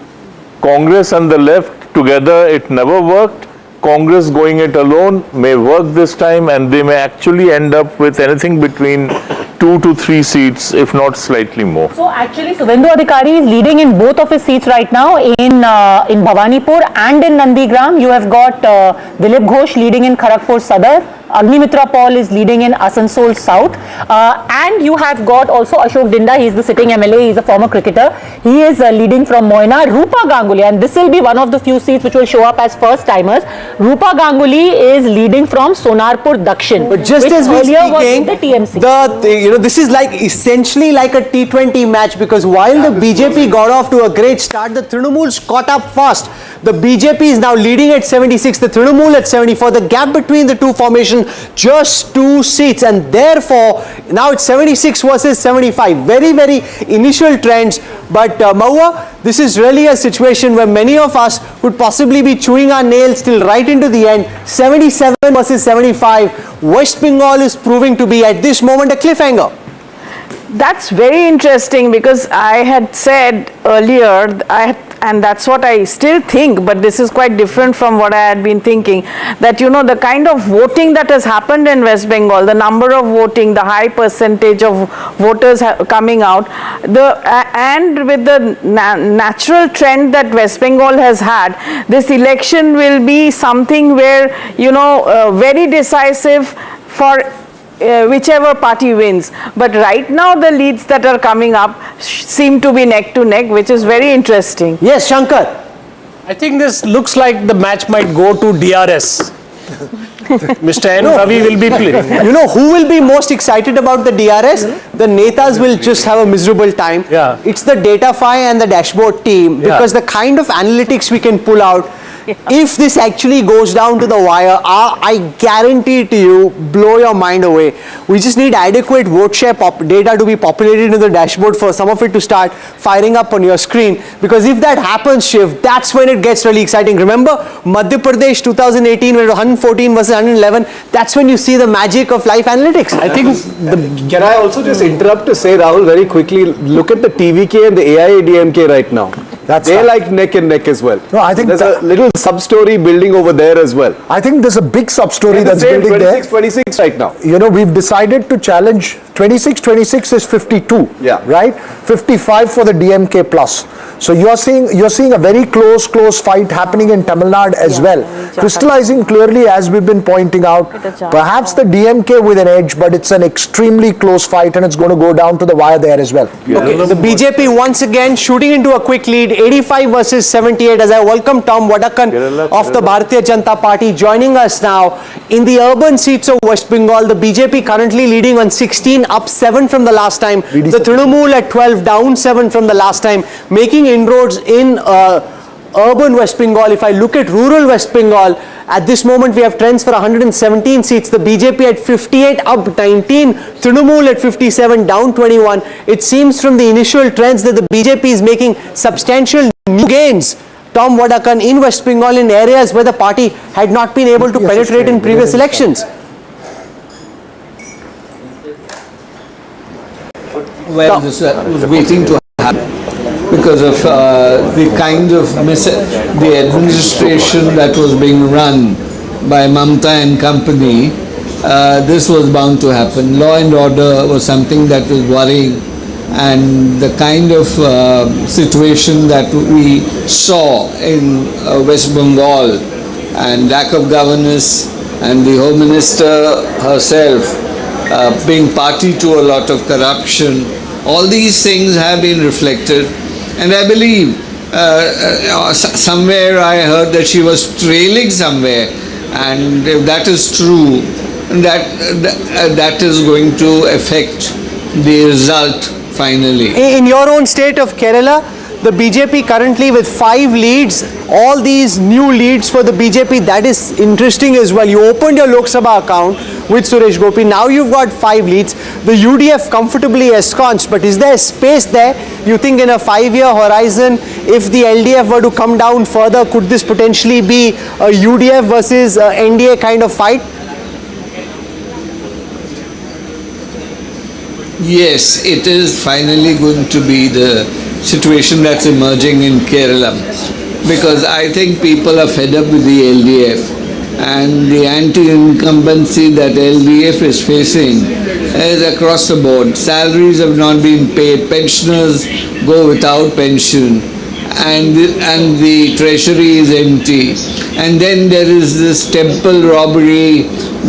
Congress and the left together, it never worked. Congress going it alone may work this time, and they may actually end up with anything between 2 to 3 seats, if not slightly more. So actually, Suvendu Adhikari is leading in both of his seats right now, in Bhabanipur and in Nandigram. You have got Dilip Ghosh leading in Kharagpur Sadar. Agnimitra Paul is leading in Asansol South, and you have got also Ashok Dinda. He is the sitting MLA. He is a former cricketer. He is leading from Moina. Rupa Ganguly, and this will be one of the few seats which will show up as first timers. Rupa Ganguly is leading from Sonarpur Dakshin. But just as we speaking, the TMC. this is like essentially like a T20 match, because while the BJP got off to a great start, the Trinamool's caught up fast. The BJP is now leading at 76, the Trinamool at 74. The gap between the two formations just 2 seats, and therefore now it's 76 versus 75. Very, very initial trends. But Maua, this is really a situation where many of us would possibly be chewing our nails till right into the end. 77 versus 75. West Bengal is proving to be at this moment a cliffhanger. That's very interesting, because I had said earlier, and that's what I still think, but this is quite different from what I had been thinking, that the kind of voting that has happened in West Bengal, the number of voting, the high percentage of voters coming out, and with the natural trend that West Bengal has had, this election will be something where, very decisive for whichever party wins. But right now the leads that are coming up seem to be neck to neck, which is very interesting. Yes, Shankar. I think this looks like the match might go to DRS. Mr. N. Ravi will be playing. You know who will be most excited about the DRS? The Netas will just have a miserable time. Yeah. It's the Datafy and the dashboard team, because the kind of analytics we can pull out, if this actually goes down to the wire, I guarantee to you, blow your mind away. We just need adequate vote share data to be populated into the dashboard for some of it to start firing up on your screen. Because if that happens, Shiv, that's when it gets really exciting. Remember Madhya Pradesh 2018, when it was 114 versus 111, that's when you see the magic of live analytics. I think, can I also just interrupt to say, Rahul, very quickly, look at the TVK and the AIADMK right now. They're like neck and neck as well. No, I think there's a little sub-story building over there as well. I think there's a big sub-story that's building 26 right now. We've decided to challenge 26 is 52, right? 55 for the DMK plus. So you're seeing a very close fight happening in Tamil Nadu as well, crystallizing clearly, as we've been pointing out. Perhaps the DMK with an edge, but it's an extremely close fight, and it's going to go down to the wire there as well. Okay, the BJP once again shooting into a quick lead, 85 versus 78, as I welcome Tom Wadakan of the Bharatiya Janata Party joining us now. In the urban seats of West Bengal, the BJP currently leading on 16, up 7 from the last time. The Trinamool at 12, down 7 from the last time, making inroads in urban West Bengal. If I look at rural West Bengal, at this moment we have trends for 117 seats. The BJP at 58, up 19. Trinamool at 57, down 21. It seems from the initial trends that the BJP is making substantial new gains. Tom Wadakan, in West Bengal, in areas where the party had not been able to penetrate in previous elections. Well, this was waiting to happen because of the kind of the administration that was being run by Mamata and company. This was bound to happen. Law and order was something that was worrying, and the kind of situation that we saw in West Bengal, and lack of governance, and the Home Minister herself being party to a lot of corruption, all these things have been reflected. And I believe somewhere I heard that she was trailing somewhere, and if that is true, that is going to affect the result finally. In your own state of Kerala, the BJP currently with 5 leads, all these new leads for the BJP, that is interesting as well. You opened your Lok Sabha account with Suresh Gopi, now you've got 5 leads. The UDF comfortably ensconced, but is there space there? You think in a 5-year horizon, if the LDF were to come down further, could this potentially be a UDF versus NDA kind of fight? Yes, it is finally going to be the situation that's emerging in Kerala. because I think people are fed up with the LDF, and the anti-incumbency that LDF is facing is across the board. Salaries have not been paid, pensioners go without pension, and the treasury is empty. And then there is this temple robbery,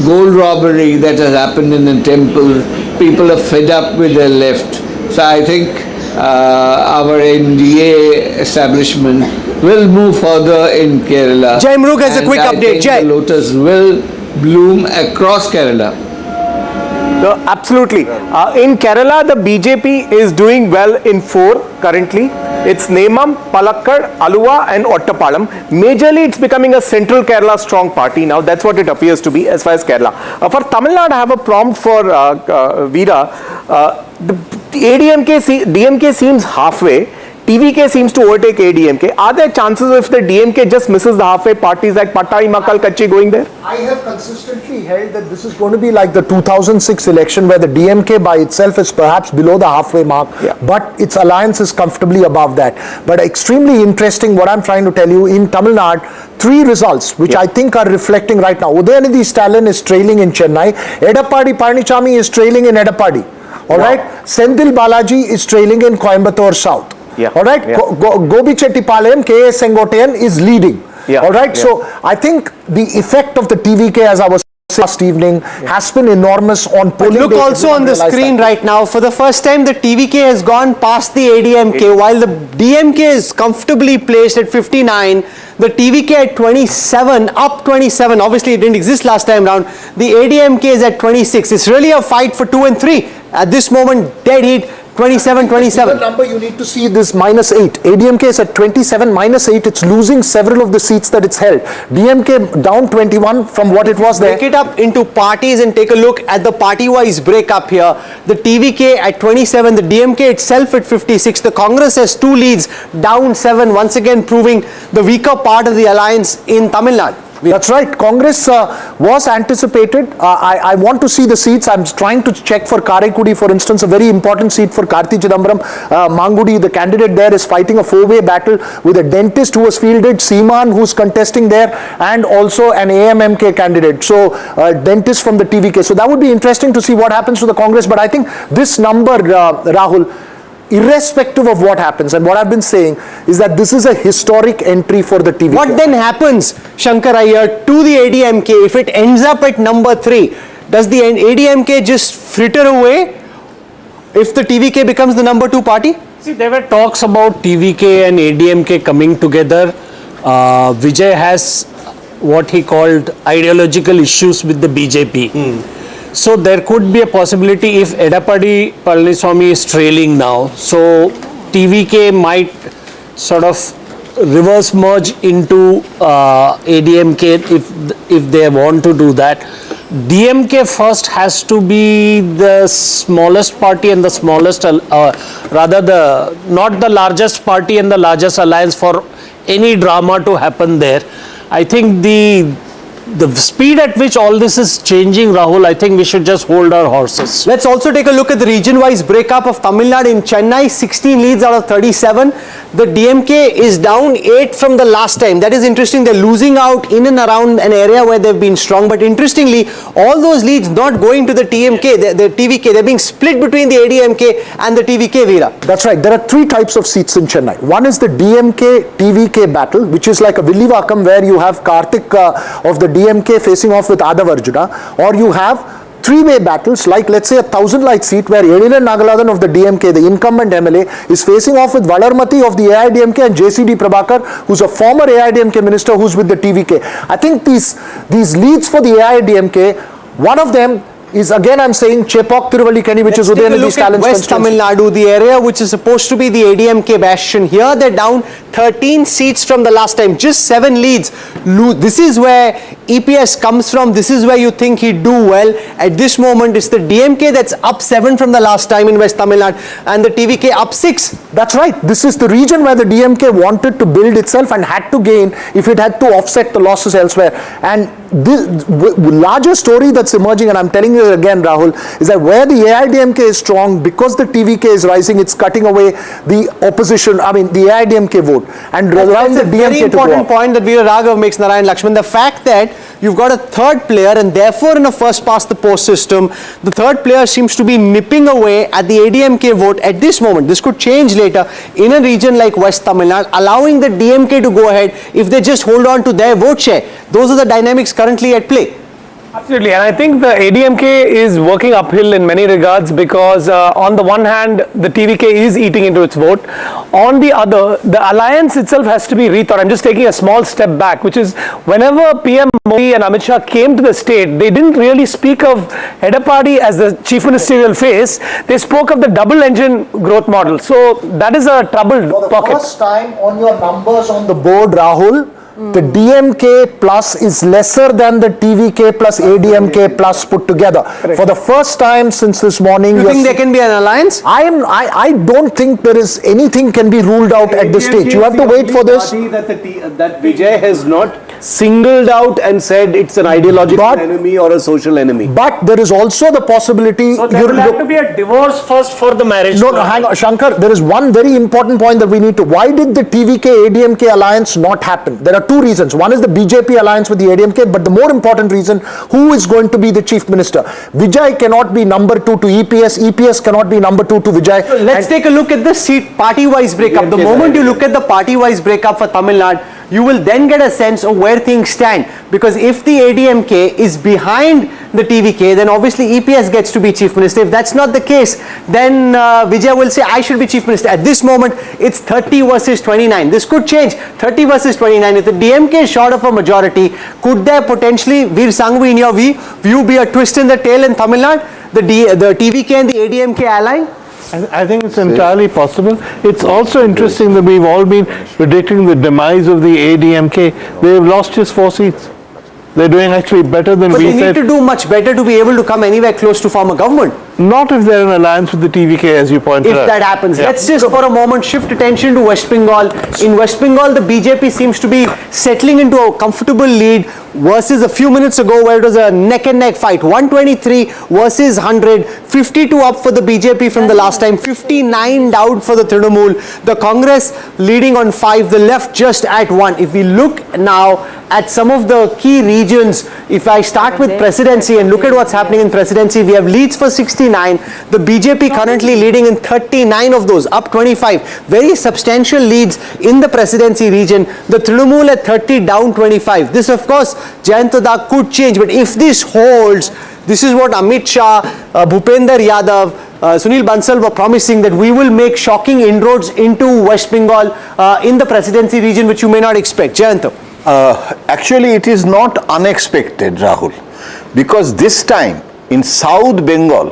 gold robbery that has happened in the temple. People are fed up with their left. So I think our NDA establishment will move further in Kerala. Jai Mrug has a quick I update. think Jai. the lotus will bloom across Kerala. No, absolutely. In Kerala, the BJP is doing well in 4 currently. It's Nemam, Palakkad, Aluva and Ottapalam. Majorly, it's becoming a central Kerala strong party now. That's what it appears to be as far as Kerala. For Tamil Nadu, I have a prompt for Veera. The DMK seems halfway. TVK seems to overtake ADMK. Are there chances if the DMK just misses the halfway, parties like Pattai, Makal, Kachi going there? I have consistently held that this is going to be like the 2006 election where the DMK by itself is perhaps below the halfway mark, but its alliance is comfortably above that. But extremely interesting what I'm trying to tell you, in Tamil Nadu, 3 results which I think are reflecting right now. Udayanidhi Stalin is trailing in Chennai. Edappadi Panichami is trailing in Edappadi. All right. Senthil Balaji is trailing in Coimbatore South. All right. Gobi Chettipalayam, K.S. Sengotayan is leading. All right. So I think the effect of the TVK, as I was saying last evening, has been enormous on polling. Look also on the screen right now. For the first time, the TVK has gone past the ADMK, while the DMK is comfortably placed at 59. The TVK at 27, up 27. Obviously, it didn't exist last time round. The ADMK is at 26. It's really a fight for 2 and 3. At this moment, dead heat. 27. The number you need to see this -8. ADMK is at 27, -8. It's losing several of the seats that it's held. DMK down 21 from what it was there. Break it up into parties and take a look at the party-wise breakup here. The TVK at 27, the DMK itself at 56. The Congress has 2 leads, down 7, once again proving the weaker part of the alliance in Tamil Nadu. That's right. Congress was anticipated. I want to see the seats. I'm trying to check for Karaikudi, for instance, a very important seat for Karthi Chidambaram. Mangudi, the candidate there, is fighting a 4-way battle with a dentist who was fielded, Seaman, who's contesting there, and also an AMMK candidate. So, dentist from the TVK. So, that would be interesting to see what happens to the Congress. But I think this number, Rahul, irrespective of what happens, and what I've been saying is that this is a historic entry for the TVK. What then happens, Shankar Iyer, to the ADMK if it ends up at number 3? Does the ADMK just fritter away if the TVK becomes the number 2 party? See, there were talks about TVK and ADMK coming together. Vijay has what he called ideological issues with the BJP. So there could be a possibility if Edappadi Palaniswamy is trailing now, so TVK might sort of reverse merge into ADMK if they want to do that. DMK first has to be the smallest party and the smallest, not the largest party and the largest alliance for any drama to happen there. I think the speed at which all this is changing, Rahul, I think we should just hold our horses. Let's also take a look at the region-wise breakup of Tamil Nadu. In Chennai, 16 leads out of 37. The DMK is down 8 from the last time. That is interesting. They're losing out in and around an area where they've been strong. But interestingly, all those leads not going to the TMK, the TVK. They're being split between the ADMK and the TVK, Veera. That's right. There are 3 types of seats in Chennai. One is the DMK-TVK battle, which is like a Villivakam, where you have Karthik of the DMK facing off with Adav Arjuna, or you have 3-way battles, like let's say a 1000-light seat where Edilan Nagalathan of the DMK, the incumbent MLA, is facing off with Valarmati of the AIDMK and JCD Prabhakar, who's a former AIDMK minister who's with the TVK. I think these leads for the AIDMK, one of them is, again I'm saying, Chepauk Tiruvallikeni, which is Udayanidhi Stalin's West Tamil Nadu, the area which is supposed to be the ADMK bastion. Here they're down 13 seats from the last time, just 7 leads. This is where EPS comes from, this is where you think he'd do well. At this moment, it's the DMK that's up 7 from the last time in West Tamil Nadu and the TVK up 6. That's right. This is the region where the DMK wanted to build itself and had to gain if it had to offset the losses elsewhere. And this larger story that's emerging, and I'm telling you again, Rahul, is that where the AIDMK is strong, because the TVK is rising, it's cutting away the opposition, I mean the AIDMK vote, and allowing the DMK to go up. That's a very important point that Veera Raghav makes, Narayan Lakshman. The fact that you've got a third player, and therefore in a first past the post system, the third player seems to be nipping away at the ADMK vote at this moment. This could change later in a region like West Tamil Nadu, allowing the DMK to go ahead if they just hold on to their vote share. Those are the dynamics currently at play. Absolutely, and I think the ADMK is working uphill in many regards because on the one hand, the TVK is eating into its vote. On the other, the alliance itself has to be rethought. I'm just taking a small step back, which is whenever PM Modi and Amit Shah came to the state, they didn't really speak of Edapadi as the chief ministerial face. They spoke of the double engine growth model. So that is a troubled pocket. For the first time on your numbers on the board, Rahul, the DMK plus is lesser than the TVK plus ADMK plus put together. Correct. For the first time since this morning. You think there can be an alliance? I don't think there is anything can be ruled out at this stage. You have to wait for this. That Vijay has not singled out and said it's an ideological enemy or a social enemy. But there is also the possibility. So there will have to be a divorce first for the marriage. No, hang on, Shankar, there is one very important point that we need to. Why did the TVK ADMK alliance not happen? There are two reasons. One is the BJP alliance with the ADMK, but the more important reason, who is going to be the chief minister? Vijay cannot be number 2 to EPS. EPS cannot be number 2 to Vijay. So let's take a look at the seat party-wise breakup. The moment you look at the party-wise breakup for Tamil Nadu, you will then get a sense of where things stand. Because if the ADMK is behind the TVK, then obviously EPS gets to be chief minister. If that's not the case, then Vijay will say, I should be chief minister. At this moment, it's 30 versus 29. This could change. 30 versus 29. If the DMK is short of a majority, could there potentially, Veer Sangvi, in your view, be a twist in the tail in Tamil Nadu? The TVK and the ADMK ally? I think it's entirely possible. It's also interesting that we've all been predicting the demise of the ADMK. They've lost just 4 seats. They're doing actually better than we said. But they need to do much better to be able to come anywhere close to form a government. Not if they're in alliance with the TVK, as you pointed out. If that happens. Yeah. Let's just for a moment shift attention to West Bengal. In West Bengal, the BJP seems to be settling into a comfortable lead versus a few minutes ago where it was a neck and neck fight. 123 versus 100. 52 up for the BJP from the last time. 59 down for the Trinamool. The Congress leading on 5. The left just at 1. If we look now at some of the key regions, if I start with presidency and look at what's happening in presidency, we have leads for 69. The BJP currently leading in 39 of those, up 25. Very substantial leads in the presidency region. The Trinamool at 30, down 25. This, of course, Jayantada could change, but if this holds, this is what Amit Shah, Bhupender Yadav, Sunil Bansal were promising, that we will make shocking inroads into West Bengal in the presidency region, which you may not expect. Jayanta. Actually, it is not unexpected, Rahul, because this time in South Bengal,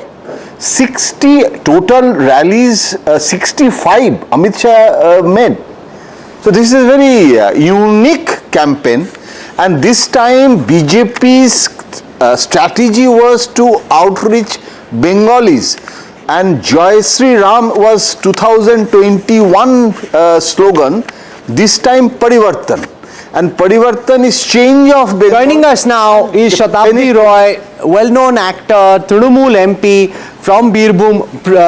60 total rallies, 65 Amit Shah made. So this is a very unique campaign, and this time BJP's strategy was to outreach Bengalis, and Joy Sri Ram was 2021 slogan, this time Parivartan. And Parivartan is change of Bengal. Joining us now is Shatabdi Roy, well-known actor, Trinamool MP from Birbhum.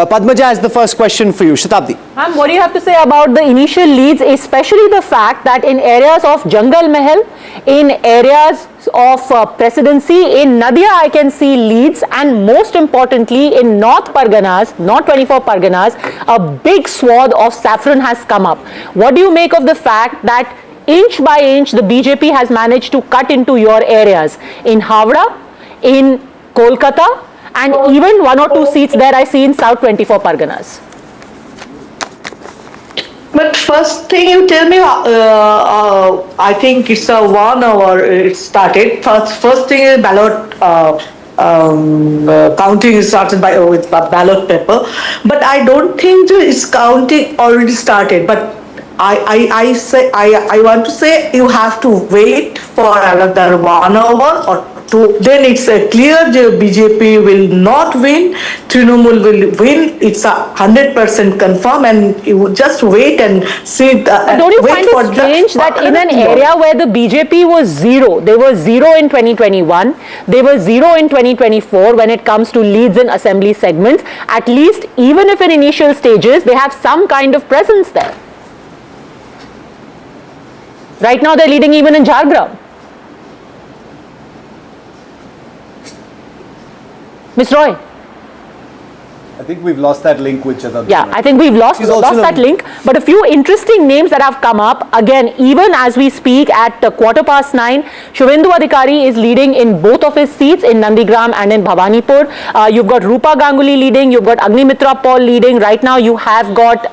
Padmaja has the first question for you. Shatabdi. What do you have to say about the initial leads, especially the fact that in areas of Jungle Mahal, in areas of presidency, in Nadia I can see leads, and most importantly in North Parganas, not 24 Parganas, a big swath of saffron has come up. What do you make of the fact that inch by inch the BJP has managed to cut into your areas in Havra, in Kolkata, and even 1 or 2 seats there I see in South 24 Parganas? But first thing you tell me, I think it's a 1 hour it started. First thing is ballot counting is started with ballot paper. But I don't think it's counting already started. But I want to say you have to wait for another 1 hour or two. Then it's a clear the BJP will not win, Trinamool will win. It's 100% confirmed, and you just wait and see. But don't you find it strange that in an area where the BJP was zero, they were zero in 2021, they were zero in 2024 when it comes to leads in assembly segments, at least even if in initial stages they have some kind of presence there. Right now they're leading even in Jhargram. Ms. Roy. I think we've lost that link with Chadha. Yeah, I think we've lost that link. But a few interesting names that have come up. Again, even as we speak at 9:15, Shubhendu Adhikari is leading in both of his seats in Nandigram and in Bhabanipur. You've got Rupa Ganguly leading. You've got Agnimitra Paul leading. Right now you have got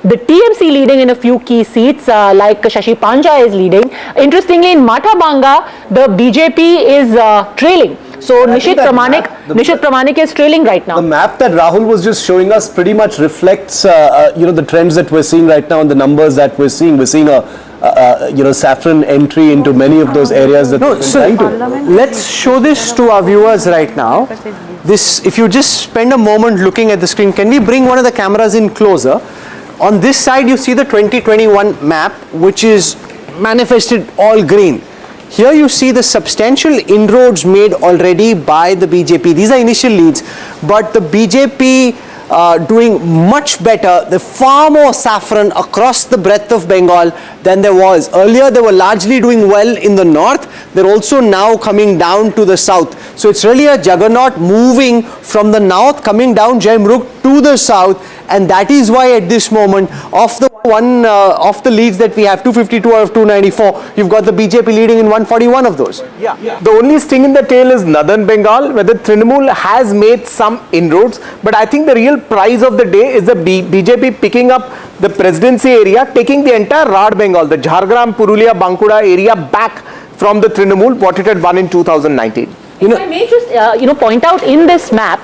the TMC leading in a few key seats, like Shashi Panja is leading. Interestingly, in Mathabanga, the BJP is trailing. So Nishit Pramanik is trailing right now. The map that Rahul was just showing us pretty much reflects, the trends that we're seeing right now and the numbers that we're seeing. We're seeing a saffron entry into many of those areas that we're trying to. Let's show this to our viewers right now. This, if you just spend a moment looking at the screen, can we bring one of the cameras in closer? On this side, you see the 2021 map, which is manifested all green. Here you see the substantial inroads made already by the BJP. These are initial leads, but the BJP doing much better. There's far more saffron across the breadth of Bengal than there was. Earlier, they were largely doing well in the north. They're also now coming down to the south. So it's really a juggernaut moving from the north, coming down Jaimruk to the south. And that is why at this moment, of the leads that we have, 252 out of 294, you've got the BJP leading in 141 of those. Yeah. The only sting in the tail is Northern Bengal, where the Trinamool has made some inroads. But I think the real prize of the day is the BJP picking up the presidency area, taking the entire Rad Bengal, the Jhargram, Purulia, Bankura area back from the Trinamool, what it had won in 2019. If I may just, point out in this map,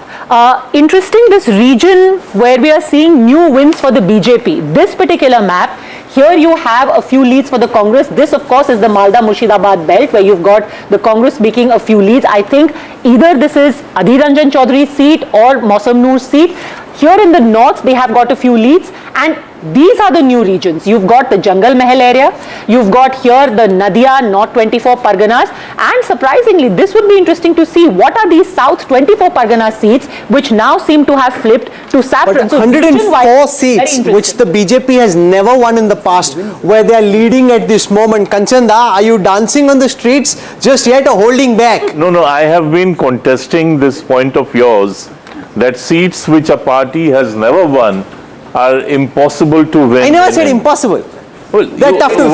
interesting this region where we are seeing new wins for the BJP. This particular map, here you have a few leads for the Congress. This, of course, is the Malda-Murshidabad belt where you've got the Congress making a few leads. I think either this is Adhir Ranjan Chaudhary's seat or Mausam Noor's seat. Here in the north, they have got a few leads, and these are the new regions. You've got the Jangal Mahal area, you've got here the Nadia, North 24 Parganas, and surprisingly, this would be interesting to see what are these South 24 Pargana seats, which now seem to have flipped to saffron. But 104 seats, which the BJP has never won in the past, where they are leading at this moment. Kanchanda, are you dancing on the streets just yet or holding back? No, I have been contesting this point of yours, that seats which a party has never won are impossible to win. I never said impossible. Well, they're tough to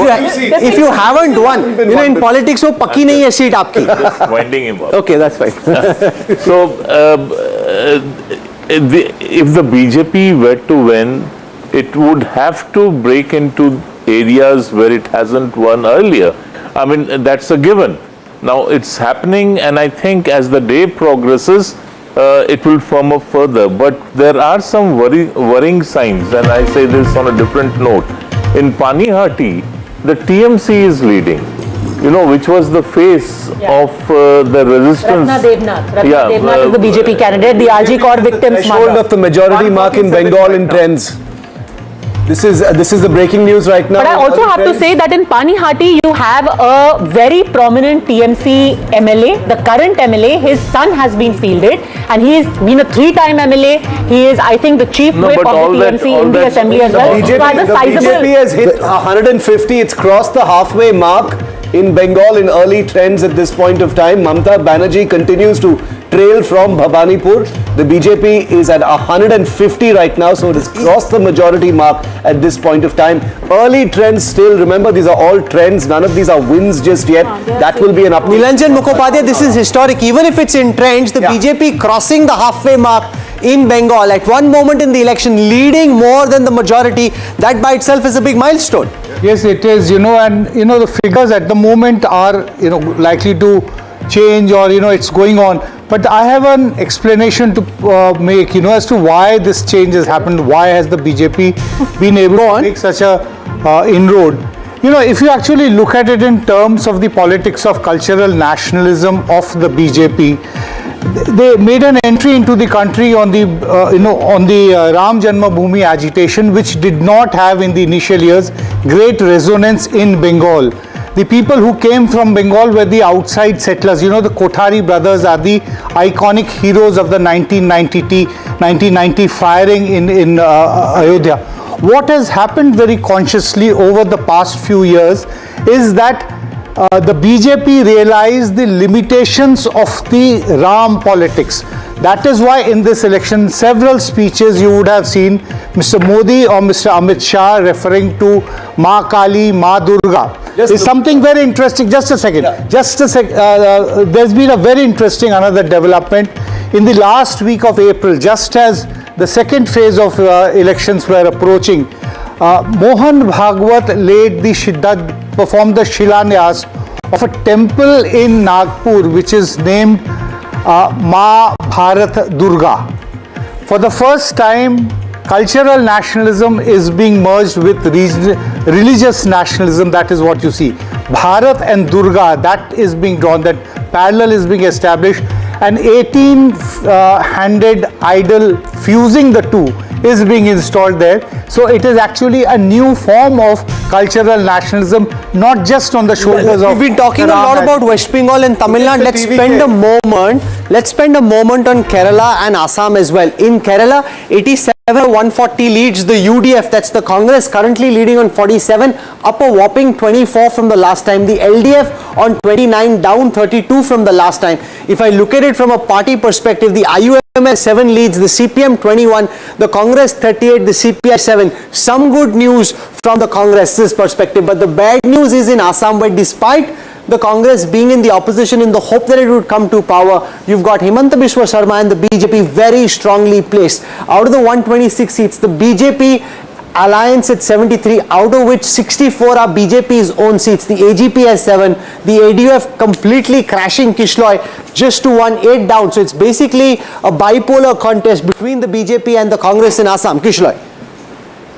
if you haven't won. In politics, wo pakki nahi hai seat aapki. Just winding him up. Okay, that's fine. So, if the BJP were to win, it would have to break into areas where it hasn't won earlier. I mean, that's a given. Now, it's happening, and I think as the day progresses, it will firm up further. But there are some worrying signs, and I say this on a different note. In Panihati, the TMC is leading, which was the face of the resistance. Ratna Devnath is the BJP candidate, the RG Kaur victims. Threshold of the majority mark in Bengal in trends. This is the breaking news right now. But I also have to say that in Panihati, you have a very prominent TMC MLA, the current MLA. His son has been fielded, and he has been a 3-time MLA. He is, I think, the chief whip of the TMC in the assembly as well. The BJP has hit 150. It's crossed the halfway mark in Bengal in early trends at this point of time. Mamata Banerjee continues to trail from Bhabanipur. The BJP is at 150 right now, so it has crossed the majority mark at this point of time. Early trends still, remember, these are all trends. None of these are wins just yet. That will be an up. Nilanjan Mukhopadhyay, this is historic. Even if it's in trends, the BJP crossing the halfway mark in Bengal at one moment in the election, leading more than the majority, that by itself is a big milestone. Yes, it is, and the figures at the moment are, likely to change, or, it's going on. But I have an explanation to make, as to why this change has happened. Why has the BJP been able to make such a inroad? If you actually look at it in terms of the politics of cultural nationalism of the BJP, they made an entry into the country on the Ram Janmabhoomi agitation, which did not have in the initial years great resonance in Bengal. The people who came from Bengal were the outside settlers. The Kothari brothers are the iconic heroes of the 1990 firing in Ayodhya. What has happened very consciously over the past few years is that the BJP realized the limitations of the Ram politics. That is why in this election, several speeches you would have seen Mr. Modi or Mr. Amit Shah referring to Ma Kali, Ma Durga. It's something very interesting. Just a second. There's been a very interesting another development. In the last week of April, just as the second phase of elections were approaching, Mohan Bhagwat performed the Shilanyas of a temple in Nagpur which is named Ma Bharat Durga. For the first time, cultural nationalism is being merged with religious nationalism. That is what you see. Bharat and Durga, that is being drawn, that parallel is being established. An 18-handed idol fusing the two is being installed there. So it is actually a new form of cultural nationalism, not just on the shoulders of... We've been talking a lot about West Bengal and Tamil Nadu. Let's spend a moment on Kerala and Assam as well. In Kerala, 87-140 leads the UDF, that's the Congress, currently leading on 47, up a whopping 24 from the last time. The LDF on 29, down 32 from the last time. If I look at it from a party perspective, the IUM has 7 leads, the CPM 21, the Congress 38, the CPI 7. Some good news from the Congress's perspective, but the bad news is in Assam, where despite the Congress being in the opposition in the hope that it would come to power, you've got Himanta Biswa Sarma and the BJP very strongly placed. Out of the 126 seats, the BJP alliance at 73, out of which 64 are BJP's own seats. The AGP has 7, the ADF completely crashing Kishloi just to 1-8 down. So it's basically a bipolar contest between the BJP and the Congress in Assam. Kishloi.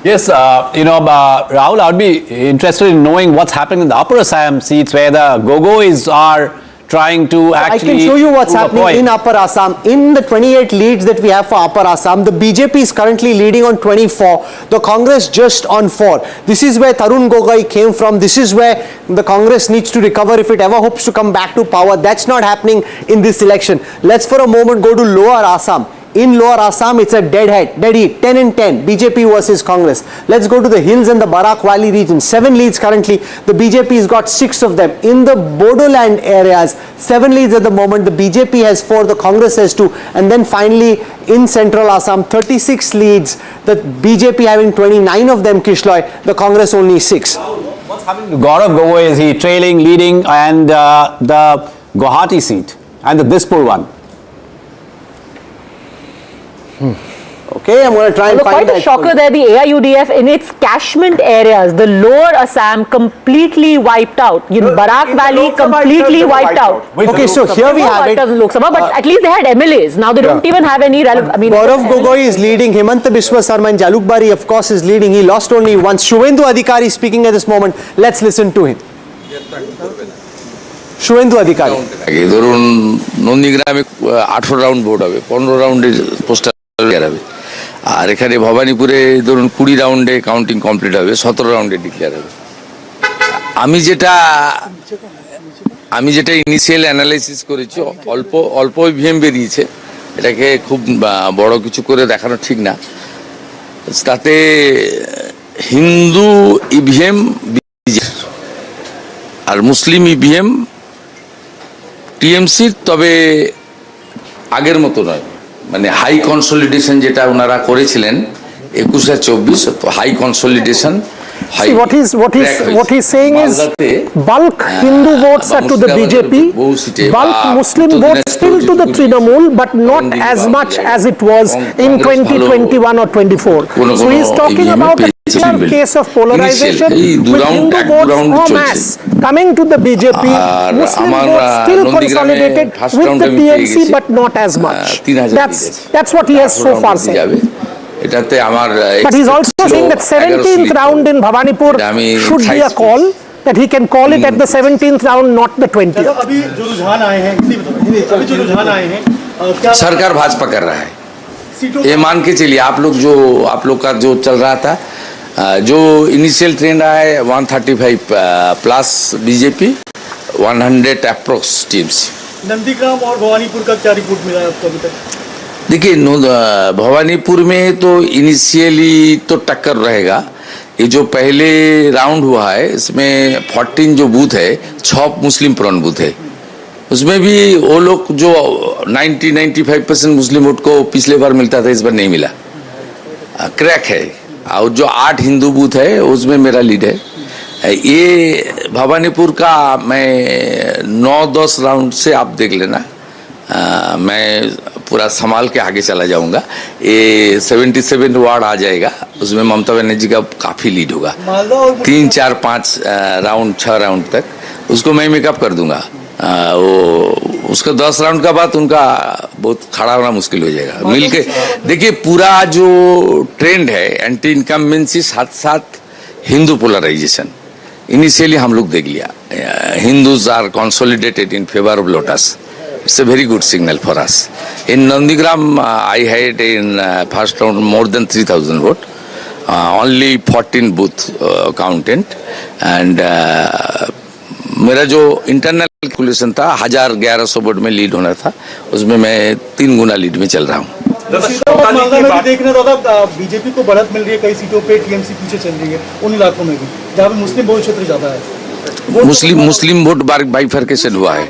Yes, Rahul, I would be interested in knowing what's happening in the upper Assam seats where the Gogois are trying to actually... I can show you what's happening in Upper Assam. In the 28 leads that we have for Upper Assam, the BJP is currently leading on 24, the Congress just on 4. This is where Tarun Gogoi came from. This is where the Congress needs to recover if it ever hopes to come back to power. That's not happening in this election. Let's for a moment go to Lower Assam. In Lower Assam, it's a dead heat, 10 and 10, BJP versus Congress. Let's go to the hills and the Barak Valley region. 7 leads currently. The BJP has got 6 of them. In the Bodoland areas, 7 leads at the moment. The BJP has 4, the Congress has 2. And then finally, in Central Assam, 36 leads. The BJP having 29 of them, Kishloi. The Congress only 6. What's happening to Gaurav Gogoi? Is he trailing, leading, and the Guwahati seat and the Dispur one? Okay, I'm going to try and find quite a shocker there. The AIUDF in its catchment areas, the Lower Assam completely wiped out. Barak Valley completely wiped out. Okay, so here we have it. But at least they had MLAs. Now they don't even have any relevant. Gaurav Gogoi is leading. Himanta Biswa Sarma and Jalukbari, of course, is leading. He lost only once. Shuvendu Adhikari speaking at this moment. Let's listen to him. Shuvendu Adhikari. ধরুন নন্দীগ্রামে 18 round vote হবে, 15 রাউন্ডে postal হবে, আর এখানে ভবানীপুরে ধরুন 20 রাউন্ডে counting complete হবে, 17 রাউন্ডে ডিক্লেয়ার হবে। আমি যেটা ইনিশিয়াল অ্যানালাইসিস করেছি, অল্প ইভিএম বেরিয়েছে, এটাকে খুব বড় কিছু করে দেখানো ঠিক না। তাতে হিন্দু ইভিএম আর মুসলিম ইভিএম টিএমসি, তবে আগের মতো নয়, মানে হাই কনসলিডেশন যেটা ওনারা করেছিলেন 21 আর 24, তো high consolidation. See, what he's saying is bulk Hindu votes are to the BJP, bulk Muslim votes still to the Trinamool, but not as much as it was in 2021 or 24. So he's talking about clear case of polarization with Hindu votes en masse coming to the BJP, Muslim votes still consolidated with the TMC but not as much. That's what he has so far said. But he's also saying that 17th round in Bhabanipur should be a call, that he can call it at the 17th round, not the 20th. सरकार भाजपा कर रहा है, ये मान के चलिए। आप लोग का जो चल रहा था, जो इनिशियल ट्रेंड रहा है 135 plus BJP, 100 approx teams. Nandigram और भवानीपुर का क्या रिपोर्ट मिला है आपको अभी तक? देखिए, भवानीपुर में तो इनिशियली तो टक्कर रहेगा। ये जो पहले राउंड हुआ है इसमें 14 जो बूथ है, 6 मुस्लिम प्रॉन बूथ है। उसमें भी वो लोग जो 90-95% मुस्लिम वोट को पिछले बार मिलता था, इस बार नहीं मिला, क्रैक है। और जो 8 हिंदू बूथ है उसमें मेरा लीड है। ये भवानीपुर का मैं 9-10 राउंड से आप देख लेना, मैं पूरा संभाल के आगे चला जाऊंगा। ये 77 वार्ड आ जाएगा, उसमें ममता बनर्जी का काफी लीड होगा। 3, 4, 5 राउंड, 6 राउंड तक उसको मैं मेकअप कर दूंगा। वो उसका 10 राउंड का बाद उनका बहुत खड़ा होना मुश्किल हो जाएगा। मिलके देखिए, पूरा जो ट्रेंड है एंटी इनकम्बेंसी साथ साथ हिंदू पोलराइजेशन, इनिशियली हम लोग देख लिया। Hindus are consolidated in favour of lotus. It's a very good signal for us. In Nandigram, I had in first round more than 3,000 vote, only 14 booth counted, and मेरा जो internal calculation था 1100 vote में lead होना था, उसमें मैं 3 गुना lead में चल रहा हूँ। देखना दादा, बीजेपी को बढ़त मिल रही है कई सीटों पे, टीएमसी पीछे चल रही है उन इलाकों में भी जहाँ पे मुस्लिम बहुल क्षेत्र ज्यादा है। मुस्लिम वोट बाइफरकेशन हुआ है,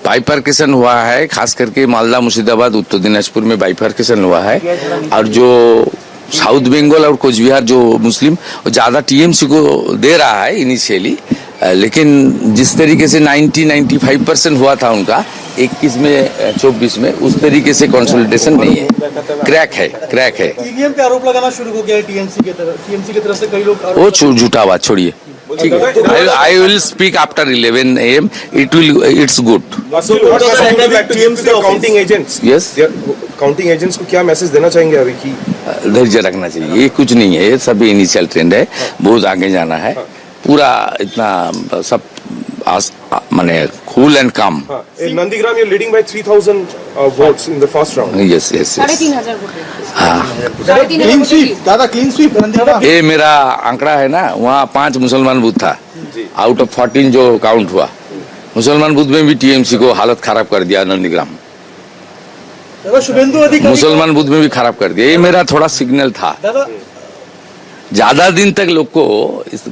बाइफरकेशन हुआ है, खास करके मालदा, मुर्शिदाबाद, उत्तर दिनाजपुर में बाइफरकेशन हुआ है। और जो साउथ बंगाल और कोच बिहार जो मुस्लिम ज्यादा टीएमसी को दे रहा है इनिशियली, लेकिन जिस तरीके से 90-95% हुआ था उनका 21 में 24 में, उस तरीके से कंसोलिडेशन नहीं है, क्रैक है। ईवीएम पे आरोप लगाना शुरू हो गया है टीएमसी की तरफ से कई लोग। वो झूठा बात छोड़िए, ठीक है। I will speak after 11 AM. It's good. Counting agents, Yes. Counting agents को क्या मैसेज देना चाहेंगे अभी की? धैर्य रखना चाहिए, ये कुछ नहीं है, ये सब इनिशियल ट्रेंड है, बहुत आगे जाना है। पूरा इतना सब माने कूल एंड काम। Nandigram you're leading by 3,000 votes in the first round. Yes. 3,500 हाँ, क्लीन स्वीप दादा, क्लीन स्वीप नंदीग्राम। ये मेरा आंकड़ा है ना, वहाँ 5 मुसलमान बूथ था आउट ऑफ 14 जो काउंट हुआ। मुसलमान बूथ में भी टीएमसी को हालत खराब कर दिया नंदीग्राम, मुसलमान बूथ में भी खराब कर दिया। ये मेरा थोड़ा सिग्नल था, ज्यादा दिन तक लोग को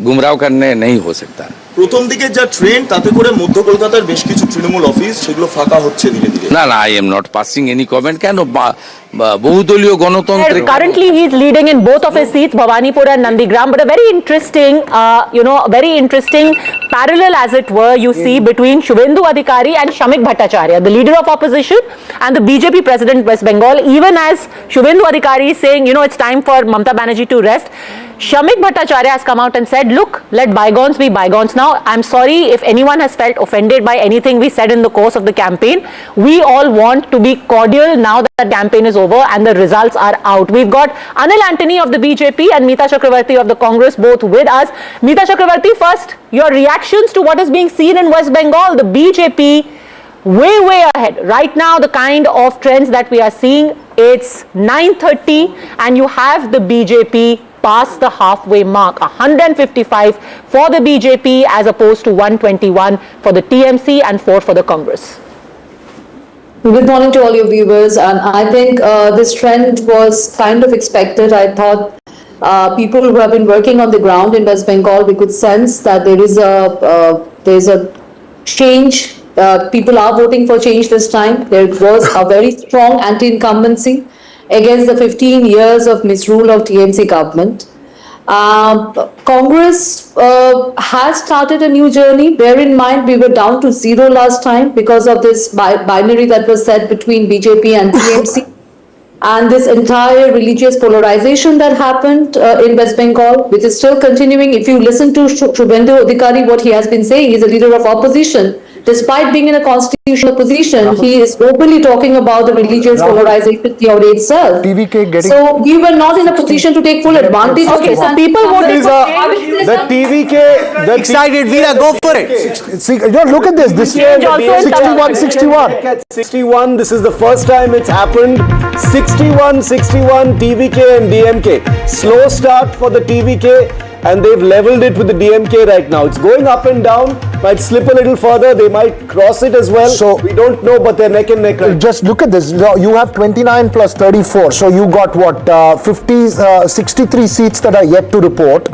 गुमराह करने नहीं हो सकता। প্রথম দিকে যা ট্রেন্ড, তাতে করে মধ্য কলকাতার বেশ কিছু তৃণমূল অফিস সেগুলো ফাঁকা হচ্ছে ধীরে ধীরে। না, I am not passing any comment. কেন বহুদলীয় গণতন্ত্রে currently he is leading in both of his seats, Bhabanipur and Nandigram, but a very interesting parallel, as it were, you see between Shubhendu Adhikari and Shamik Bhattacharya, the leader of opposition and the BJP president West Bengal. Even as Shubhendu Adhikari is saying, it's time for Mamata Banerjee to rest, Shamik Bhattacharya has come out and said, look, let bygones be bygones now. I'm sorry if anyone has felt offended by anything we said in the course of the campaign. We all want to be cordial now that the campaign is over and the results are out. We've got Anil Antony of the BJP and Meeta Chakravarti of the Congress both with us. Meeta Chakravarti, first, your reactions to what is being seen in West Bengal. The BJP way ahead. Right now, the kind of trends that we are seeing, it's 9:30 and you have the BJP past the halfway mark, 155 for the BJP as opposed to 121 for the TMC and 4 for the Congress. Good morning to all your viewers, and I think this trend was kind of expected. I thought people who have been working on the ground in West Bengal, we could sense that there is a change. People are voting for change this time. There was a very strong anti-incumbency against the 15 years of misrule of TMC government. Congress has started a new journey. Bear in mind, we were down to 0 last time because of this binary that was set between BJP and TMC. and this entire religious polarization that happened in West Bengal, which is still continuing. If you listen to Shubhendu Adhikari, what he has been saying, he's a leader of opposition. Despite being in a constitutional position, he is openly talking about the religious polarization theory itself. So we were not in a position to take full advantage of this. And people voted for the TVK, Excited, Veera, go for it. See, look at this. This is 61-61. 61, this is the first time it's happened. 61-61, TVK and DMK. Slow start for the TVK, and they've leveled it with the DMK right now. It's going up and down, might slip a little further, they might cross it as well. So we don't know, but they're neck and neck right now. Just look at this. You have 29 plus 34. So you got what, 63 seats that are yet to report.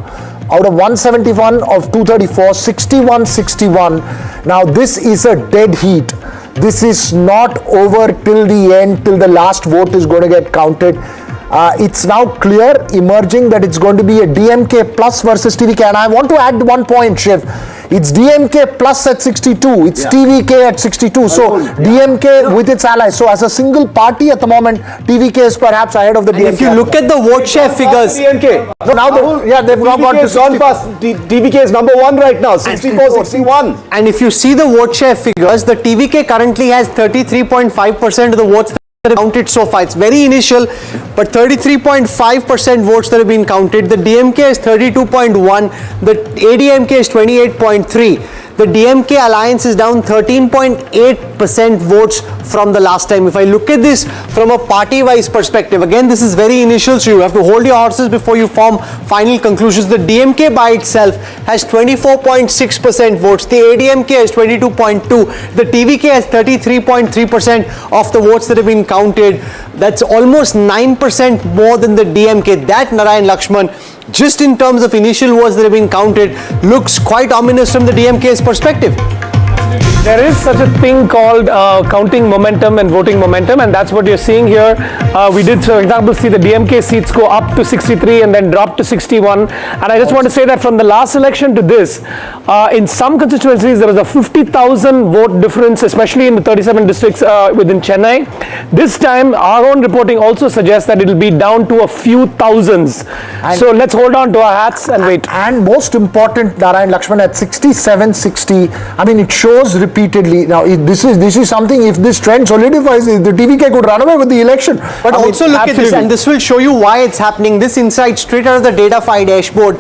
Out of 171 of 234, 61-61. Now this is a dead heat. This is not over till the end, till the last vote is going to get counted. It's now clear, emerging, that it's going to be a DMK plus versus TVK. And I want to add one point, Shiv. It's DMK plus at 62. It's TVK at 62. So DMK with its allies. So as a single party at the moment, TVK is perhaps ahead of the DMK. If you look at the vote share figures, DMK. So now they've now gone to gone past. TVK is number 1 right now, 64-61. and if you see the vote share figures, the TVK currently has 33.5% of the votes that are counted so far. It's very initial, but 33.5% votes that have been counted. The DMK is 32.1, the ADMK is 28.3. The DMK alliance is down 13.8% votes from the last time. If I look at this from a party-wise perspective, again, this is very initial, so you have to hold your horses before you form final conclusions. The DMK by itself has 24.6% votes. The ADMK has 22.2. The TVK has 33.3% of the votes that have been counted. That's almost 9% more than the DMK. That, Narayan Lakshman, just in terms of initial votes that have been counted, looks quite ominous from the DMK's perspective. There is such a thing called counting momentum and voting momentum, and that's what you're seeing here. We did, for example, see the DMK seats go up to 63 and then drop to 61. And I just want to say that from the last election to this, in some constituencies, there was a 50,000 vote difference, especially in the 37 districts within Chennai. This time, our own reporting also suggests that it will be down to a few thousands. So let's hold on to our hats and wait. And most important, Narayan Lakshman, at 67-60, I mean, it shows repeatedly. Now, this is something, if this trend solidifies, the TVK could run away with the election. But also look at this, and this will show you why it's happening. This insight straight out of the DataFi dashboard.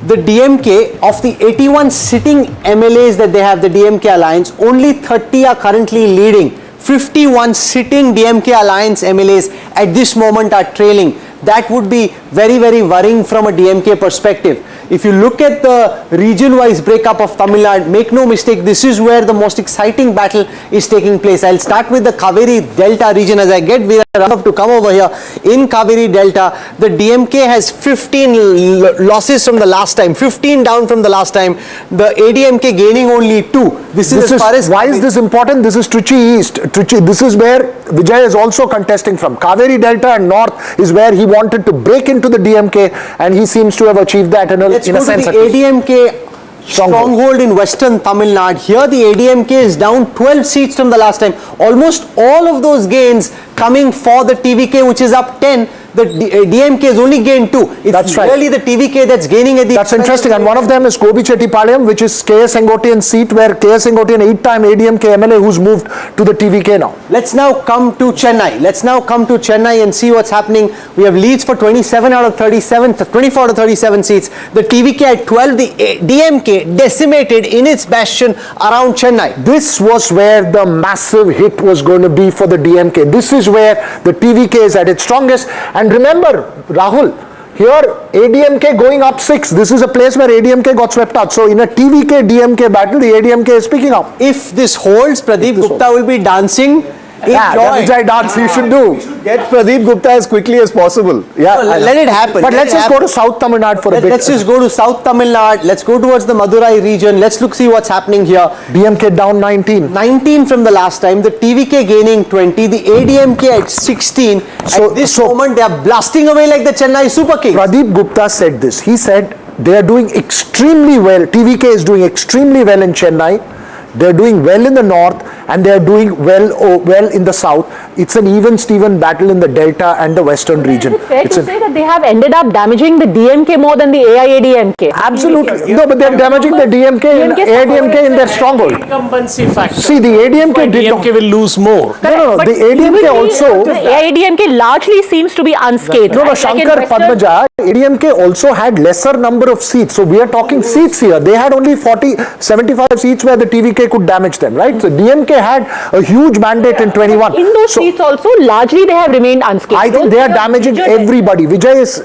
The DMK, of the 81 sitting MLAs that they have, the DMK alliance, only 30 are currently leading. 51 sitting DMK alliance MLAs at this moment are trailing. That would be very, very worrying from a DMK perspective. If you look at the region-wise breakup of Tamil Nadu, make no mistake, this is where the most exciting battle is taking place. I'll start with the Kaveri Delta region as I get Veera to come over here. In Kaveri Delta, the DMK has 15 losses from the last time, 15 down from the last time. The ADMK gaining only 2. This is as far as... Why is this important? This is Trichy East. This is where Vijay is also contesting from. Kaveri Delta and North is where he wanted to break into the DMK, and he seems to have achieved that in a Let's go sense. to the ADMK stronghold in western Tamil Nadu. Here the ADMK is down 12 seats from the last time. Almost all of those gains coming for the TVK, which is up 10. The DMK has only gained 2. It's really the TVK that's gaining at the... That's interesting, and one of them is Gobi Chettipalayam, which is KS Sengotian's seat, where KS Sengotian, 8-time ADMK MLA, who's moved to the TVK now. Let's now come to Chennai. Let's now come to Chennai and see what's happening. We have leads for 27 out of 37, 24 out of 37 seats. The TVK at 12, the DMK decimated in its bastion around Chennai. This was where the massive hit was going to be for the DMK. This is where the TVK is at its strongest. And remember, Rahul, here ADMK going up 6. This is a place where ADMK got swept out. So in a TVK-DMK battle, the ADMK is picking up. If this holds, Pradeep Gupta will be dancing. Which I dance you should do. Get Pradeep Gupta as quickly as possible. Yeah, let it happen. But let's just go to South Tamil Nadu for a bit. Let's just go to South Tamil Nadu. Let's go towards the Madurai region. Let's see what's happening here. DMK down 19. 19 from the last time. The TVK gaining 20. The ADMK at 16. At this moment, they are blasting away like the Chennai Super Kings. Pradeep Gupta said this. He said they are doing extremely well. TVK is doing extremely well in Chennai. They're doing well in the north, and they are doing well in the south. It's an even-Steven battle in the Delta and the western region. Is it fair to say that they have ended up damaging the DMK more than the AIADMK? Absolutely. No, but they're damaging the DMK and AIADMK in their stronghold. Incumbency factor. See, the AIADMK did not. DMK will lose more. No, the AIADMK also. The AIADMK largely seems to be unscathed. No, right? Like in Shankar Western- Padmaja, ADMK also had lesser number of seats. So we are talking seats here. They had only 75 seats where the TVK could damage them, right? So DMK had a huge mandate in 21. In those seats also, largely they have remained unscathed. I think they are damaging everybody. Vijay is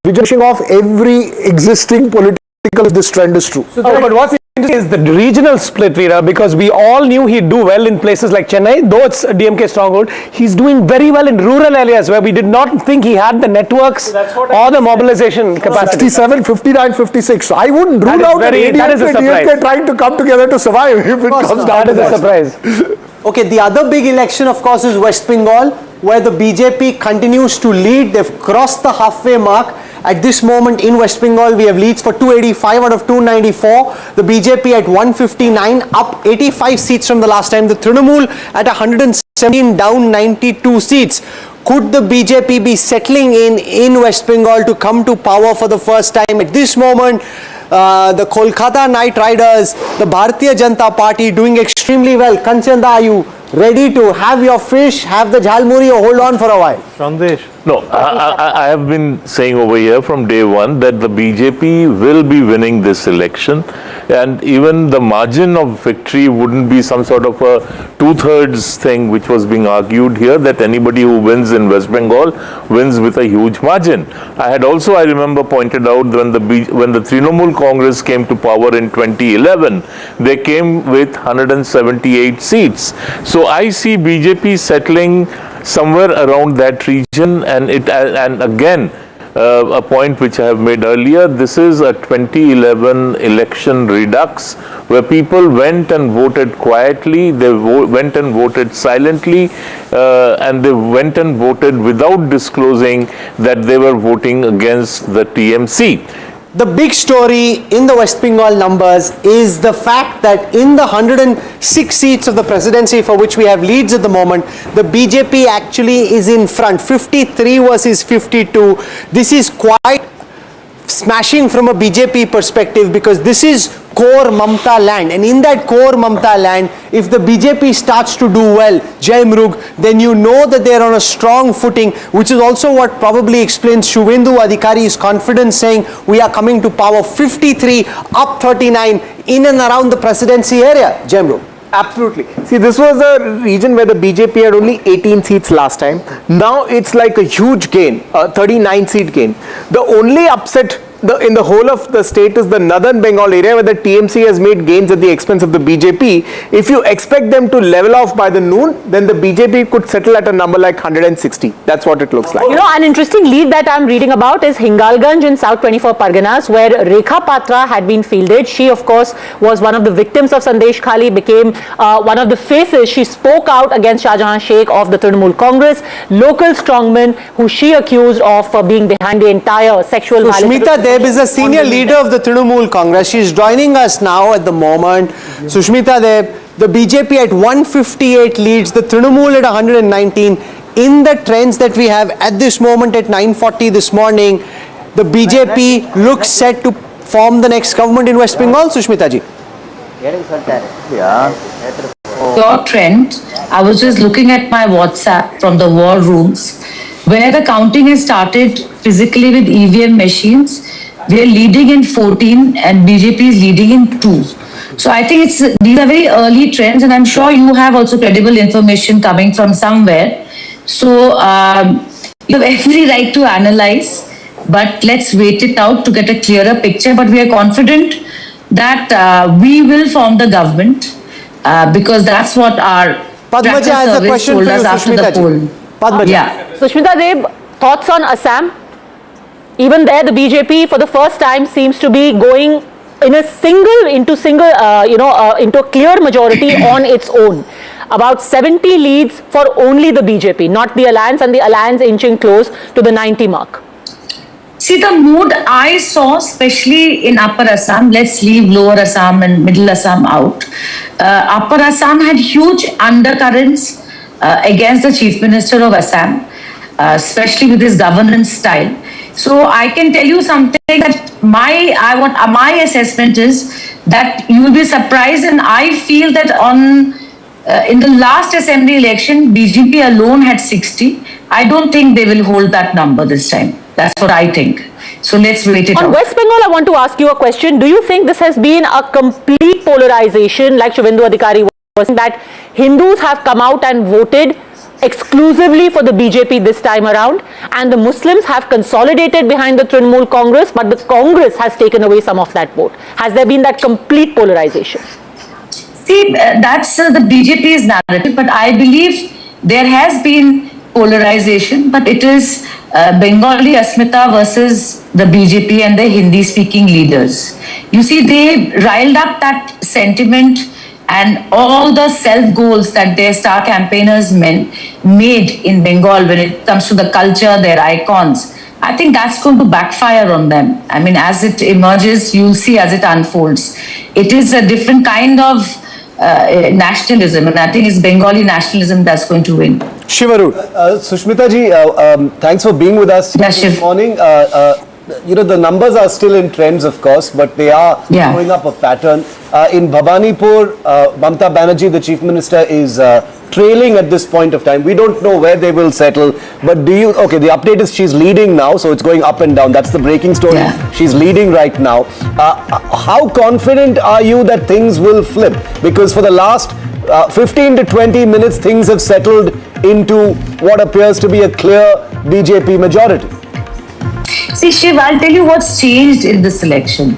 finishing off every existing political if this trend is true. But what's interesting is the regional split, Veera, because we all knew he'd do well in places like Chennai, though it's a DMK stronghold. He's doing very well in rural areas where we did not think he had the networks or the mobilization capacity. 67, 59, 56. I wouldn't rule out that ADMK, DMK trying to come together to survive if it comes down to that. Surprise. Okay, the other big election, of course, is West Bengal, where the BJP continues to lead. They've crossed the halfway mark. At this moment in West Bengal, we have leads for 285 out of 294. The BJP at 159, up 85 seats from the last time. The Trinamool at 117, down 92 seats. Could the BJP be settling in West Bengal to come to power for the first time? At this moment, the Kolkata Knight Riders, the Bharatiya Janata Party doing extremely well. Kanchanda, are you ready to have your fish, have the jhalmuri, or hold on for a while? Sandesh. No, I have been saying over here from day one that the BJP will be winning this election, and even the margin of victory wouldn't be some sort of a two-thirds thing which was being argued here, that anybody who wins in West Bengal wins with a huge margin. I remember pointed out when the Trinamool Congress came to power in 2011, they came with 178 seats. So I see BJP settling somewhere around that region, and again, a point which I have made earlier, this is a 2011 election redux where people went and voted quietly, they went and voted silently, and they went and voted without disclosing that they were voting against the TMC. The big story in the West Bengal numbers is the fact that in the 106 seats of the presidency for which we have leads at the moment, the BJP actually is in front, 53 versus 52. This is quite smashing from a BJP perspective because this is core Mamata land, and in that core Mamata land, if the BJP starts to do well, Jai Mrug, then you know that they are on a strong footing, which is also what probably explains Shubhendu Adhikari's confidence saying we are coming to power. 53 up 39 in and around the presidency area. Jai Mrug. Absolutely. See, this was a region where the BJP had only 18 seats last time. Now it's like a huge gain, a 39 seat gain. The only upset in the whole of the state is the northern Bengal area where the TMC has made gains at the expense of the BJP. If you expect them to level off by the noon, then the BJP could settle at a number like 160. That's what it looks like. You know, an interesting lead that I'm reading about is Hingalganj in South 24 Parganas, where Rekha Patra had been fielded. She, of course, was one of the victims of Sandesh Khali, became one of the faces. She spoke out against Shah Jahan Sheikh of the Trinamool Congress, local strongman who she accused of being behind the entire sexual violence. Deb is a senior leader of the Trinamool Congress. She is joining us now at the moment. Sushmita Deb, the BJP at 158 leads, the Trinamool at 119. In the trends that we have at this moment at 9:40 this morning, the BJP looks set to form the next government in West Bengal. Sushmita ji. Your trend, I was just looking at my WhatsApp from the war rooms, where the counting has started physically with EVM machines. We are leading in 14 and BJP is leading in 2. So I think these are very early trends, and I'm sure you have also credible information coming from somewhere. So you have every right to analyze, but let's wait it out to get a clearer picture. But we are confident that we will form the government because that's what our Padmaja has a question for you, Sushmita ji. Padmaja. Yeah. Sushmita Deb, thoughts on Assam? Even there, the BJP for the first time seems to be going in into a clear majority on its own. About 70 leads for only the BJP, not the alliance, and the alliance inching close to the 90 mark. See, See, the mood I saw, especially in Upper Assam, let's leave Lower Assam and Middle Assam out. Upper Assam had huge undercurrents against the Chief Minister of Assam, especially with his governance style. So I can tell you something that my assessment is that you will be surprised, and I feel that in the last assembly election, BJP alone had 60. I don't think they will hold that number this time. That's what I think. So let's wait it out. On West Bengal, I want to ask you a question. Do you think this has been a complete polarization, like Shubhendu Adhikari was saying, that Hindus have come out and voted exclusively for the BJP this time around, and the Muslims have consolidated behind the Trinamool Congress, but the Congress has taken away some of that vote? Has there been that complete polarization? See, that's the BJP's narrative, but I believe there has been polarization, but it is Bengali Asmita versus the BJP and the Hindi-speaking leaders. You see, they riled up that sentiment and all the self-goals that their star campaigners made in Bengal when it comes to the culture, their icons. I think that's going to backfire on them. I mean, as it emerges, you'll see as it unfolds. It is a different kind of nationalism, and I think it's Bengali nationalism that's going to win. Shivaru, Sushmita ji, thanks for being with us this morning. The numbers are still in trends, of course, but they are showing up a pattern. In Bhabanipur, Mamata Banerjee, the Chief Minister, is trailing at this point of time. We don't know where they will settle, but the update is she's leading now, so it's going up and down. That's the breaking story. Yeah. She's leading right now. How confident are you that things will flip? Because for the last 15 to 20 minutes, things have settled into what appears to be a clear BJP majority. See, Shiv, I'll tell you what's changed in this election.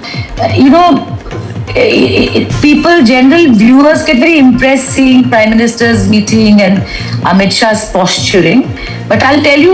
General viewers get very impressed seeing Prime Minister's meeting and Amit Shah's posturing. But I'll tell you,